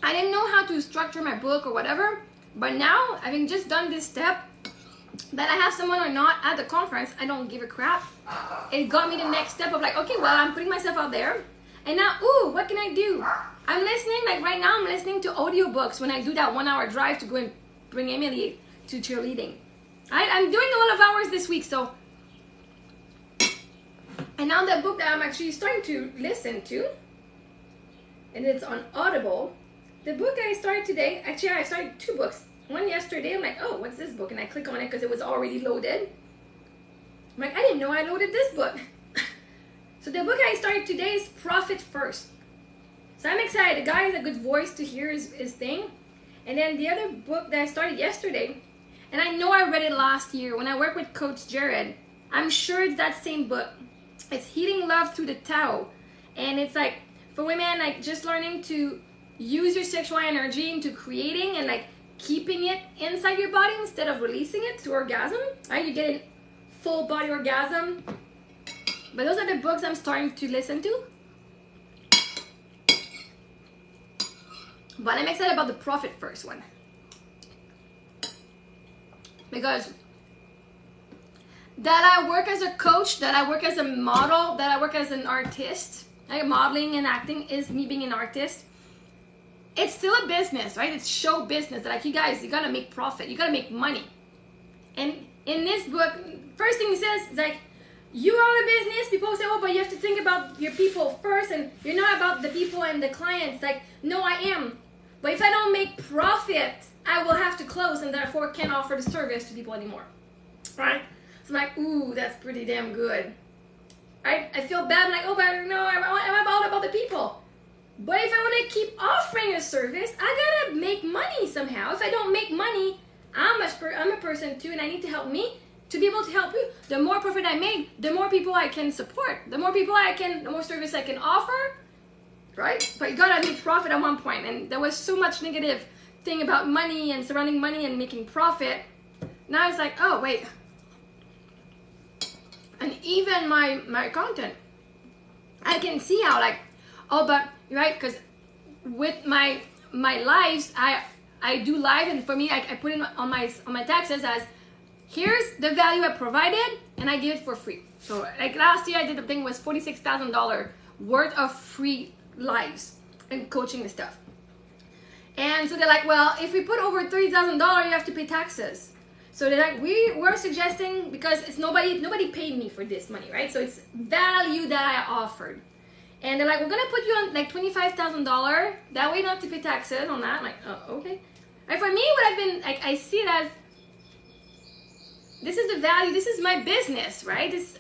I didn't know how to structure my book or whatever, but now, having just done this step, that I have someone or not at the conference, I don't give a crap. It got me the next step of like, okay, well, I'm putting myself out there. And now, ooh, what can I do? I'm listening, like right now, I'm listening to audiobooks when I do that 1 hour drive to go and bring Emily to cheerleading. I'm doing a lot of hours this week, so. And now the book that I'm actually starting to listen to, and it's on Audible. The book I started today, actually I started 2 books. One yesterday, I'm like, oh, what's this book? And I click on it because it was already loaded. I'm like, I didn't know I loaded this book. So the book I started today is Profit First. So I'm excited. The guy has a good voice to hear his thing. And then the other book that I started yesterday, and I know I read it last year when I worked with Coach Jared. I'm sure it's that same book. It's Healing Love Through the Tao. And it's like, for women, like just learning to use your sexual energy into creating and like keeping it inside your body instead of releasing it through orgasm. Right? You get a full body orgasm. But those are the books I'm starting to listen to. But I'm excited about the Profit First one. Because that I work as a coach, that I work as a model, that I work as an artist. Like modeling and acting is me being an artist. It's still a business, right? It's show business. Like you guys, you gotta make profit. You gotta make money. And in this book, first thing he says is like, you own a business. People say, oh, but you have to think about your people first, and you're not about the people and the clients. Like, no, I am. But if I don't make profit, I will have to close and therefore can't offer the service to people anymore. Right? So I'm like, ooh, that's pretty damn good. Right? I feel bad. I'm like, oh, but no, I'm about the people. But if I want to keep offering a service, I gotta make money somehow. If I don't make money, I'm a person too, and I need to help me to be able to help you. The more profit I make, the more people I can support. The more people the more service I can offer, right? But you gotta make profit at one point. And there was so much negative thing about money and surrounding money and making profit. Now it's like, oh wait. And even my content, I can see how like, oh, but right, because with my lives, I do live, and for me, I put it on my taxes as, here's the value I provided, and I give it for free. So like last year, I did the thing was $46,000 worth of free lives and coaching and stuff. And so they're like, well, if we put over $30,000, you have to pay taxes. So they're like, we're suggesting, because it's nobody paid me for this money, right? So it's value that I offered. And they're like, we're gonna put you on like $25,000. That way you don't have to pay taxes on that. I'm like, oh, okay. And for me, what I've been, like, I see it as, this is the value, this is my business, right? This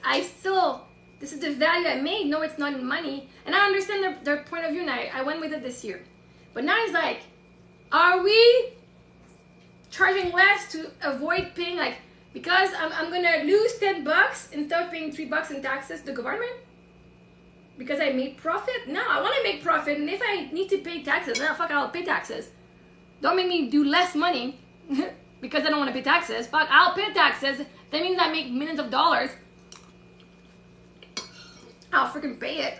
is the value I made. No, it's not in money. And I understand their point of view, and I went with it this year. But now it's like, are we charging less to avoid paying, like, because I'm gonna lose $10 instead of paying $3 in taxes to the government? Because I made profit? No, I wanna make profit, and if I need to pay taxes, then fuck, I'll pay taxes. Don't make me do less money because I don't wanna pay taxes. Fuck, I'll pay taxes. That means I make millions of dollars. I'll freaking pay it.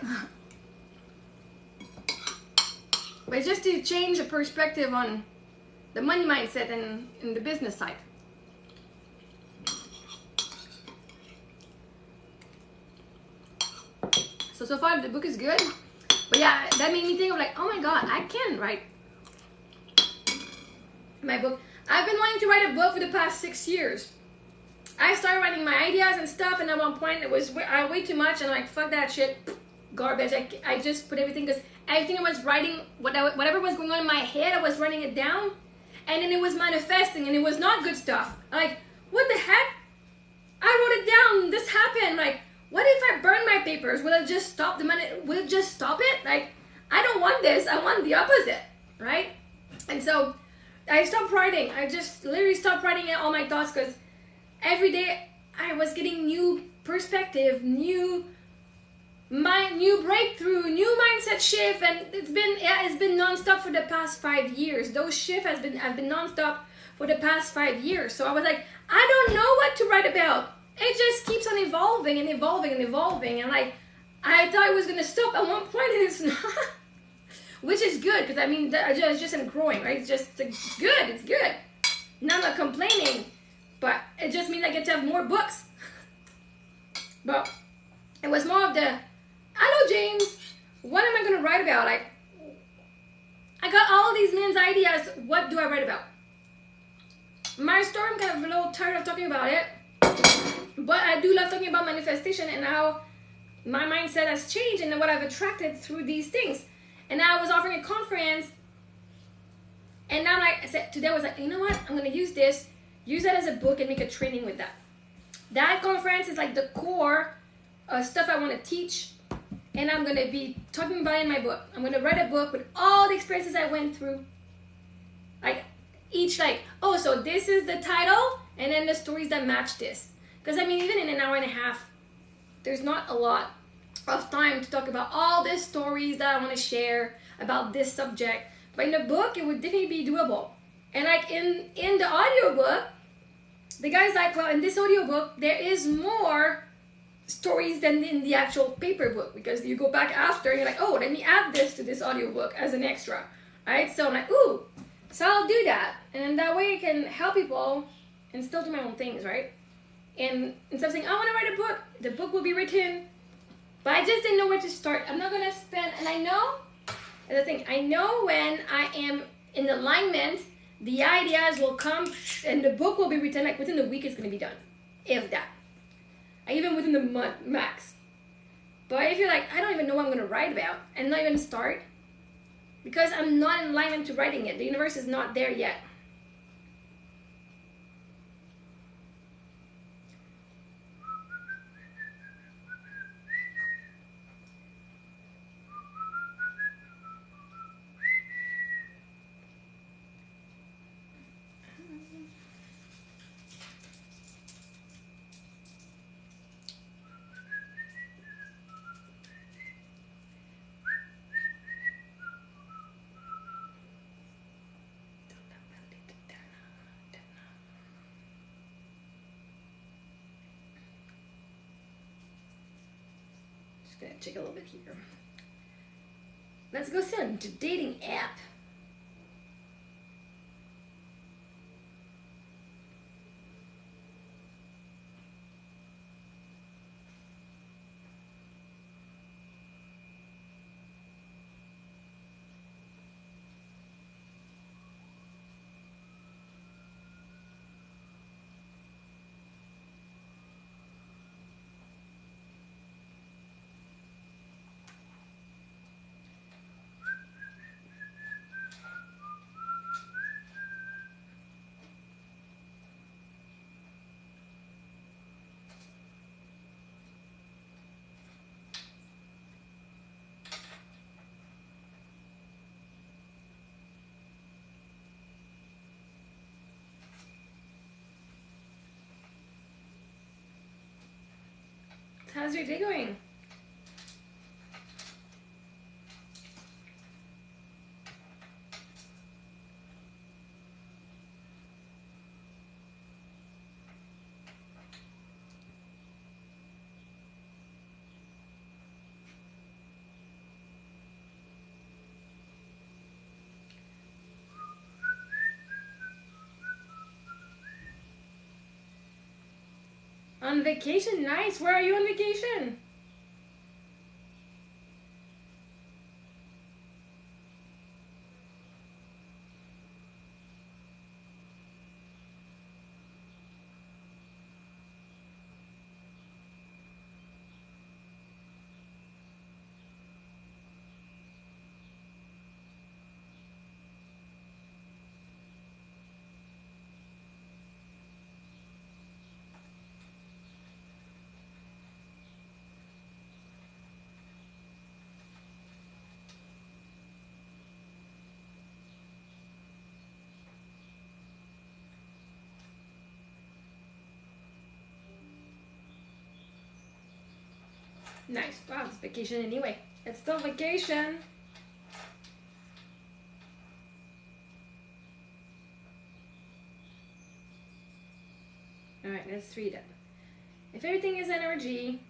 But it's just to change the perspective on the money mindset and in the business side. So far the book is good. But yeah, that made me think of like, oh my god, I can write my book. I've been wanting to write a book for the past 6 years. I started writing my ideas and stuff, and at one point it was way too much, and I'm like, fuck that shit, garbage. I just put everything, because everything I was writing, whatever was going on in my head, I was writing it down, and then it was manifesting, and it was not good stuff. I'm like, what the heck? I wrote it down, this happened. Like, what if I burn my papers? Will it just stop the money? Will it just stop it? Like, I don't want this. I want the opposite, right? And so I stopped writing. I just literally stopped writing all my thoughts, because every day I was getting new perspective, new breakthrough, new mindset shift, and it's been nonstop for the past 5 years. Those shifts have been nonstop for the past 5 years. So I was like, I don't know what to write about. It just keeps on evolving and evolving and evolving, and like, I thought it was gonna stop at one point, and it's not. Which is good, because I mean, it's just growing, right? It's good. It's good. Now I'm not complaining, but it just means I get to have more books. But it was more of the, hello James, what am I gonna write about? Like, I got all these men's ideas. What do I write about? My story, I'm kind of a little tired of talking about it, but I do love talking about manifestation and how my mindset has changed and what I've attracted through these things. And now I was offering a conference, and now like I said, today I was like, you know what? I'm gonna use that as a book and make a training with that. That conference is like the core stuff I want to teach, and I'm gonna be talking about it in my book. I'm gonna write a book with all the experiences I went through. Like each, like, oh, so this is the title, and then the stories that match this. Because I mean, even in an hour and a half, there's not a lot of time to talk about all the stories that I want to share about this subject. But in the book, it would definitely be doable. And like in the audiobook, the guy's like, well, in this audiobook, there is more stories than in the actual paper book, because you go back after and you're like, oh, let me add this to this audiobook as an extra, right? So I'm like, ooh, so I'll do that. And that way I can help people and still do my own things, right? And instead of saying, I want to write a book, the book will be written, but I just didn't know where to start. I'm not going to spend, and I know, and the thing, I know when I am in alignment, the ideas will come and the book will be written, like within the week it's going to be done, if that. Even within the month, max. But if you're like, I don't even know what I'm going to write about, and not even start, because I'm not in alignment to writing it. The universe is not there yet. Just gonna check a little bit here. Let's go send to dating app. How's your day going? On vacation? Nice. Where are you on vacation? Nice. Wow, it's vacation anyway. It's still vacation. Alright, let's read it. If everything is energy,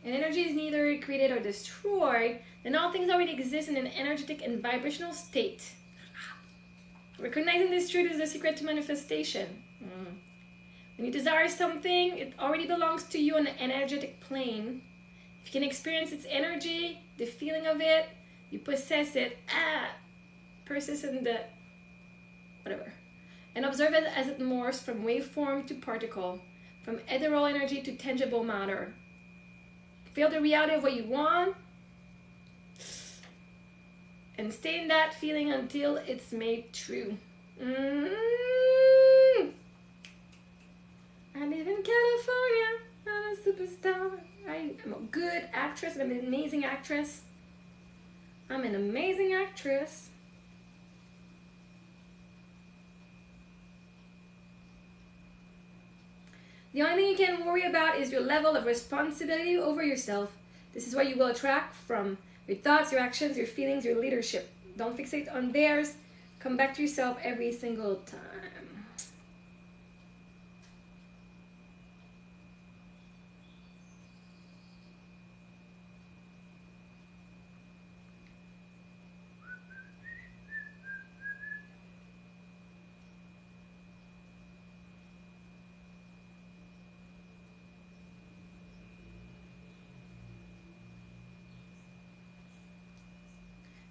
and energy is neither created or destroyed, then all things already exist in an energetic and vibrational state. Recognizing this truth is the secret to manifestation. When you desire something, it already belongs to you on the energetic plane. If you can experience its energy, the feeling of it, you possess it, persist in the whatever, and observe it as it morphs from waveform to particle, from ethereal energy to tangible matter. Feel the reality of what you want, and stay in that feeling until it's made true. I live in California, I'm a superstar. I'm a good actress, I'm an amazing actress. I'm an amazing actress. The only thing you can worry about is your level of responsibility over yourself. This is what you will attract from your thoughts, your actions, your feelings, your leadership. Don't fixate on theirs. Come back to yourself every single time.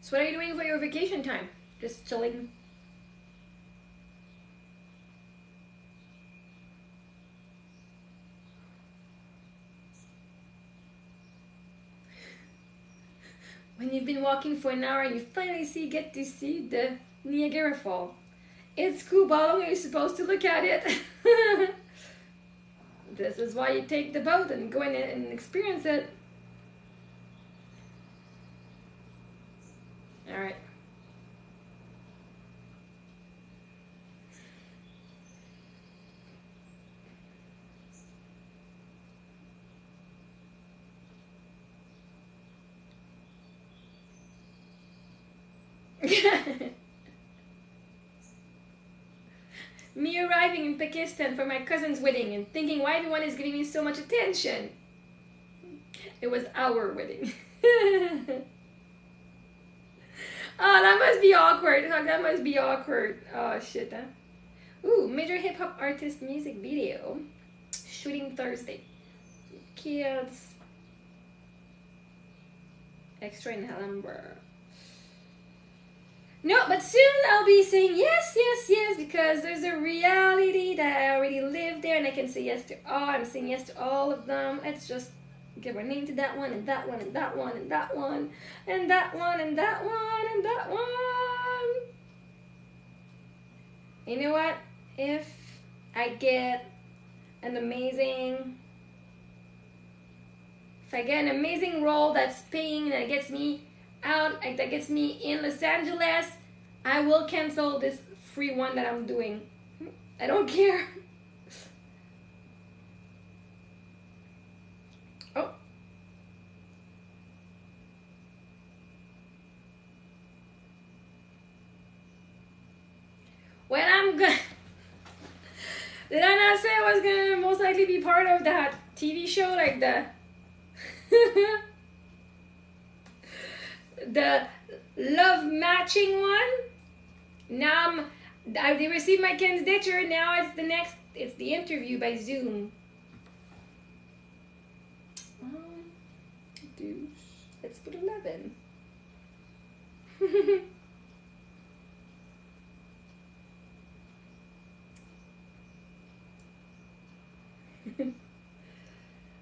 So what are you doing for your vacation time? Just chilling? When you've been walking for an hour and you finally get to see the Niagara Fall. It's cool, but how long are you supposed to look at it? This is why you take the boat and go in and experience it. Alright. Me arriving in Pakistan for my cousin's wedding and thinking why everyone is giving me so much attention. It was our wedding. Oh, that must be awkward. Oh, that must be awkward. Oh, shit, huh? Ooh, major hip-hop artist music video. Shooting Thursday. Kids. Extra in Hellenberg. No, but soon I'll be saying yes, yes, yes, because there's a reality that I already live there and I can say yes to all. I'm saying yes to all of them. Let's just give our name to that one and that one and that one and that one and that one and that one and that one. You know what? If I get an amazing role that's paying, that gets me out, that gets me in Los Angeles, I will cancel this free one that I'm doing. I don't care. Oh. When I'm good. Did I not say I was gonna most likely be part of that TV show, like the love matching one? Now they received my candidature. Now it's the interview by Zoom. Let's put 11.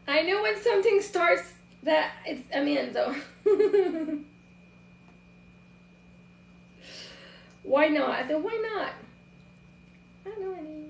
I know when something starts that I'm in though. Why not? I said, why not? I don't know any.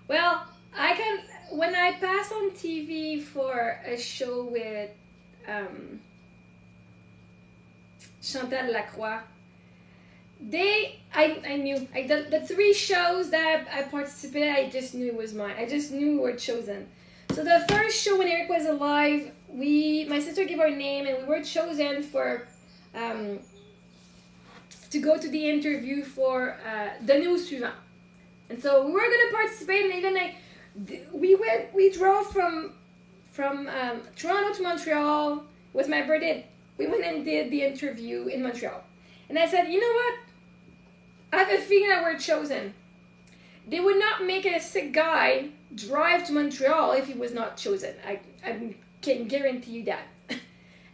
Well, when I pass on TV for a show with Chantal Lacroix, I knew, the 3 shows that I participated, I just knew it was mine. I just knew we were chosen. So the first show when Eric was alive, my sister gave our name and we were chosen for to go to the interview for Donner au suivant. And so we were going to participate, and even we drove from Toronto to Montreal. It was my birthday. We went and did the interview in Montreal. And I said, you know what? I have a feeling that we're chosen. They would not make a sick guy drive to Montreal if he was not chosen. I can guarantee you that.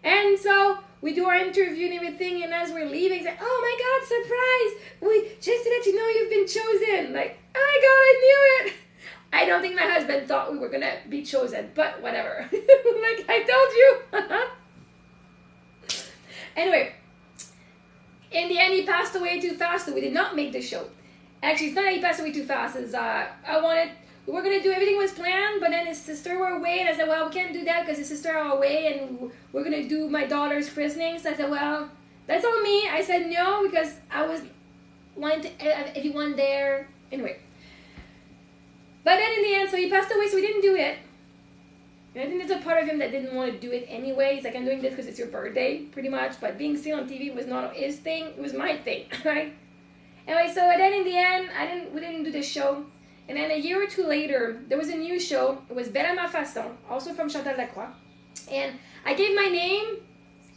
And so we do our interview and everything, and as we're leaving, it's like, oh my God, surprise! Just to let you know you've been chosen. Like, oh my God, I knew it! I don't think my husband thought we were gonna be chosen, but whatever. Like, I told you! Anyway, in the end, he passed away too fast, so we did not make the show. Actually, it's not that he passed away too fast, it's we were going to do, everything was planned, but then his sister were away, and I said, well, we can't do that because his sister are away, and we're going to do my daughter's christening. So I said, well, that's on me. I said no, because I was wanting to have everyone there. Anyway. But then in the end, so he passed away, so we didn't do it. And I think there's a part of him that didn't want to do it anyway. He's like, I'm doing this because it's your birthday, pretty much. But being seen on TV was not his thing. It was my thing, right? Anyway, so then in the end, we didn't do the show. And then a year or 2 later, there was a new show. It was Belle à ma façon, also from Chantal Lacroix. And I gave my name,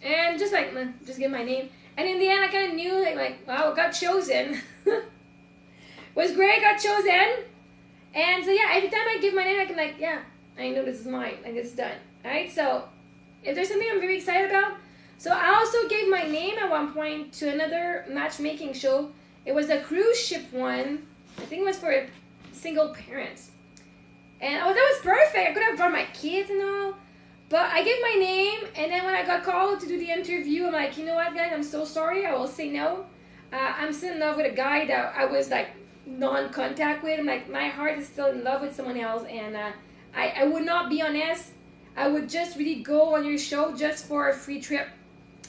and just give my name. And in the end, I kind of knew, like, wow, got chosen. Was great, got chosen. And so, yeah, every time I give my name, I can, like, yeah, I know this is mine. Like, it's done. Alright, so if there's something I'm very excited about. So I also gave my name at one point to another matchmaking show. It was a cruise ship one. I think it was for single parents. And that was perfect. I could have brought my kids and all. But I gave my name, and then when I got called to do the interview, I'm like, you know what, guys, I'm so sorry. I will say no. I'm still in love with a guy that I was like non-contact with. I'm like, my heart is still in love with someone else, and I would not be honest. I would just really go on your show just for a free trip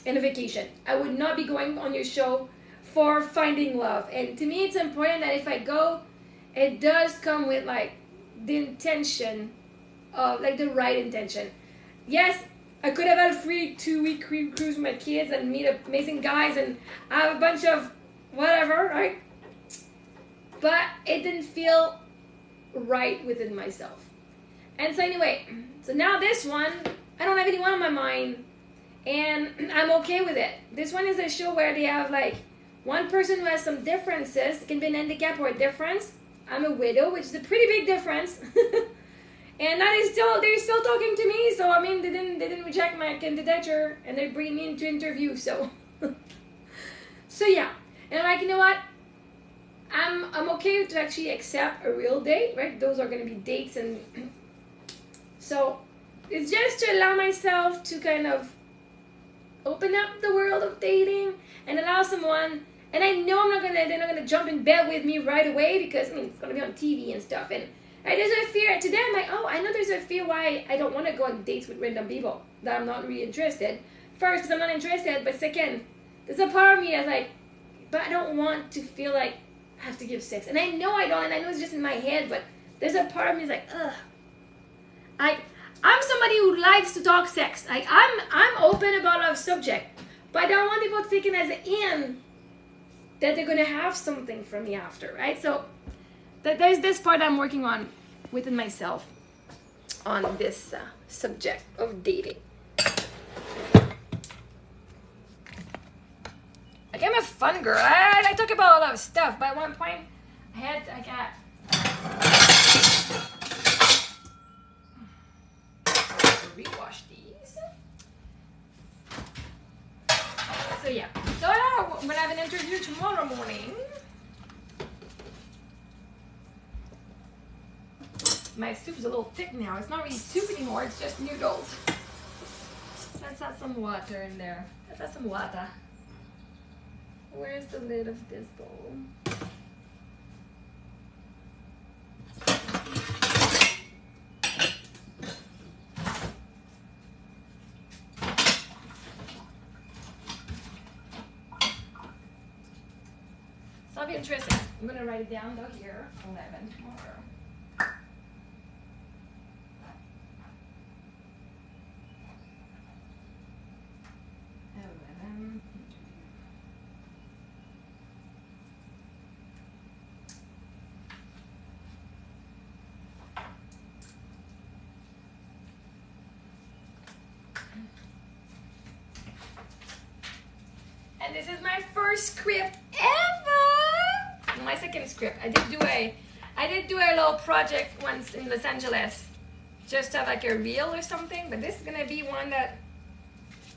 and a vacation. I would not be going on your show for finding love. And to me, it's important that if I go, it does come with like the intention of like the right intention. Yes, I could have had a free 2-week cruise with my kids and meet amazing guys and have a bunch of whatever, right? But it didn't feel right within myself. And so anyway, so now this one, I don't have anyone on my mind, and I'm okay with it. This one is a show where they have like one person who has some differences. It can be an handicap or a difference. I'm a widow, which is a pretty big difference. And now they're still talking to me. So I mean, they didn't reject my candidature, and they're bringing me in to interview. So, so yeah. And I'm like, you know what? I'm okay to actually accept a real date, right? Those are going to be dates, and so it's just to allow myself to kind of open up the world of dating and allow someone. And I know they're not gonna jump in bed with me right away, because I mean it's gonna be on TV and stuff. And there's a fear today. I'm like, oh, I know there's a fear why I don't want to go on dates with random people that I'm not really interested. First, because I'm not interested, but second, there's a part of me that's like, but I don't want to feel like I have to give sex. And I know I don't, and I know it's just in my head, but there's a part of me that's like, ugh. I'm somebody who likes to talk sex. Like I'm open about a subject, but I don't want people thinking as an in that they're gonna have something from me after, right? So there's this part I'm working on within myself on this subject of dating. Like, I'm a fun girl. I talk about a lot of stuff, but at one point I got rewash these. So yeah, so I'm gonna have an interview tomorrow morning. My soup's a little thick now. It's not really soup anymore, it's just noodles. Let's add some water in there. Let's add some water. Where's the lid of this bowl? So that'll be interesting. I'm gonna write it down though here. 11 tomorrow. And this is my first script ever. My second script. I did do a little project once in Los Angeles, just to have like a reel or something. But this is gonna be one that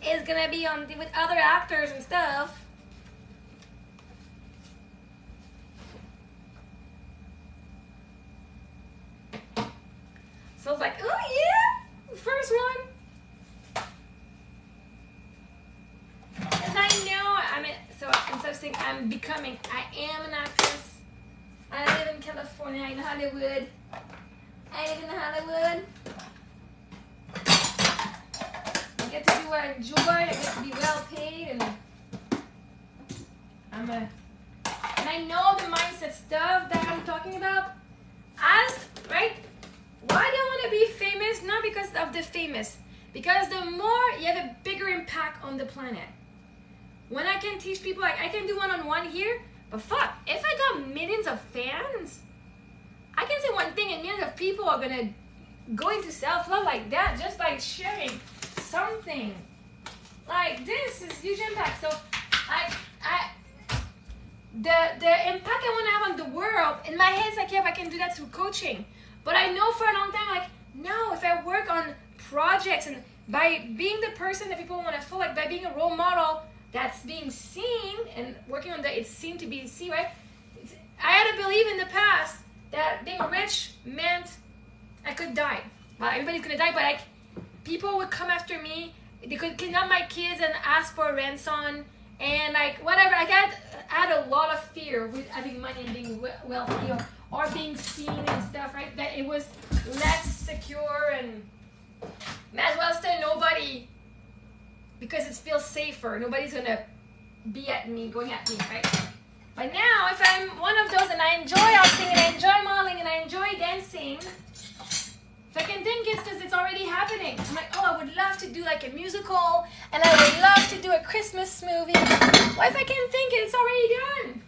is gonna be on with other actors and stuff. So I was like, oh yeah, first one. So instead of saying I'm becoming, I am an actress. I live in California, in Hollywood. I live in Hollywood. I get to do what I enjoy. I get to be well paid, and and I know the mindset stuff that I'm talking about. Right? Why do I want to be famous? Not because of the famous. Because the more you have a bigger impact on the planet. When I can teach people, like I can do one-on-one here, but fuck, if I got millions of fans, I can say one thing and millions of people are gonna go into self-love like that just by sharing something. Like this is huge impact. So the impact I want to have on the world, in my head, it's like, yeah, I can do that through coaching. But I know for a long time, like, no, if I work on projects and by being the person that people want to feel like, by being a role model that's being seen and working on that, it's seen to be seen, right? I had to believe in the past that being rich meant I could die. Well, everybody's gonna die, but people would come after me. They could kidnap my kids and ask for a ransom. And like whatever, I had a lot of fear with having money and being wealthy or being seen and stuff, right? That it was less secure and may as well stay nobody because it feels safer. Nobody's gonna be at me, going at me, right? But now, if I'm one of those and I enjoy acting and I enjoy modeling and I enjoy dancing, if I can think it's because it's already happening. I'm like, oh, I would love to do like a musical and I would love to do a Christmas movie. What if I can think it's already done?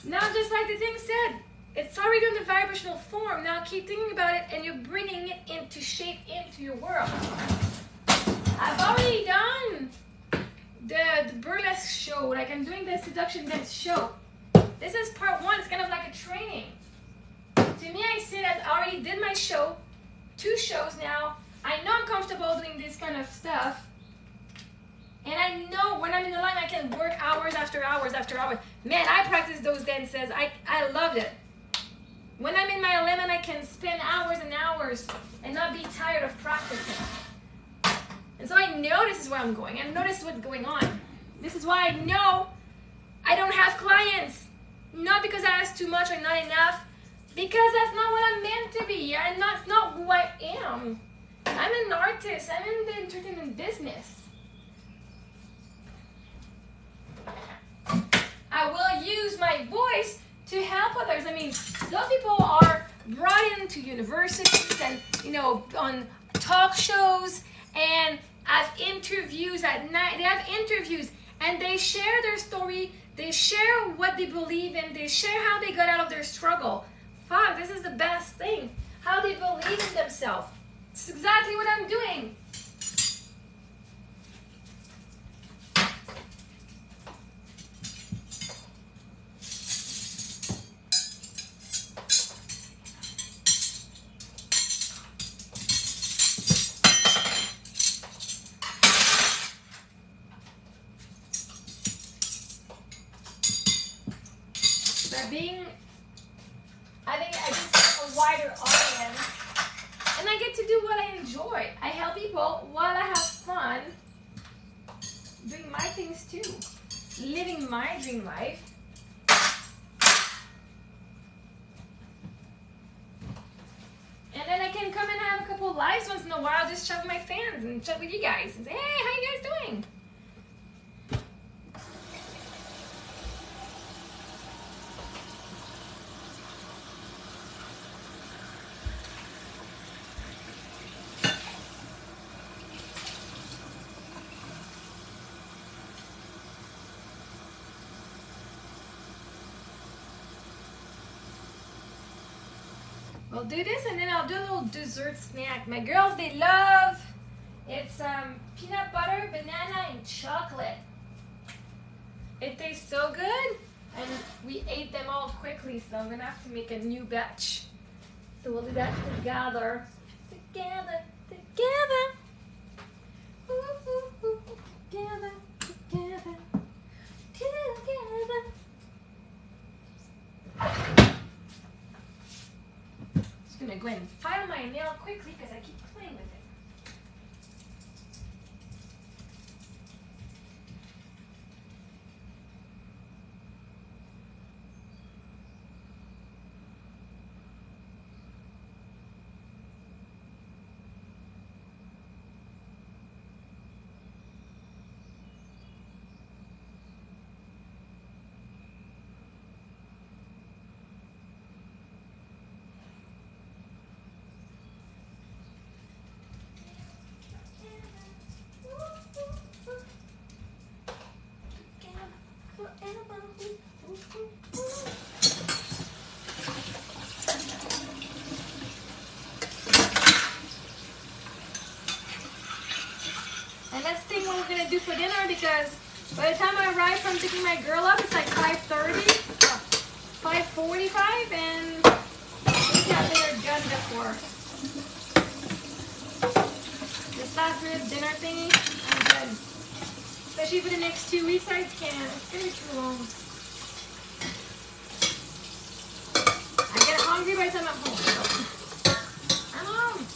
Now, just like the thing said, it's already in the vibrational form. Now keep thinking about it and you're bringing it into shape into your world. I've already done the burlesque show, like I'm doing the seduction dance show. This is part 1, it's kind of like a training. To me, I see that I already did my show, 2 shows now. I know I'm comfortable doing this kind of stuff. And I know when I'm in the line, I can work hours after hours after hours. Man, I practice those dances. I loved it. When I'm in my element, I can spend hours and hours and not be tired of practicing. And so I know this is where I'm going. I know this is what's going on. This is why I know I don't have clients. Not because I ask too much or not enough. Because that's not what I'm meant to be. And that's not who I am. I'm an artist. I'm in the entertainment business. I will use my voice to help others. I mean, those people are brought into universities and, on talk shows and have interviews at night. They have interviews and they share their story. They share what they believe in. They share how they got out of their struggle. Fuck, this is the best thing. How they believe in themselves. It's exactly what I'm doing. I think I just a wider audience, and I get to do what I enjoy. I help people while I have fun, doing my things too, living my dream life. And then I can come and have a couple lives once in a while, just chat with my fans and chat with you guys and say, hey, how you guys doing? I'll do this and then I'll do a little dessert snack. My girls, they love, it's peanut butter, banana, and chocolate. It tastes so good and we ate them all quickly, so I'm gonna have to make a new batch. So we'll do that together. Together, together. Ooh, ooh, ooh. Together, together, together. I'm gonna go ahead and file my nail quickly because I keep playing with it. And let's think what we're gonna do for dinner because by the time I arrive from picking my girl up, it's like 5:30, 5:45, and we got dinner done before. This last minute dinner thingy, I'm good. Especially for the next 2 weeks, I can't. It's gonna be too long. I get hungry by the time I'm home. So. I'm home.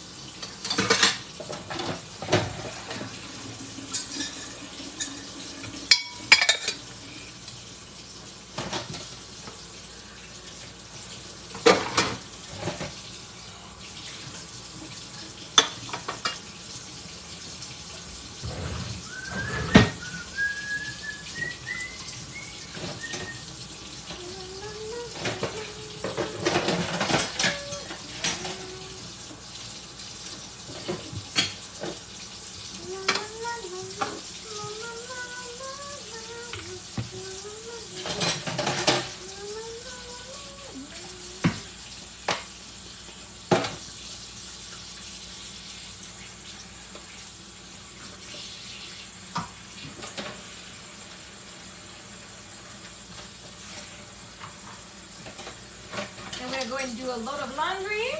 do a load of laundry.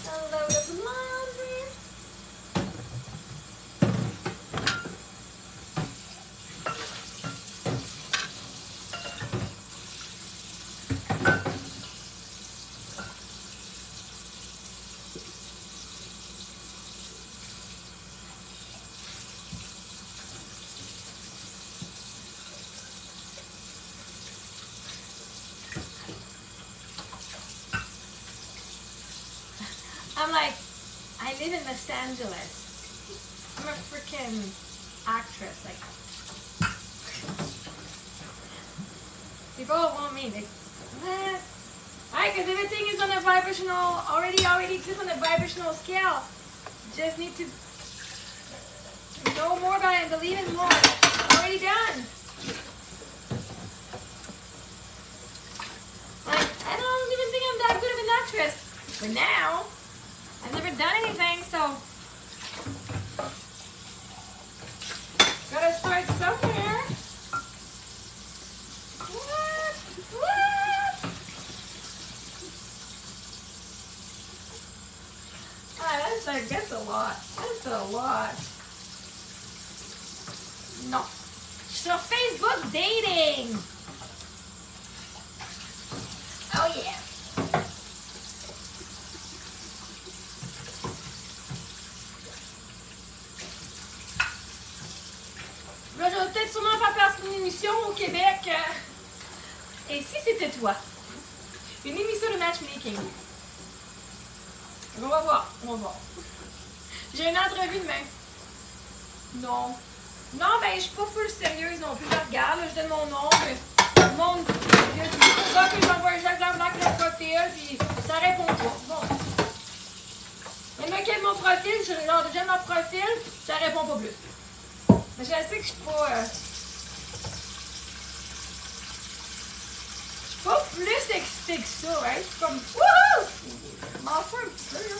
A load of laundry. I'm like, I live in Los Angeles. I'm a freaking actress. Like, people want me. Like, what? Right? Because everything is on a vibrational, already exists on a vibrational scale. Just need to know more about it and believe in more. It's already done. Like, I don't even think I'm that good of an actress. But now, I've never done anything, so gotta start somewhere. What? Ah, that's a lot. That's a lot. No. Sur Facebook dating. Oh yeah. Là, je vais peut-être sûrement faire passer une émission au Québec. Et si c'était toi? Une émission de matchmaking. On va voir, on va voir. J'ai une entrevue demain. Non. Non, ben, je suis pas full sérieuse non plus. Je regarde, là, je donne mon nom. Le monde, il y a des gars que j'envoie un Jacques Blanc avec le profil, puis ça répond pas. Bon. Il y en a qui aiment mon profil, j'aime mon profil, ça répond pas plus. Mais je sais que je suis pas plus excitée que ça, right? Je suis comme wouhou! Je m'en fous un petit peu, là.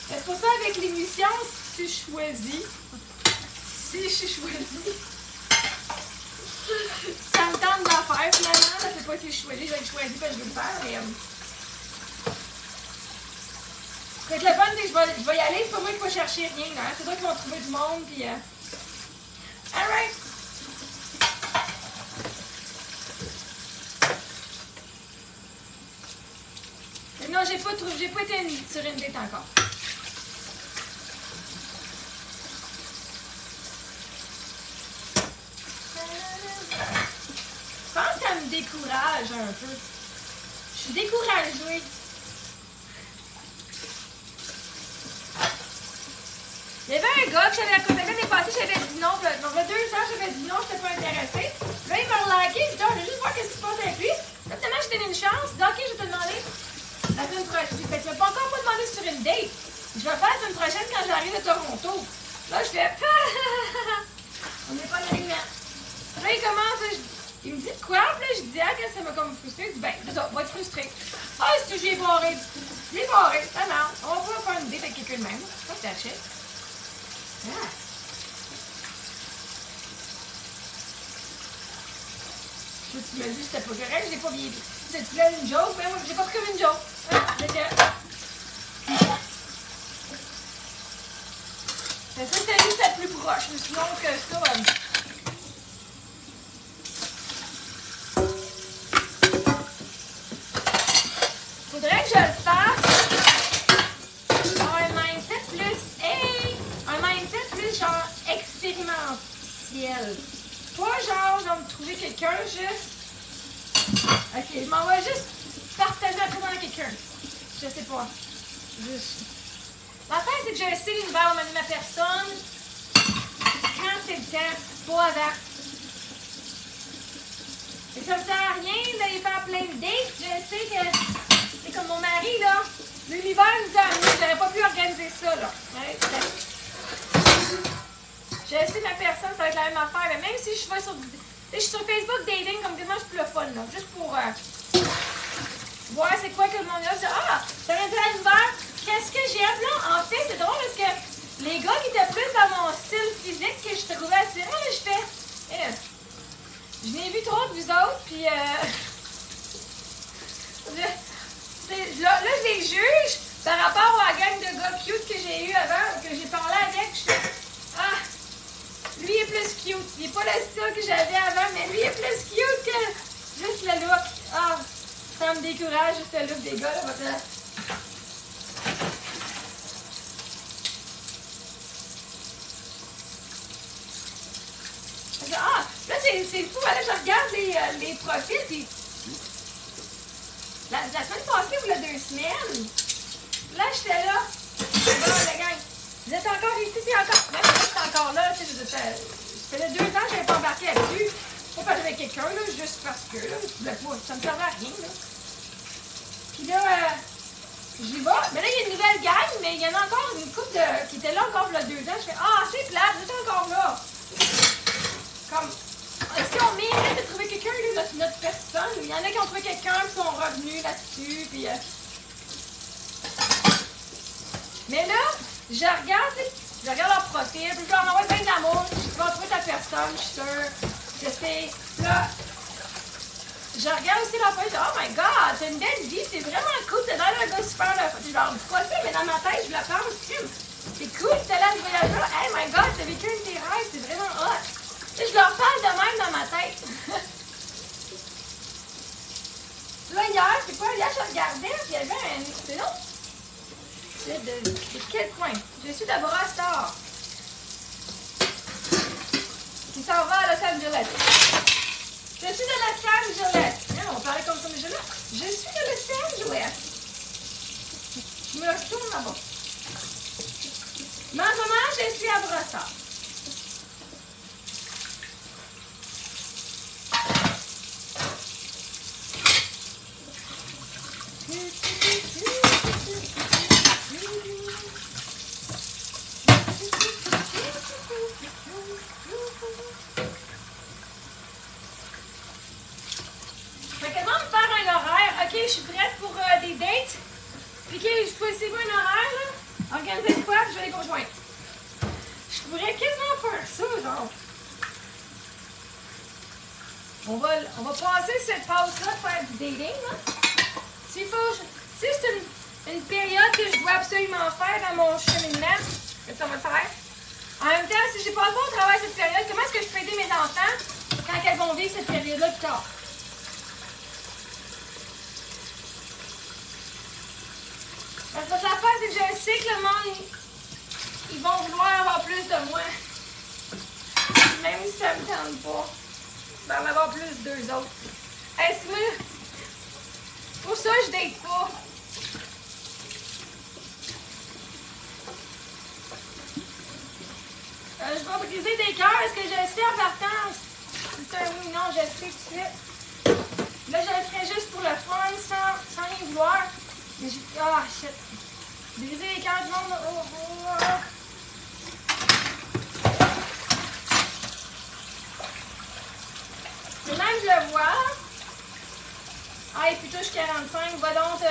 C'est pour ça avec l'émission, si je choisis, ça me tente de la faire finalement. Je sais pas si je choisis, je vais être choisie parce que je veux le faire, mais fait que le fun, c'est que je vais y aller, c'est pas moi qui vais chercher rien, hein? C'est toi qui vont trouver du monde, puis alright! Non, j'ai pas été sur une date encore. Je pense que ça me décourage un peu. Je suis découragée. Il y avait un gars que j'avais contacté l'année passée, j'avais dit non. Donc, il y a 2 ans, j'avais dit non, je n'étais pas intéressée. Là, il m'a relaqué, je dis, je vais juste voir ce qui se passe avec lui. Là, finalement, j'ai donné une chance. Je dis, ok, je vais te demander la semaine prochaine. Fait que tu m'as pas encore demandé sur une date. Je vais faire la semaine prochaine quand j'arrive de Toronto. Là, je fais, on n'est pas dans les mains. Là, il commence, il me dit de quoi? Puis là, je dis, ah, que ça m'a comme frustré. Je dis, ben, c'est ça, va être frustré. Ah, c'est que j'ai barré. J'ai barré, ça marche. On va pas faire une date avec quelqu'un de même. Pas de ta shit. Ah. Tu m'as dit que c'était pas correct, j'ai pas bien dit. Tu voulais une joke? Ben oui, j'ai pas pris comme une joke. Ah, ça, c'était juste la plus proche. Mais sinon que ça. Faudrait que je le fasse. Un mindset plus. Hey! Un mindset plus genre expérimentiel. Pas genre, je vais me trouver quelqu'un juste. Ok, je m'en vais juste partager un truc avec quelqu'un. Je sais pas. L'affaire, c'est que je sais l'univers va mener ma personne. Quand c'est le temps, pas avant. Et ça me sert à rien d'aller faire plein de dates. Je sais que c'est comme mon mari, là. L'univers nous a amenés. J'aurais pas pu organiser ça, là. Ouais, je sais ma personne, ça va être la même affaire. Mais même si je vais sur... Je suis sur Facebook dating, comme quasiment c'est plus le fun, là. Juste pour voir c'est quoi que le monde a. Ah, ça vient de l'univers. Qu'est-ce que j'aime, là? En fait, c'est drôle parce que les gars qui étaient plus dans mon style physique que je trouvais attirant, là, je fais... je n'ai vu trop de vous autres, puis là, je les juge par rapport à la gang de gars cute que j'ai eu avant, que j'ai parlé avec. Je fais, ah, lui est plus cute. Il n'est pas le style que j'avais avant, mais lui est plus cute que juste le look. Ah, ça me décourage, juste le look des gars, là, parce que... Ah, là, c'est fou. Là, je regarde les profils, puis... La semaine passée ou la 2 semaines, là, j'étais là. Bon, la gang, vous êtes encore ici, c'est encore... Même si j'étais encore là, tu sais, ça faisait 2 ans que je n'avais pas embarqué là-dessus. Pas parce que j'avais quelqu'un, là, juste parce que, là, ça me servait à rien, là. Puis là, j'y vais. Mais là, il y a une nouvelle gang, mais il y en a encore une couple qui était là encore il y a 2 ans. Je fais, ah, c'est plate, vous êtes encore là. Comme, si on mérite de trouver quelqu'un, notre personne, il y en a qui ont trouvé quelqu'un qui sont revenus là-dessus, puis... Mais là, je regarde leur profil, puis je leur envoie plein d'amour, tu vas trouver ta personne, je suis sûre, je sais. Là, je regarde aussi leur profil, oh my god, t'as une belle vie, c'est vraiment cool, t'es dans un gars super, je leur dis pas ça, mais dans ma tête, je le pense, c'est cool, t'es là, ce voyage-là, hey my god, t'as vécu une de tes rêves, c'est vraiment hot. Je leur parle de même dans ma tête. Là, hier, c'est quoi? Hier, je regardais, puis il y avait un... C'est long? C'est de quel coin? Je suis de Brossard. Qui s'en va à Los Angeles. Je suis de Los Angeles. On parlait comme ça, mais je suis de Los Angeles. Je me retourne là-bas. Mais en ce moment, je suis à Brossard. Je suis prête pour des dates. Puis je peux essayer un horaire, là. Organiser de quoi, puis je vais les conjoindre. Je pourrais quasiment faire ça, genre. On va passer cette pause-là, faire du dating, là. Si c'est une période que je dois absolument faire dans mon cheminement, que ça va le faire. En même temps, si je n'ai pas le temps de travailler cette période, comment est-ce que je peux aider mes enfants quand elles vont vivre cette période-là plus tard? Parce que l'affaire, c'est que je sais que le monde, ils vont vouloir avoir plus de moi. Même si ça me tente pas d'en avoir plus d'eux autres. Hey, c'est moi. Pour ça, je date pas. Je vais briser des cœurs. Est-ce que je sais en partant? C'est un oui ou non, je sais tout de suite. Là, je le ferais juste pour le fun, sans rien vouloir. Mais j'ai... Ah, shit. Briser les cœurs du monde. Oh, oh, oh. Et même, je le vois. Ah, et puis touche 45. Va donc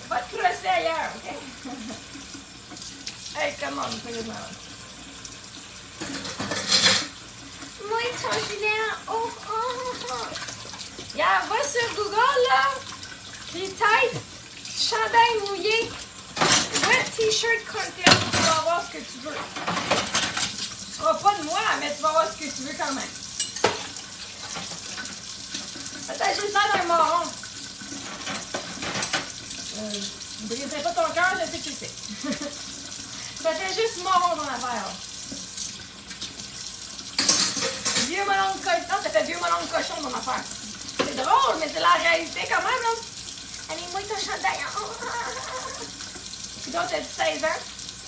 va te crosser ailleurs, OK? Hey, come on, sérieusement. Moi, ton gilet. Oh, oh, oh. Regarde, va sur Google, là. Puis type chandail mouillé. Wet t-shirt contest. Tu vas voir ce que tu veux. Tu ne feras pas de moi, mais tu vas voir ce que tu veux quand même. T'as juste l'air d'un moron. Je ne briserai pas ton cœur, je sais que tu sais. Ça fait juste moron ton affaire. Vieux melon de cochon. Non, ça fait vieux melon de cochon ton affaire. C'est drôle, mais c'est la réalité quand même, là. Allez, moi, ton chandail. Puis donc, t'as 16 ans.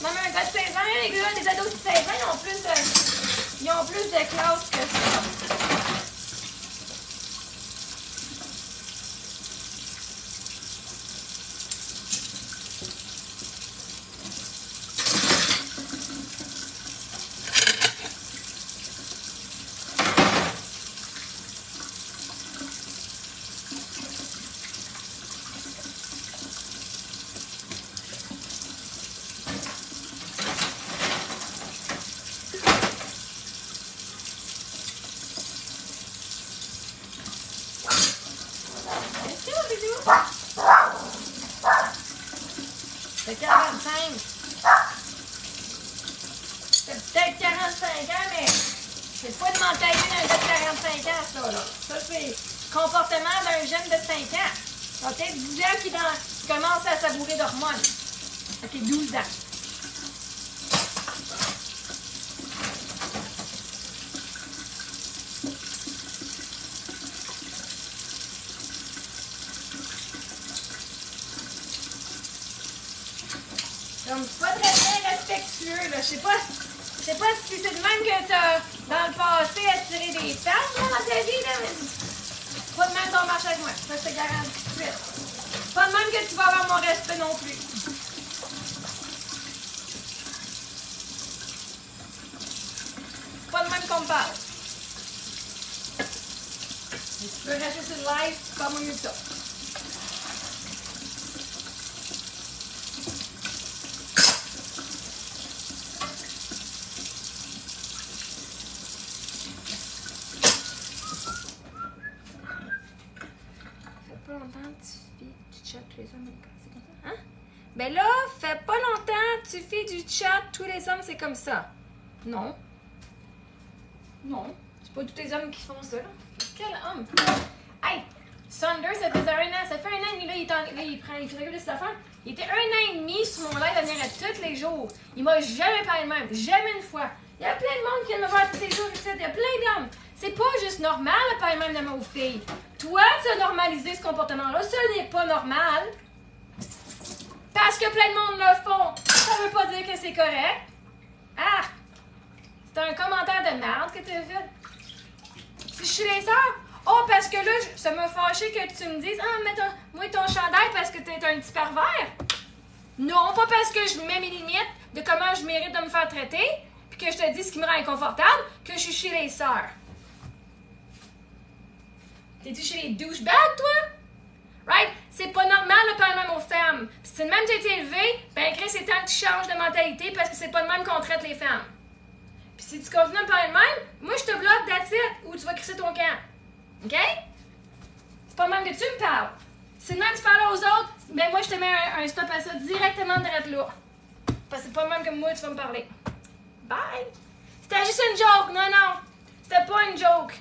Même un gars de 16 ans, les gars, les ados de 16 ans, ils ont plus de classe que ça. ans, ça, là. Ça, c'est le comportement d'un jeune de 5 ans. Ça peut-être 10 ans qui commence à savourer d'hormones. OK, 12 ans. Donc, pas très bien respectueux, là. Je sais pas si c'est de même que t'as, dans le passé, attiré des femmes, là, dans ta vie, là, mais pas de même ton marche avec moi. Ça, je te garantis tout de suite. Pas de même que tu vas avoir mon respect non plus. Pas de même qu'on me parle. Mais tu peux rester sur le live, c'est pas mieux que ça. Ben là, fait pas longtemps, tu fais du chat, tous les hommes, c'est comme ça. Non. Non. C'est pas tous les hommes qui font ça, là. Quel homme? Hey! Thunder, ça fait un an et demi, là, il fait réguler cette affaire. Il était 1 an et demi sur mon live, à venir à tous les jours. Il m'a jamais parlé de même, jamais une fois. Il y a plein de monde qui vient me voir tous les jours ici, il y a plein d'hommes. C'est pas juste normal de parler même de ma fille. Toi, tu as normalisé ce comportement-là, ça n'est pas normal. Parce que plein de monde le font, ça veut pas dire que c'est correct. Ah! C'est un commentaire de merde que tu as fait. Si je suis les sœurs, oh, parce que là, ça m'a fâché que tu me dises, ah, mets ton chandail parce que t'es un petit pervers. Non, pas parce que je mets mes limites de comment je mérite de me faire traiter, puis que je te dis ce qui me rend inconfortable, que je suis chez les sœurs. T'es-tu chez les douchebags, toi? Right? C'est pas normal de parler même aux femmes. Puis si même tu as été élevé, ben Chris, c'est temps que tu changes de mentalité parce que c'est pas de même qu'on traite les femmes. Puis si tu continues à me parler de même, moi je te bloque that's it, ou tu vas crisser ton camp. OK? C'est pas de même que tu me parles. Si de même tu parles aux autres, ben moi je te mets un stop à ça directement direct là. Parce que c'est pas de même que moi tu vas me parler. Bye! C'était juste une joke, non. C'était pas une joke.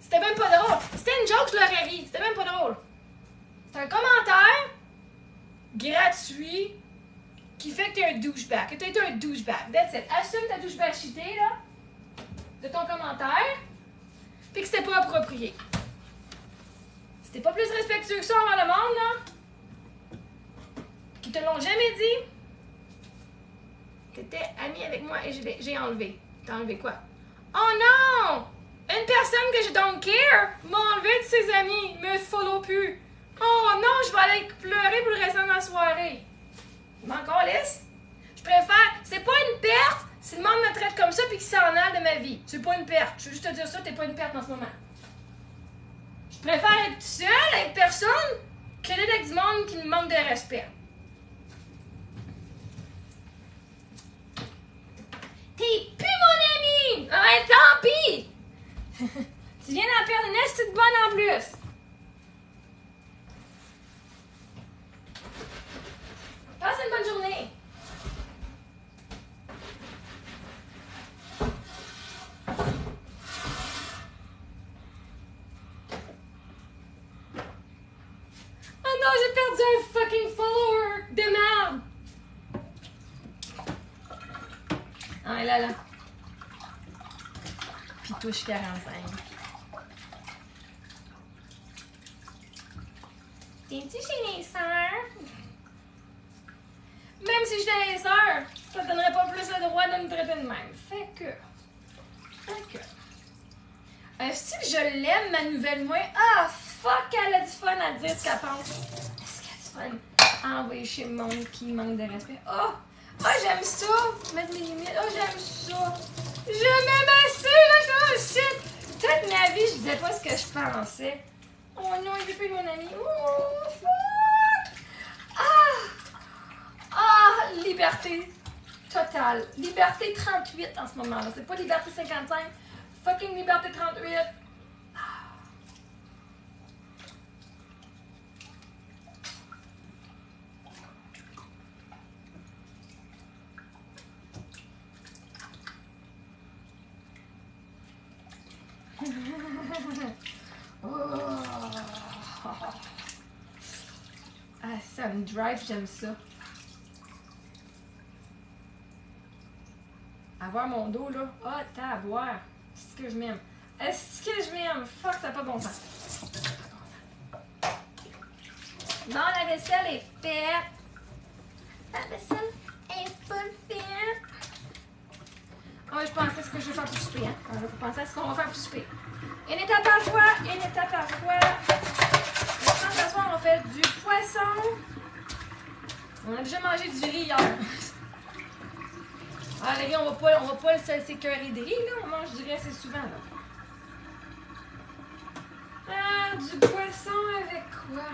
C'était même pas drôle. C'était une joke, je l'aurais ri. C'était même pas drôle. C'est un commentaire gratuit qui fait que t'es un douchebag. Que t'as été un douchebag. That's it. Assume ta douchebagité, là, de ton commentaire, puis que c'était pas approprié. C'était pas plus respectueux que ça envers le monde, là, qui te l'ont jamais dit, t'étais ami avec moi et j'ai enlevé. T'as enlevé quoi? Oh non! Une personne que je don't care m'a enlevé de ses amis, me follow plus. Oh non, je vais aller pleurer pour le restant de la soirée. Je m'en calisse. Je préfère, c'est pas une perte si le monde me traite comme ça puis qu'il s'en aille de ma vie. C'est pas une perte. Je veux juste te dire ça, t'es pas une perte en ce moment. Je préfère être seule avec personne que d'être avec du monde qui me manque de respect. T'es plus mon ami! Ouais, tant pis! Tu viens d'en perdre une petite bonne en plus. Passe une bonne journée. Oh non, j'ai perdu un fucking follower de merde. Ah là. Puis touche 45. T'es-tu chez les sœurs? Même si j'étais les sœurs, ça te donnerait pas plus le droit de me traiter de même. Fait que. Est-ce que je l'aime, ma nouvelle moi? Ah, fuck, elle a du fun à dire ce qu'elle pense. Est-ce qu'elle a du fun à envoyer chez le monde qui manque de respect? Oh, j'aime ça! Mettre mes limites. Oh, j'aime ça! Je m'aime assez, là! Oh, shit! Toute ma vie, je disais pas ce que je pensais. Oh non, il veut plus de mon ami. Oh, fuck! Liberté totale. Liberté 38 en ce moment-là. C'est pas liberté 55. Fucking liberté 38. Oh. Ah, ça me drive, j'aime ça. Avoir mon dos, là. Ah, t'as à voir. Est-ce que je m'aime? Est-ce que je m'aime? Fuck, ça n'a pas bon sens. Non, la vaisselle est faite. La vaisselle est pas faite. Ah, je pensais ce que je vais faire pour souper, hein. Alors, faut penser à ce qu'on va faire pour souper. Une étape à la fois, une étape à la fois. Maintenant, ce soir, on fait du poisson. On a déjà mangé du riz hier. Ah, les gars, on va pas s'écœurer de riz, là. On mange du riz assez souvent, là. Ah, du poisson avec quoi?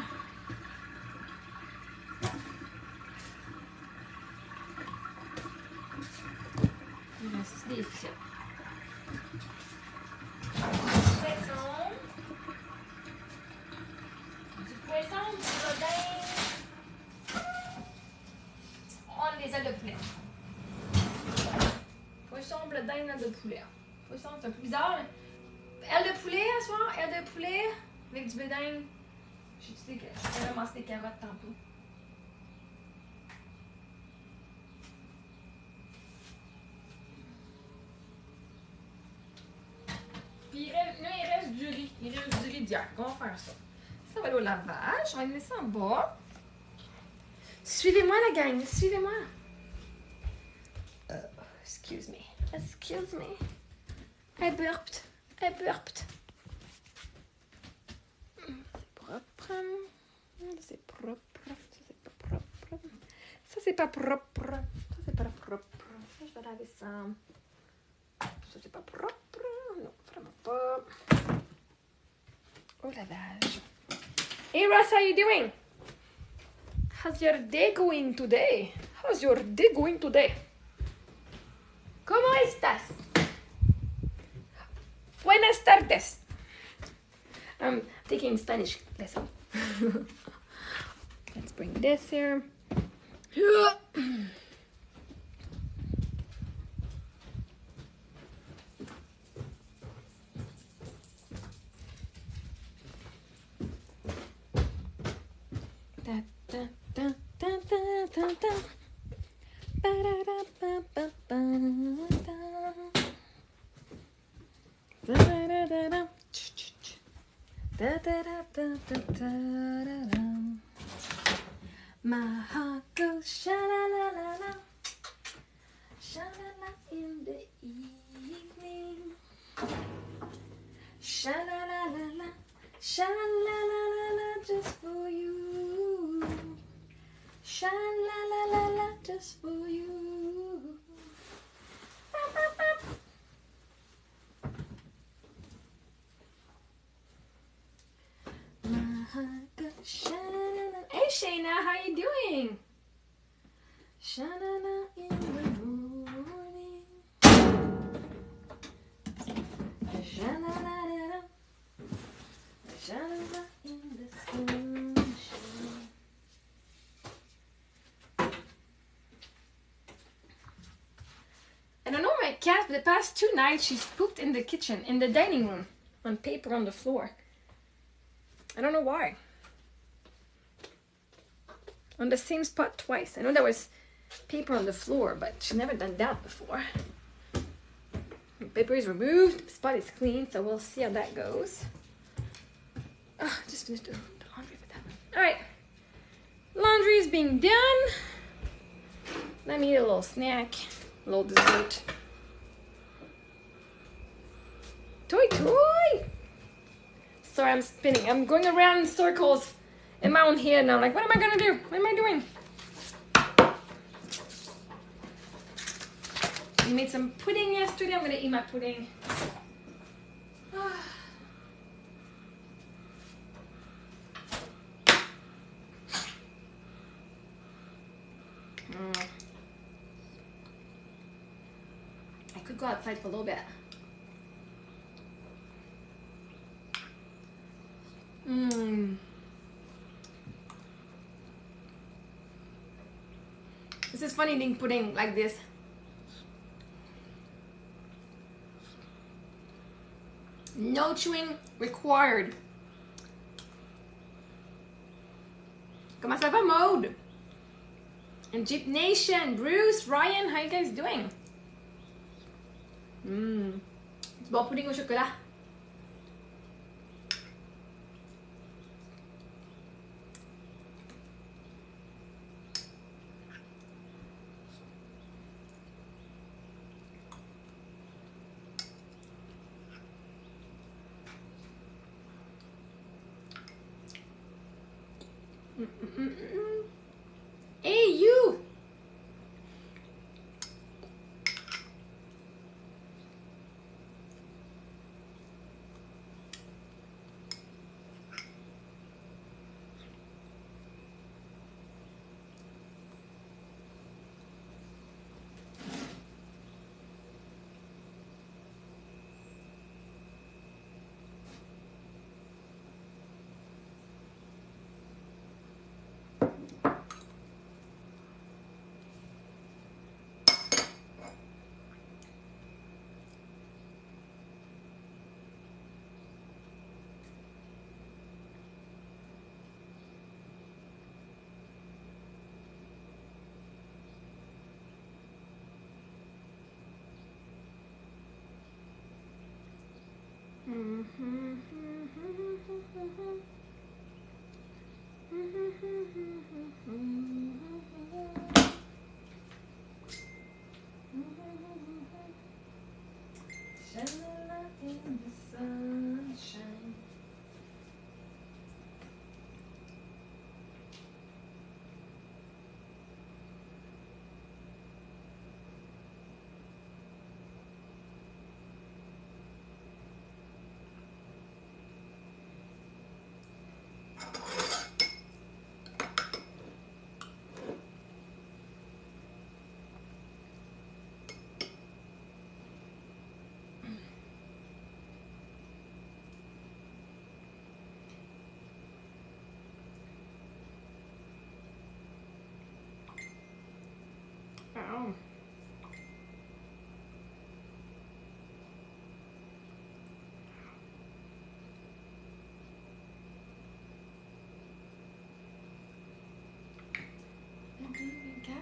Il reste des frites. Du poisson, du rodin. On a des ailes de poulet. Poisson, bleu d'Inde, aile de poulet. Poisson, c'est un peu bizarre, mais... Aile de poulet, ce soir, aile de poulet avec du bleu d'Inde. J'ai ramassé des carottes tantôt. Puis il reste du riz. Il reste du riz d'hier. On va faire ça. Ça va aller au lavage. On va le laisser en bas. Suivez-moi, la gang. Suivez-moi. Excuse me. Excuse me. I burped. I burped. C'est propre. Ça, c'est pas propre. Ça, c'est pas propre. Ça, c'est pas propre. Ça, je vais laver ça. Ça, c'est pas propre. Non, vraiment pas. Au lavage. Hey, Ross, how you doing? How's your day going today? How's your day going today? ¿Cómo estás? Buenas tardes. I'm taking Spanish lesson. Let's bring this here. Da, da, da, da, da, da, da. My heart goes sha-la-la-la-la, sha-la-la in the evening, sha-la-la-la-la, sha-la-la-la-la just for you, sha-la-la-la-la just for you. My heart goes sha-la-la. Hey Shayna, how you doing? Sha-la-la in the morning, sha-la-la-la-la, sha-la-la in the sunshine. I don't know, my cat, for the past 2 nights, she's pooped in the kitchen, in the dining room, on paper on the floor. I don't know why. On the same spot twice. I know there was paper on the floor, but she's never done that before. The paper is removed, the spot is clean, so we'll see how that goes. Oh, just finished the laundry for that one. Alright. Laundry is being done. Let me eat a little snack, a little dessert. Toy, toy! Sorry, I'm spinning. I'm going around in circles in my own head now. Like, what am I gonna do? What am I doing? We made some pudding yesterday. I'm gonna eat my pudding. I could go outside for a little bit. This is funny eating pudding like this. No chewing required. Comment ça va, Maude? And Jeep Nation, Bruce, Ryan, how you guys doing? Du bon pudding au chocolat. Hey, you! Shine in the sunshine. Ow. Cat.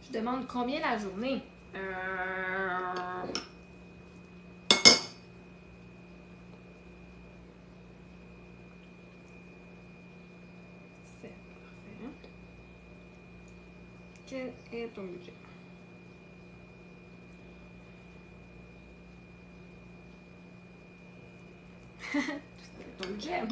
Je demande combien la journée? C'est parfait. Quel est ton budget? Ton budget.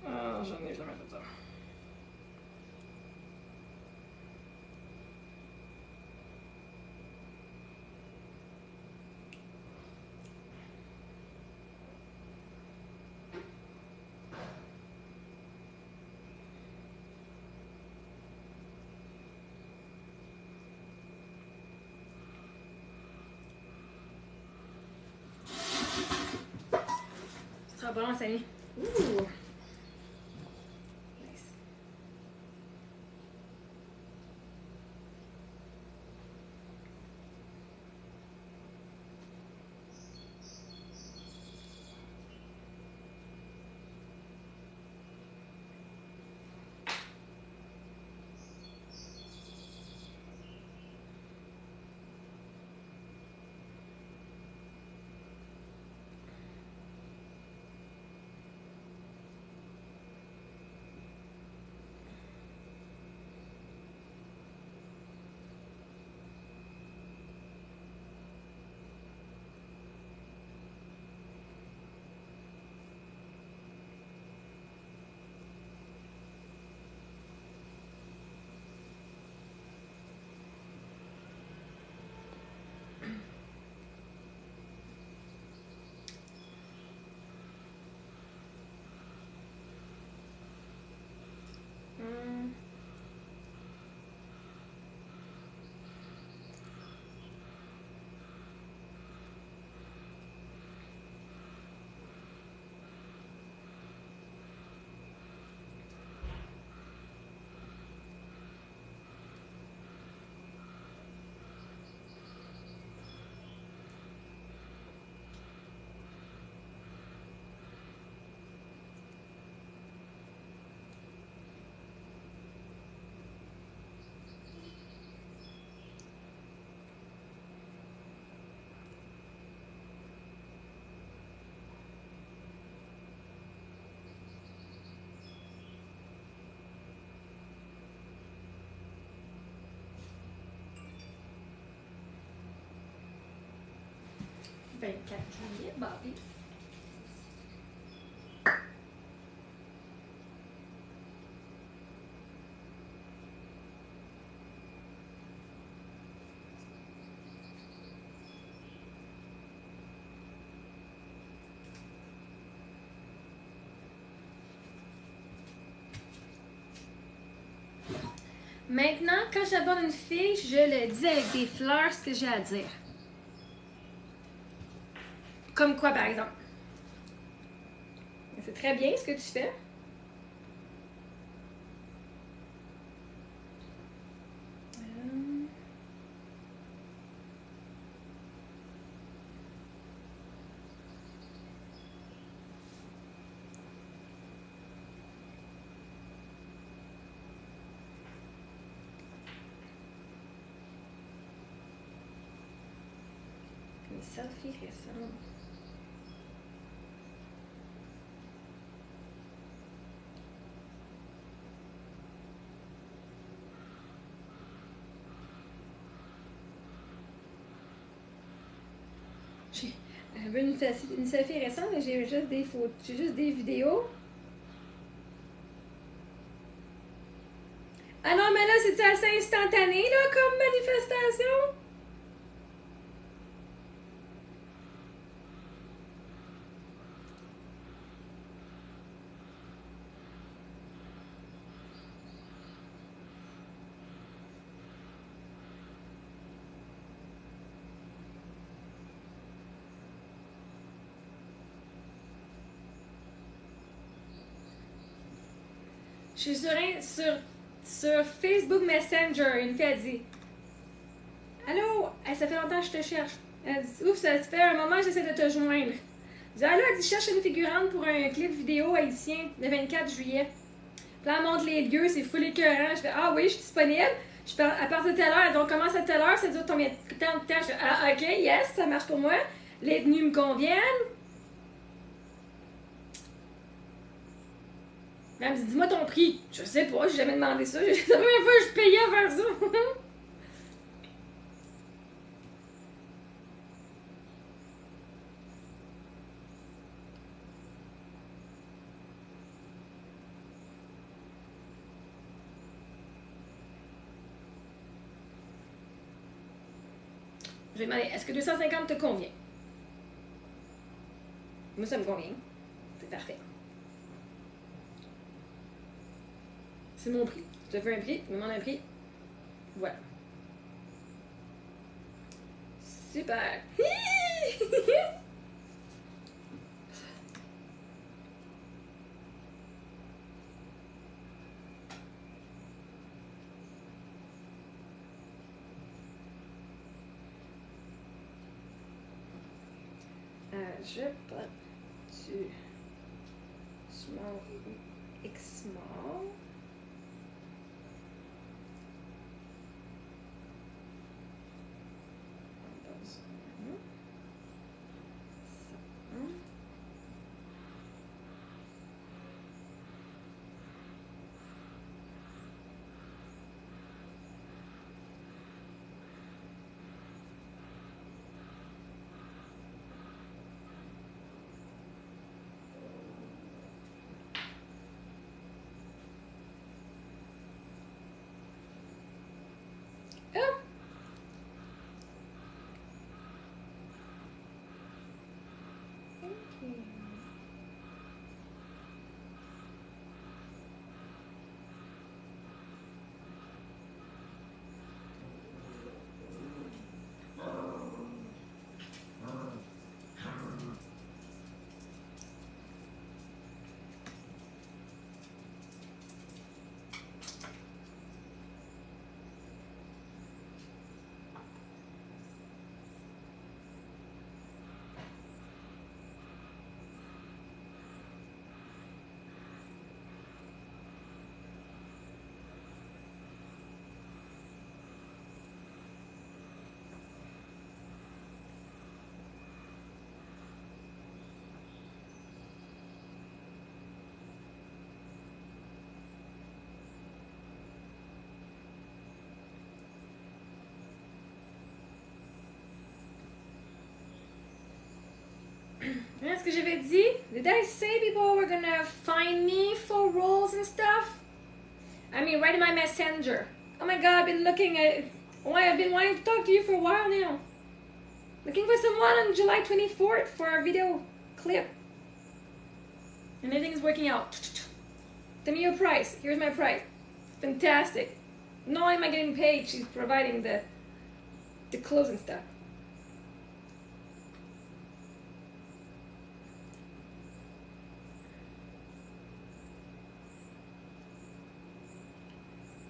Oh, j'en ai jamais fait ça. Ça va bon, Samy. Ouh! Nice. 24 juillet, Bobby. Maintenant, quand j'aborde une fille, je le dis avec des fleurs ce que j'ai à dire. Comme quoi, par exemple? C'est très bien ce que tu fais. Une selfie récente. J'ai une selfie récente, mais j'ai juste des photos, j'ai juste des vidéos. Ah non, mais là, c'est assez instantané, là, comme manifestation? Je suis sur Facebook Messenger. Une fille a dit Allô, ça fait longtemps que je te cherche. Elle dit Ouf, ça fait un moment que j'essaie de te joindre. Je dis Allô, elle dit Je cherche une figurante pour un clip vidéo haïtien le 24 juillet. Puis là, elle montre les lieux, c'est full écœurant. Je fais Ah oui, je suis disponible. À partir de telle heure, donc commence à telle heure, ça dure combien de temps de temps? Je fais Ah, ok, yes, ça marche pour moi. Les tenues me conviennent. Elle me dit, dis-moi ton prix. Je sais pas, j'ai jamais demandé ça. C'est la première fois que je payais à faire ça. Je vais demander, est-ce que 250 te convient? Moi, ça me convient. C'est parfait. C'est mon prix. Je te fais un prix, tu me demandes un prix. Voilà. Super. Je porte du small X small. That's ce que j'avais dit. Did I say people were gonna find me for roles and stuff? I mean, right in my messenger. Oh my god, I've been looking at... Why, I've been wanting to talk to you for a while now. Looking for someone on July 24th for a video clip. And everything's working out. Tell me your price. Here's my price. Fantastic. Not only am I getting paid, she's providing the clothes and stuff.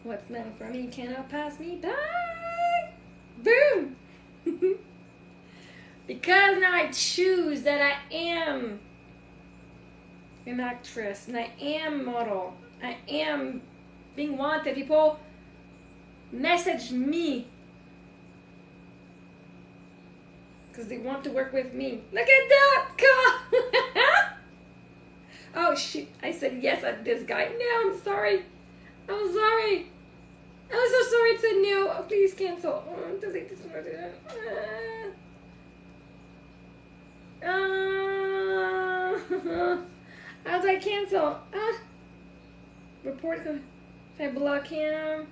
What's meant for me cannot pass me by. Boom! Because now I choose that I am an actress and I am model. I am being wanted. People message me because they want to work with me. Look at that! Come on! Oh shit! I said yes at this guy. No, I'm sorry. I'm sorry. I'm so sorry. It said no. Oh, please cancel. Delete this one. How do I cancel? Report. If I block him.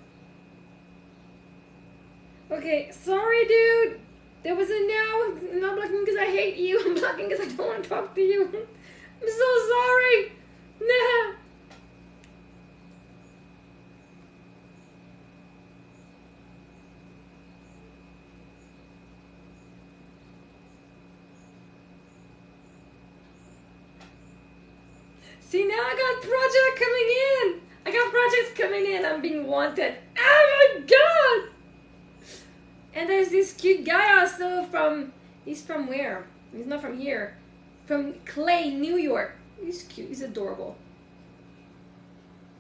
Okay, sorry, dude. There was a no. I'm not blocking because I hate you. I'm blocking because I don't want to talk to you. I'm so sorry. No. See, now I got project coming in. I got projects coming in. I'm being wanted. Oh my god! And there's this cute guy also from... He's from where? He's not from here. From Clay, New York. He's cute. He's adorable.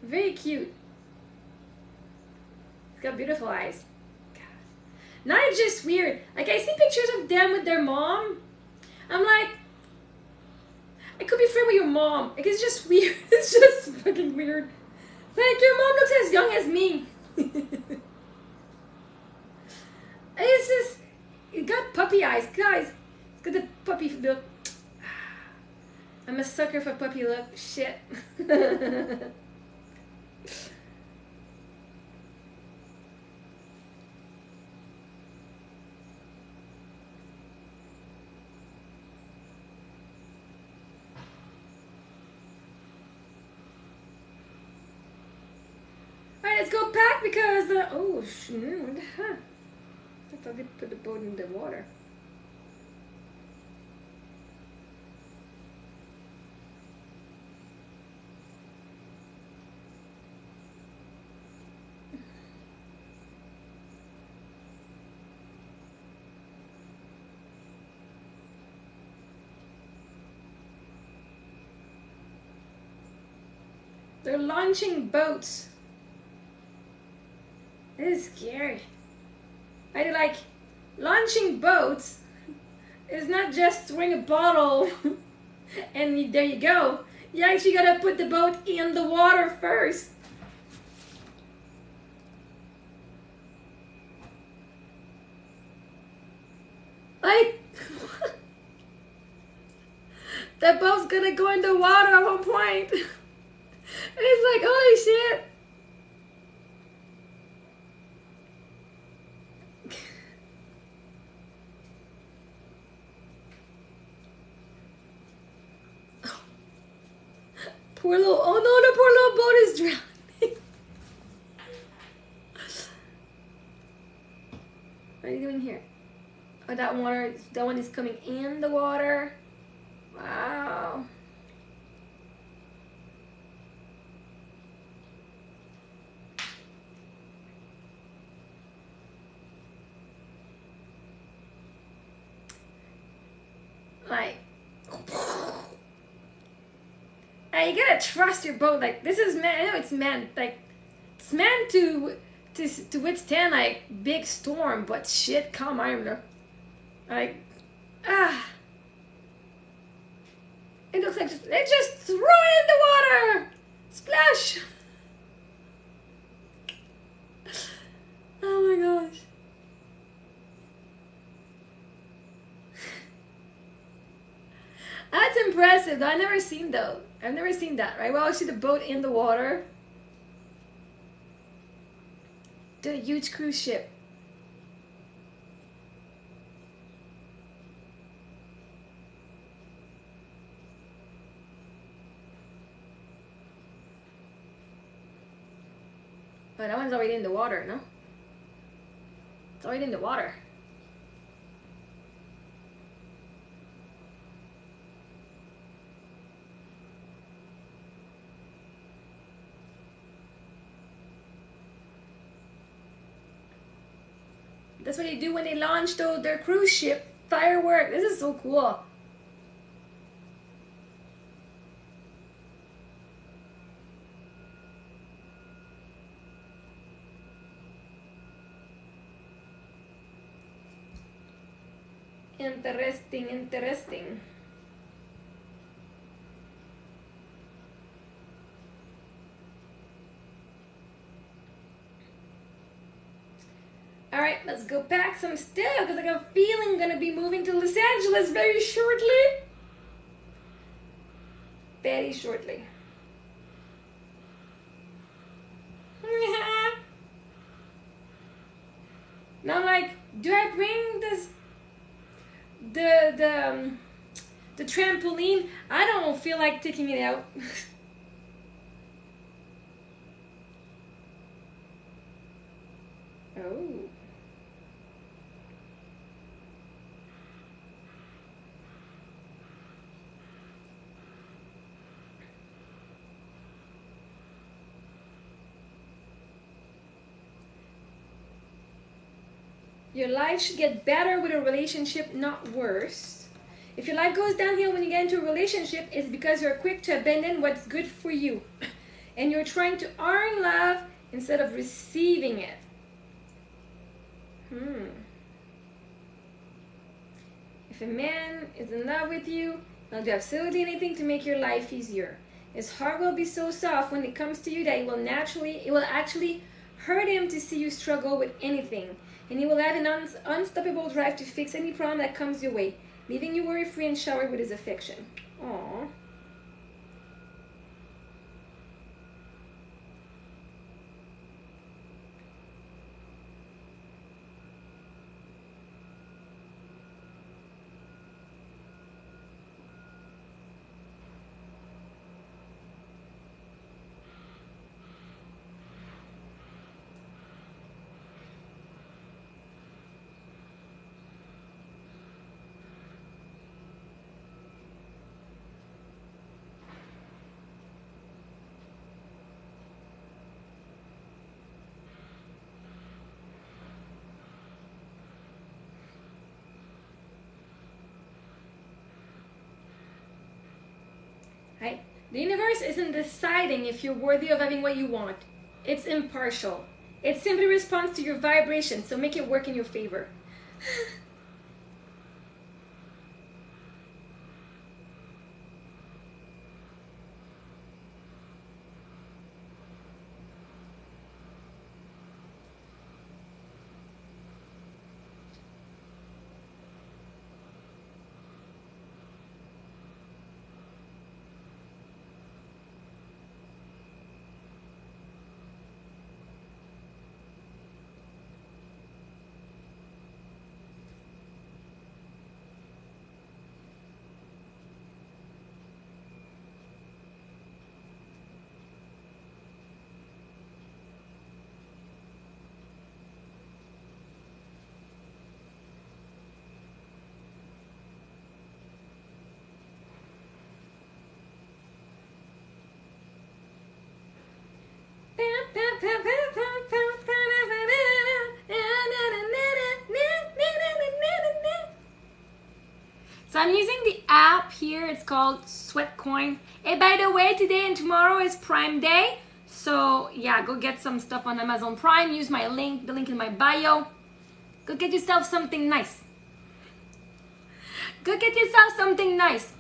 Very cute. He's got beautiful eyes. God. Now it's just weird. Like, I see pictures of them with their mom. I'm like... I could be friends with your mom. Like, it's just weird. It's just fucking weird. Like, your mom looks as young as me. It's just... It got puppy eyes. Guys, it's got the puppy look. I'm a sucker for puppy look. Shit. Let's go back because oh shit, what the heck? I thought they put the boat in the water. They're launching boats. This is scary. I like launching boats is not just throwing a bottle and there you go. You actually gotta put the boat in the water first. Like the boat's gonna go in the water at one point. And it's like, holy shit. Poor little, oh no, the poor little boat is drowning. What are you doing here? Oh, that one is coming in the water. Wow. Like, you gotta trust your boat. Like, this is meant, I know it's meant, like, it's meant to withstand, like, big storm, but shit, come on, like, it looks like they just threw it in the water! Splash! Oh my gosh. I impressive. I've never seen though. I've never seen that, right? Well, I see the boat in the water. The huge cruise ship. But that one's already in the water, no? It's already in the water. That's what they do when they launch their cruise ship. Firework. This is so cool. Interesting, interesting. All right, let's go pack some stuff because I got a feeling I'm gonna be moving to Los Angeles very shortly. Very shortly. Now I'm like, do I bring this the trampoline? I don't feel like taking it out. Oh. Your life should get better with a relationship, not worse. If your life goes downhill when you get into a relationship, it's because you're quick to abandon what's good for you. And you're trying to earn love instead of receiving it. If a man is in love with you, he'll do absolutely anything to make your life easier. His heart will be so soft when it comes to you that it will actually hurt him to see you struggle with anything. And he will have an unstoppable drive to fix any problem that comes your way, leaving you worry-free and showered with his affection. Aww. Right? The universe isn't deciding if you're worthy of having what you want. It's impartial. It simply responds to your vibration, so make it work in your favor. So I'm using the app here. It's called Sweatcoin. Hey, by the way, today and tomorrow is Prime Day. So yeah, go get some stuff on Amazon Prime. Use my link, the link in my bio. Go get yourself something nice. Go get yourself something nice.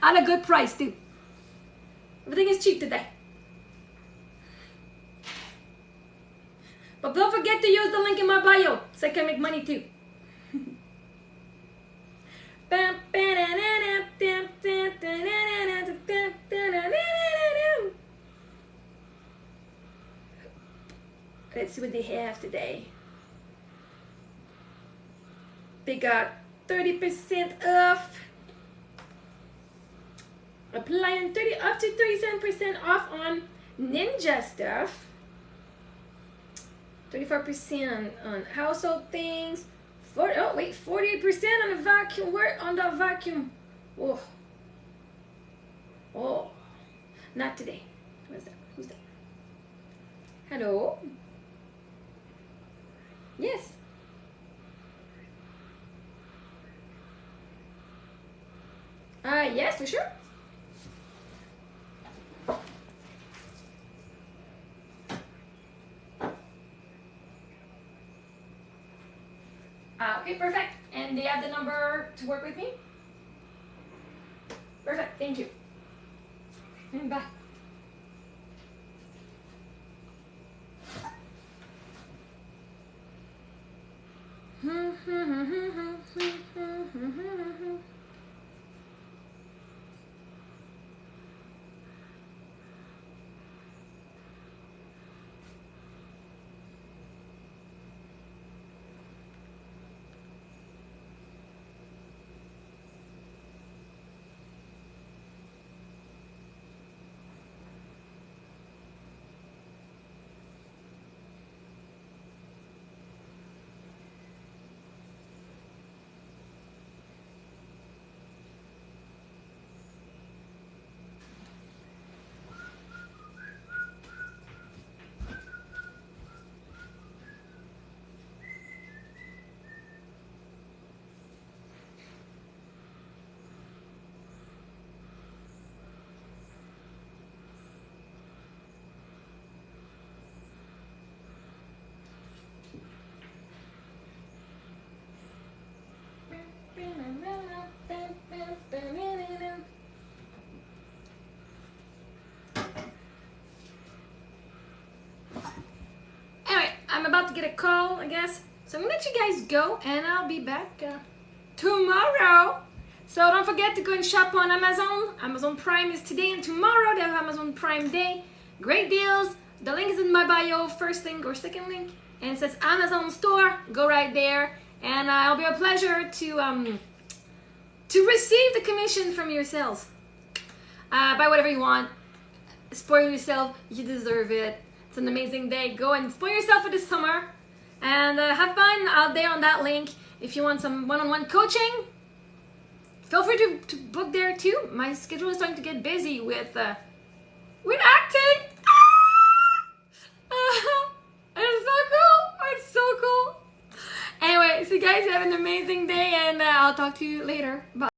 At a good price too. Everything is cheap today. But don't forget to use the link in my bio so I can make money too. Let's see what they have today. They got 30% off. Applying up to 37% off on Ninja stuff. 34% on household things. 48% on the vacuum. On the vacuum. Oh. Oh. Not today. What's that? Who's that? Hello? Yes. Yes, for sure. Okay, perfect. And they have the number to work with me? Perfect, thank you. Bye. Anyway, I'm about to get a call, I guess. So I'm gonna let you guys go, and I'll be back tomorrow. So don't forget to go and shop on Amazon. Amazon Prime is today and tomorrow. They have Amazon Prime Day. Great deals. The link is in my bio, first link or second link. And it says Amazon Store. Go right there. And it'll be a pleasure to receive the commission from your sales. Buy whatever you want. Spoil yourself. You deserve it. It's an amazing day. Go and spoil yourself for this summer. And have fun out there on that link. If you want some one-on-one coaching, feel free to book there too. My schedule is starting to get busy with acting. It's so cool. It's so cool. Anyway, so guys, have an amazing day, and I'll talk to you later. Bye.